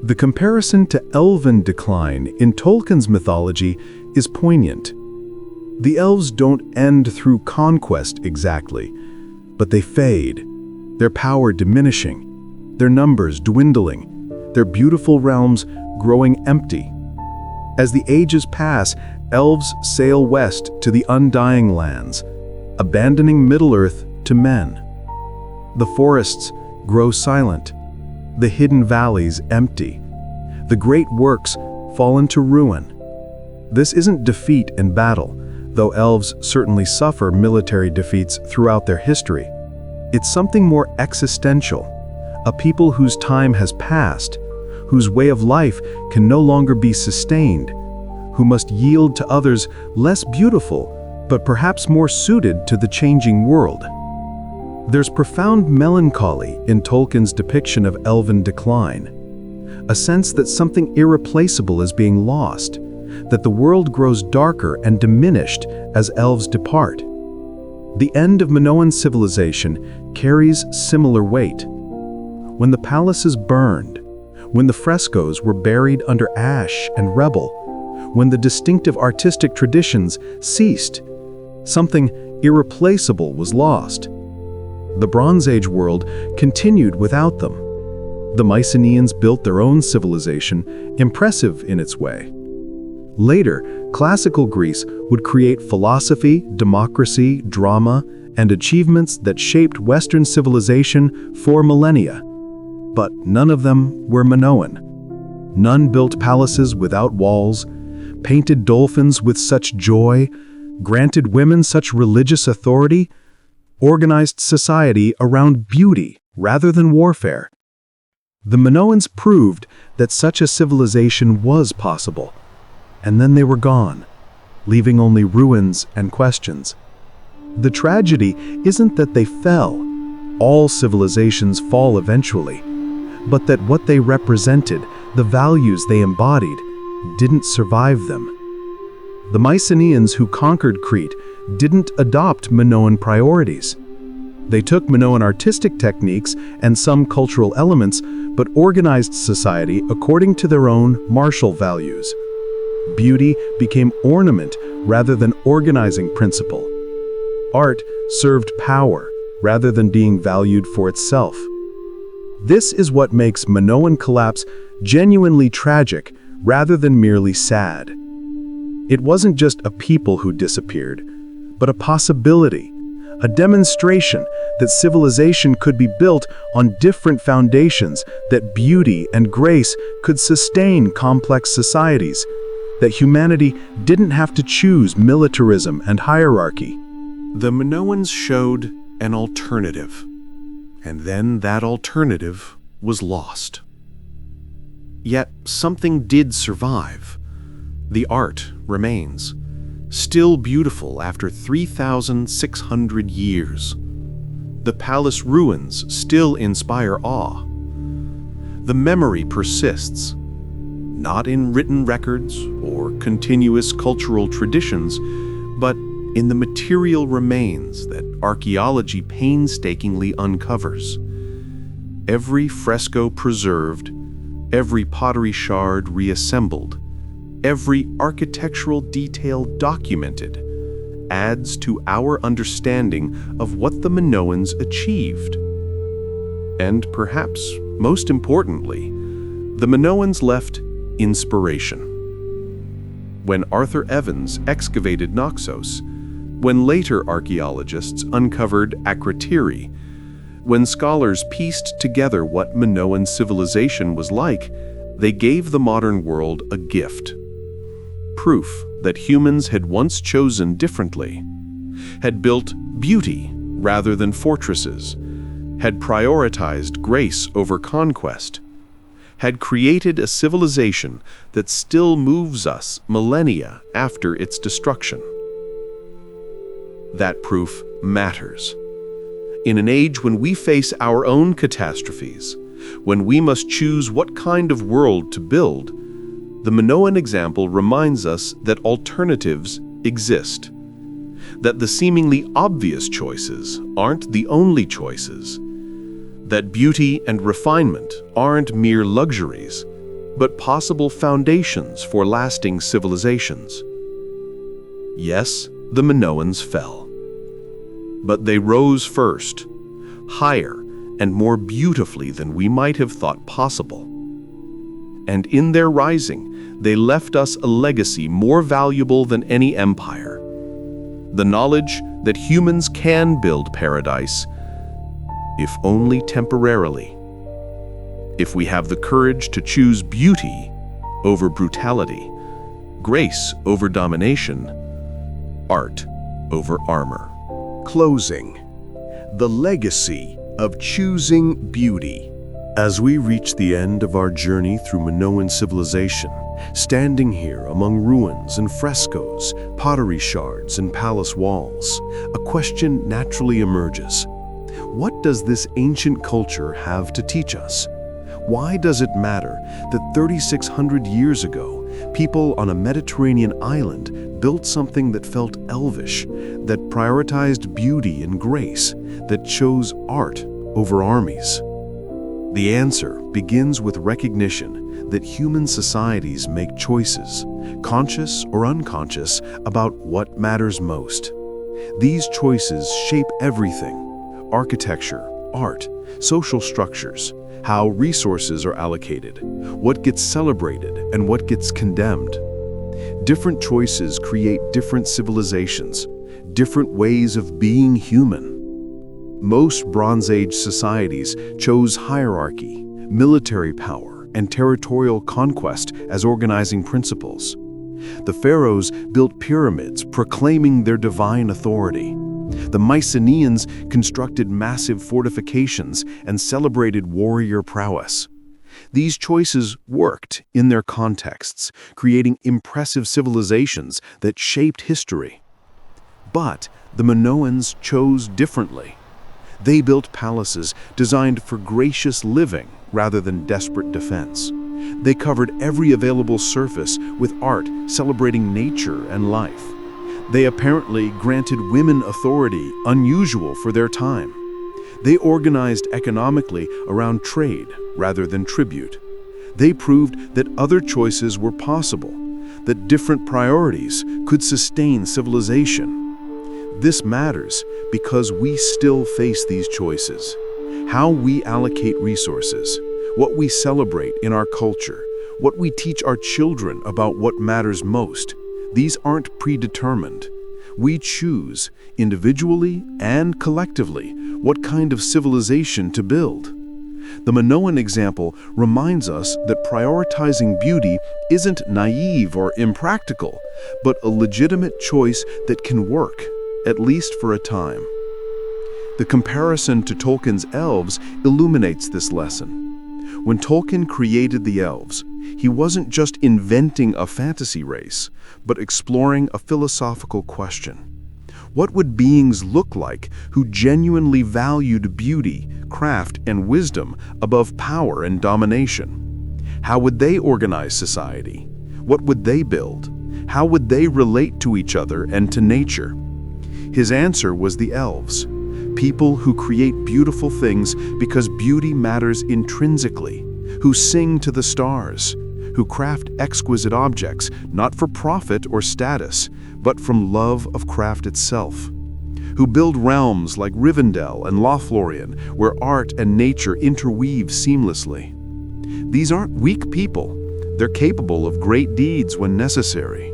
The comparison to elven decline in Tolkien's mythology is poignant. The elves don't end through conquest exactly, but they fade, their power diminishing, their numbers dwindling, their beautiful realms growing empty. As the ages pass, elves sail west to the undying lands, abandoning Middle-earth to men. The forests grow silent, the hidden valleys empty, the great works fall into ruin. This isn't defeat in battle, though elves certainly suffer military defeats throughout their history. It's something more existential, a people whose time has passed, whose way of life can no longer be sustained, who must yield to others less beautiful, but perhaps more suited to the changing world. There's profound melancholy in Tolkien's depiction of elven decline, a sense that something irreplaceable is being lost, that the world grows darker and diminished as elves depart. The end of Minoan civilization carries similar weight. When the palaces burned, when the frescoes were buried under ash and rubble, when the distinctive artistic traditions ceased, something irreplaceable was lost. The Bronze Age world continued without them. The Mycenaeans built their own civilization, impressive in its way. Later, classical Greece would create philosophy, democracy, drama, and achievements that shaped Western civilization for millennia. But none of them were Minoan. None built palaces without walls, painted dolphins with such joy, granted women such religious authority, organized society around beauty rather than warfare. The Minoans proved that such a civilization was possible, and then they were gone, leaving only ruins and questions. The tragedy isn't that they fell. All civilizations fall eventually, but that what they represented, the values they embodied, didn't survive them. The Mycenaeans who conquered Crete didn't adopt Minoan priorities. They took Minoan artistic techniques and some cultural elements, but organized society according to their own martial values. Beauty became ornament rather than organizing principle. Art served power rather than being valued for itself. This is what makes Minoan collapse genuinely tragic rather than merely sad. It wasn't just a people who disappeared, but a possibility, a demonstration that civilization could be built on different foundations, that beauty and grace could sustain complex societies, that humanity didn't have to choose militarism and hierarchy. The Minoans showed an alternative, and then that alternative was lost. Yet something did survive. The art remains, still beautiful after 3,600 years. The palace ruins still inspire awe. The memory persists, not in written records or continuous cultural traditions, but in the material remains that archaeology painstakingly uncovers. Every fresco preserved, every pottery shard reassembled, every architectural detail documented, adds to our understanding of what the Minoans achieved. And perhaps most importantly, the Minoans left inspiration. When Arthur Evans excavated Naxos, when later archaeologists uncovered Akrotiri, when scholars pieced together what Minoan civilization was like, they gave the modern world a gift. Proof that humans had once chosen differently, had built beauty rather than fortresses, had prioritized grace over conquest, had created a civilization that still moves us millennia after its destruction. That proof matters. In an age when we face our own catastrophes, when we must choose what kind of world to build, the Minoan example reminds us that alternatives exist, that the seemingly obvious choices aren't the only choices, that beauty and refinement aren't mere luxuries, but possible foundations for lasting civilizations. Yes, the Minoans fell, but they rose first, higher and more beautifully than we might have thought possible. And in their rising, they left us a legacy more valuable than any empire. The knowledge that humans can build paradise, if only temporarily. If we have the courage to choose beauty over brutality, grace over domination, art over armor. Closing. The legacy of choosing beauty. As we reach the end of our journey through Minoan civilization, standing here among ruins and frescoes, pottery shards and palace walls, a question naturally emerges. What does this ancient culture have to teach us? Why does it matter that 3,600 years ago, people on a Mediterranean island built something that felt elvish, that prioritized beauty and grace, that chose art over armies? The answer begins with recognition that human societies make choices, conscious or unconscious, about what matters most. These choices shape everything: architecture, art, social structures, how resources are allocated, what gets celebrated and what gets condemned. Different choices create different civilizations, different ways of being human. Most Bronze Age societies chose hierarchy, military power, and territorial conquest as organizing principles. The pharaohs built pyramids proclaiming their divine authority. The Mycenaeans constructed massive fortifications and celebrated warrior prowess. These choices worked in their contexts, creating impressive civilizations that shaped history. But the Minoans chose differently. They built palaces designed for gracious living rather than desperate defense. They covered every available surface with art celebrating nature and life. They apparently granted women authority unusual for their time. They organized economically around trade rather than tribute. They proved that other choices were possible, that different priorities could sustain civilization. This matters because we still face these choices. How we allocate resources, what we celebrate in our culture, what we teach our children about what matters most, these aren't predetermined. We choose, individually and collectively, what kind of civilization to build. The Minoan example reminds us that prioritizing beauty isn't naive or impractical, but a legitimate choice that can work, at least for a time. The comparison to Tolkien's Elves illuminates this lesson. When Tolkien created the Elves, he wasn't just inventing a fantasy race, but exploring a philosophical question. What would beings look like who genuinely valued beauty, craft, and wisdom above power and domination? How would they organize society? What would they build? How would they relate to each other and to nature? His answer was the Elves, people who create beautiful things because beauty matters intrinsically, who sing to the stars, who craft exquisite objects, not for profit or status, but from love of craft itself, who build realms like Rivendell and Lothlorien, where art and nature interweave seamlessly. These aren't weak people. They're capable of great deeds when necessary,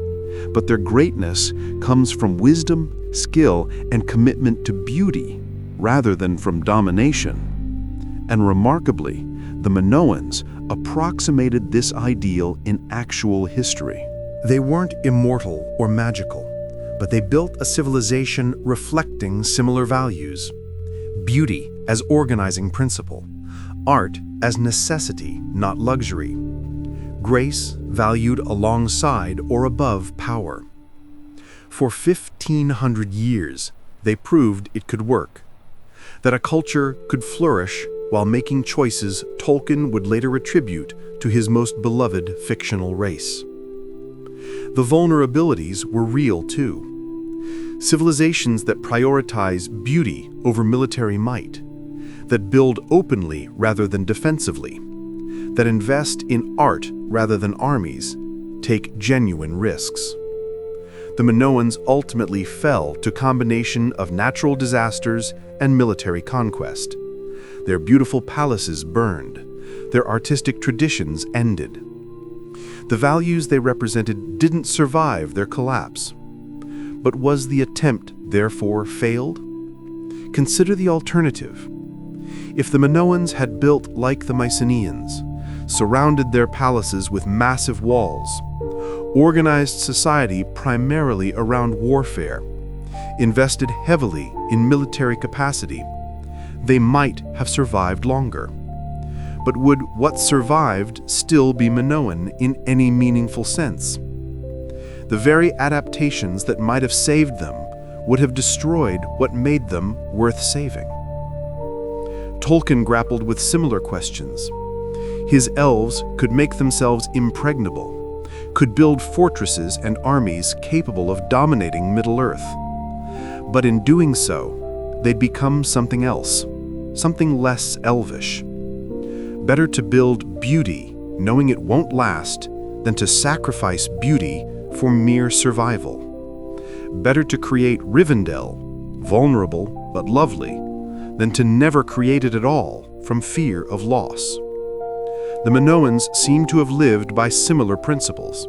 but their greatness comes from wisdom, skill, and commitment to beauty, rather than from domination. And remarkably, the Minoans approximated this ideal in actual history. They weren't immortal or magical, but they built a civilization reflecting similar values. Beauty as organizing principle, art as necessity, not luxury, grace valued alongside or above power. For 1,500 years, they proved it could work, that a culture could flourish while making choices Tolkien would later attribute to his most beloved fictional race. The vulnerabilities were real too. Civilizations that prioritize beauty over military might, that build openly rather than defensively, that invest in art rather than armies, take genuine risks. The Minoans ultimately fell to a combination of natural disasters and military conquest. Their beautiful palaces burned, their artistic traditions ended. The values they represented didn't survive their collapse. But was the attempt therefore failed? Consider the alternative. If the Minoans had built like the Mycenaeans, surrounded their palaces with massive walls, organized society primarily around warfare, invested heavily in military capacity, they might have survived longer. But would what survived still be Minoan in any meaningful sense? The very adaptations that might have saved them would have destroyed what made them worth saving. Tolkien grappled with similar questions. His elves could make themselves impregnable, could build fortresses and armies capable of dominating Middle-earth. But in doing so, they'd become something else, something less elvish. Better to build beauty, knowing it won't last, than to sacrifice beauty for mere survival. Better to create Rivendell, vulnerable but lovely, than to never create it at all from fear of loss. The Minoans seem to have lived by similar principles,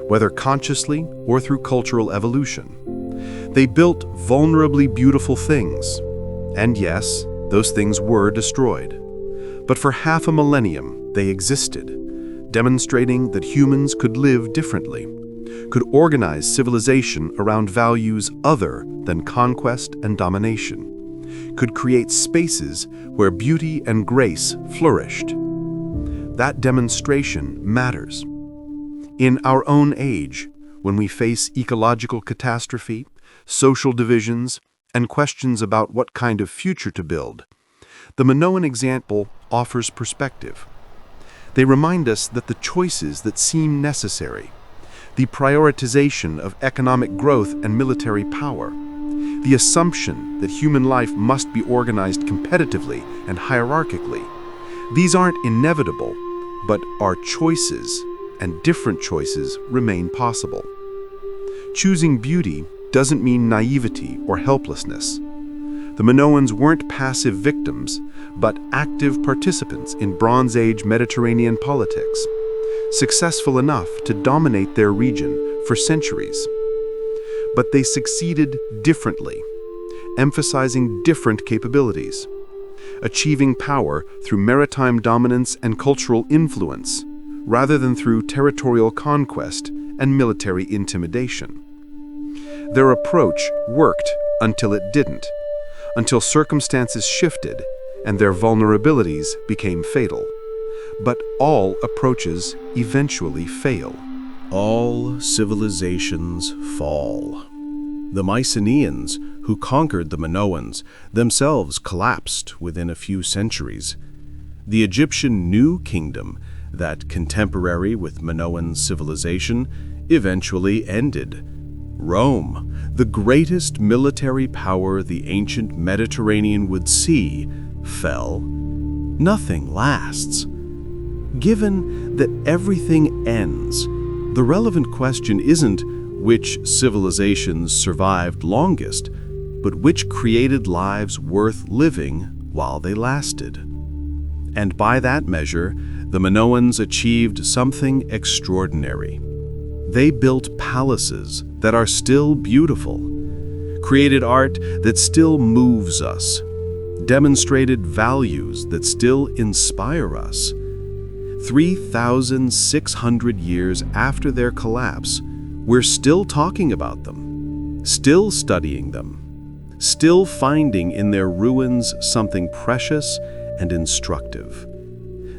whether consciously or through cultural evolution. They built vulnerably beautiful things, and yes, those things were destroyed. But for half a millennium, they existed, demonstrating that humans could live differently, could organize civilization around values other than conquest and domination, could create spaces where beauty and grace flourished. That demonstration matters. In our own age, when we face ecological catastrophe, social divisions, and questions about what kind of future to build, the Minoan example offers perspective. They remind us that the choices that seem necessary, the prioritization of economic growth and military power, the assumption that human life must be organized competitively and hierarchically, these aren't inevitable, but are choices, and different choices remain possible. Choosing beauty doesn't mean naivety or helplessness. The Minoans weren't passive victims, but active participants in Bronze Age Mediterranean politics, successful enough to dominate their region for centuries. But they succeeded differently, emphasizing different capabilities, achieving power through maritime dominance and cultural influence, rather than through territorial conquest and military intimidation. Their approach worked until it didn't, until circumstances shifted and their vulnerabilities became fatal, but all approaches eventually fail. All civilizations fall. The Mycenaeans, who conquered the Minoans, themselves collapsed within a few centuries. The Egyptian New Kingdom, that contemporary with Minoan civilization, eventually ended. Rome, the greatest military power the ancient Mediterranean would see, fell. Nothing lasts. Given that everything ends, the relevant question isn't which civilizations survived longest, but which created lives worth living while they lasted. And by that measure, the Minoans achieved something extraordinary. They built palaces that are still beautiful, created art that still moves us, demonstrated values that still inspire us. 3,600 years after their collapse, we're still talking about them, still studying them, still finding in their ruins something precious and instructive.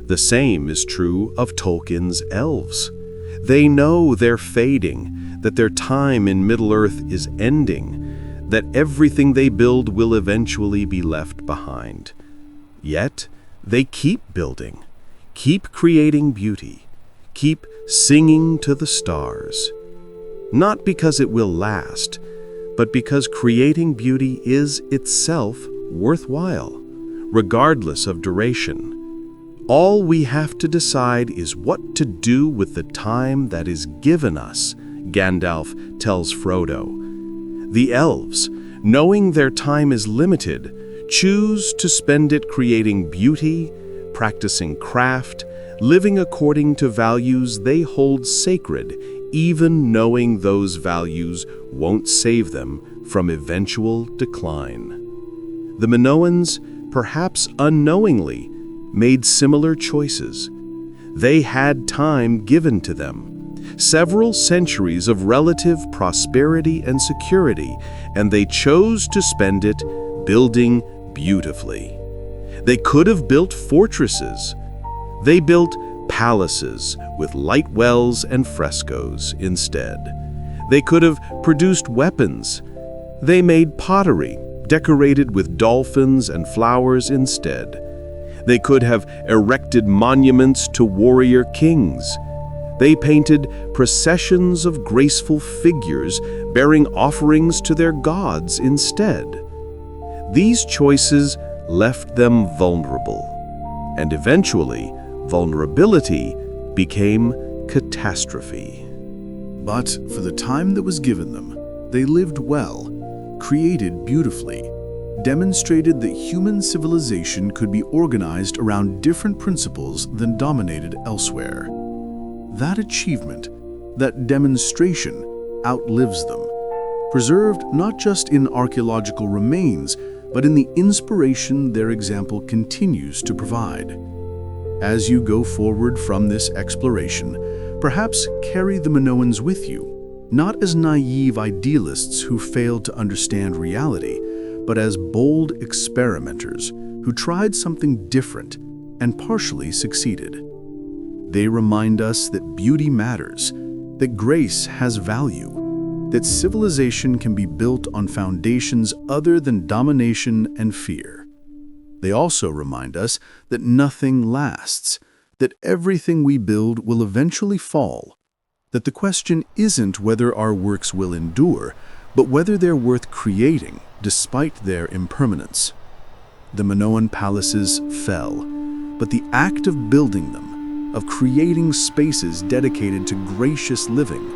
The same is true of Tolkien's Elves. They know they're fading, that their time in Middle-earth is ending, that everything they build will eventually be left behind. Yet, they keep building, keep creating beauty, keep singing to the stars. Not because it will last, but because creating beauty is itself worthwhile, regardless of duration. All we have to decide is what to do with the time that is given us, Gandalf tells Frodo. The elves, knowing their time is limited, choose to spend it creating beauty, practicing craft, living according to values they hold sacred, even knowing those values won't save them from eventual decline. The Minoans, perhaps unknowingly, made similar choices. They had time given to them, several centuries of relative prosperity and security, and they chose to spend it building beautifully. They could have built fortresses. They built palaces with light wells and frescoes instead. They could have produced weapons. They made pottery, decorated with dolphins and flowers instead. They could have erected monuments to warrior kings. They painted processions of graceful figures bearing offerings to their gods instead. These choices left them vulnerable, and eventually, vulnerability became catastrophe. But for the time that was given them, they lived well, created beautifully, demonstrated that human civilization could be organized around different principles than dominated elsewhere. That achievement, that demonstration, outlives them, preserved not just in archaeological remains, but in the inspiration their example continues to provide. As you go forward from this exploration, perhaps carry the Minoans with you, not as naive idealists who failed to understand reality, but as bold experimenters who tried something different and partially succeeded. They remind us that beauty matters, that grace has value, that civilization can be built on foundations other than domination and fear. They also remind us that nothing lasts, that everything we build will eventually fall, that the question isn't whether our works will endure, but whether they're worth creating despite their impermanence. The Minoan palaces fell, but the act of building them, of creating spaces dedicated to gracious living,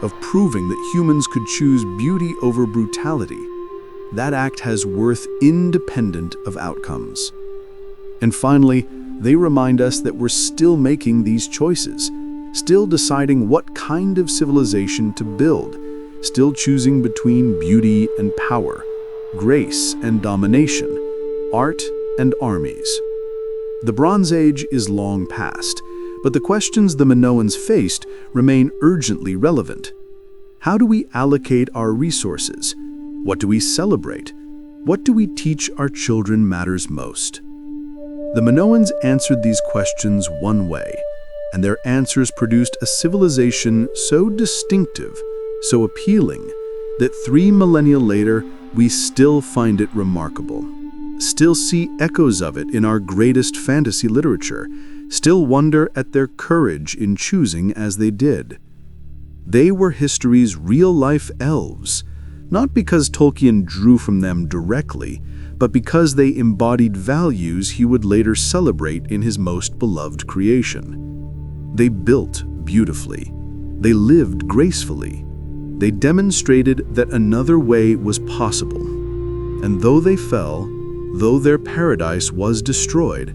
of proving that humans could choose beauty over brutality, that act has worth independent of outcomes. And finally, they remind us that we're still making these choices, still deciding what kind of civilization to build, still choosing between beauty and power, grace and domination, art and armies. The Bronze Age is long past, but the questions the Minoans faced remain urgently relevant. How do we allocate our resources? What do we celebrate? What do we teach our children matters most? The Minoans answered these questions one way, and their answers produced a civilization so distinctive, so appealing, that 3 millennia later, we still find it remarkable, still see echoes of it in our greatest fantasy literature, still wonder at their courage in choosing as they did. They were history's real-life elves, not because Tolkien drew from them directly, but because they embodied values he would later celebrate in his most beloved creation. They built beautifully. They lived gracefully. They demonstrated that another way was possible. And though they fell, though their paradise was destroyed,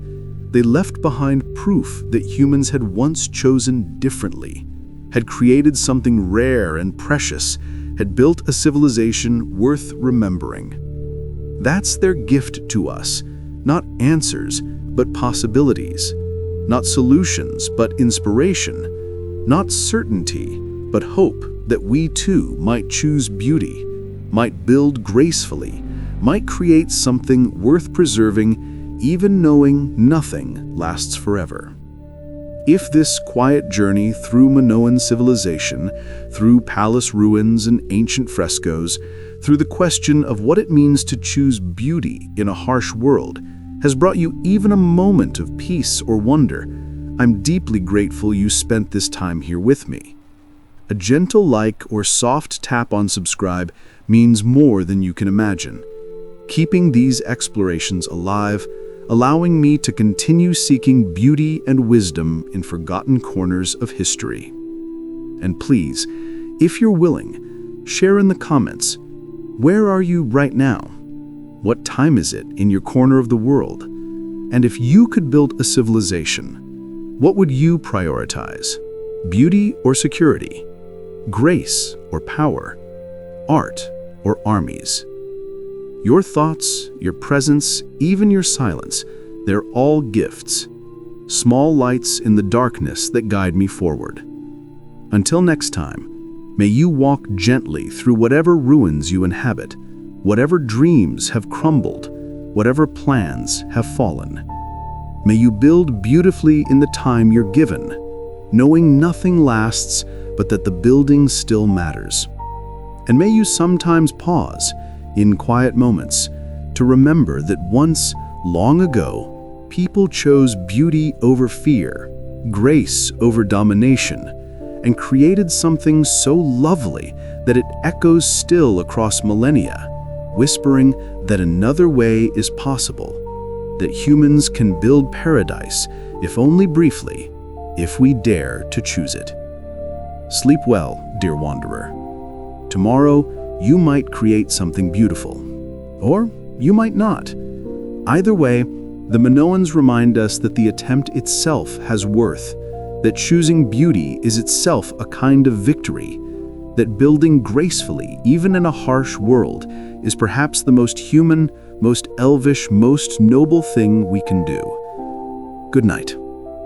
they left behind proof that humans had once chosen differently, had created something rare and precious, had built a civilization worth remembering. That's their gift to us, not answers, but possibilities, not solutions, but inspiration, not certainty, but hope that we too might choose beauty, might build gracefully, might create something worth preserving, even knowing nothing lasts forever. If this quiet journey through Minoan civilization, through palace ruins and ancient frescoes, through the question of what it means to choose beauty in a harsh world, has brought you even a moment of peace or wonder, I'm deeply grateful you spent this time here with me. A gentle like or soft tap on subscribe means more than you can imagine, keeping these explorations alive, allowing me to continue seeking beauty and wisdom in forgotten corners of history. And please, if you're willing, share in the comments, where are you right now? What time is it in your corner of the world? And if you could build a civilization, what would you prioritize? Beauty or security? Grace or power? Art or armies? Your thoughts, your presence, even your silence, they're all gifts, small lights in the darkness that guide me forward. Until next time, may you walk gently through whatever ruins you inhabit, whatever dreams have crumbled, whatever plans have fallen. May you build beautifully in the time you're given, knowing nothing lasts but that the building still matters. And may you sometimes pause, in quiet moments, to remember that once, long ago, people chose beauty over fear, grace over domination, and created something so lovely that it echoes still across millennia, whispering that another way is possible, that humans can build paradise, if only briefly, if we dare to choose it. Sleep well, dear wanderer. Tomorrow, you might create something beautiful, or you might not. Either way, the Minoans remind us that the attempt itself has worth, that choosing beauty is itself a kind of victory, that building gracefully, even in a harsh world, is perhaps the most human, most elvish, most noble thing we can do. Good night.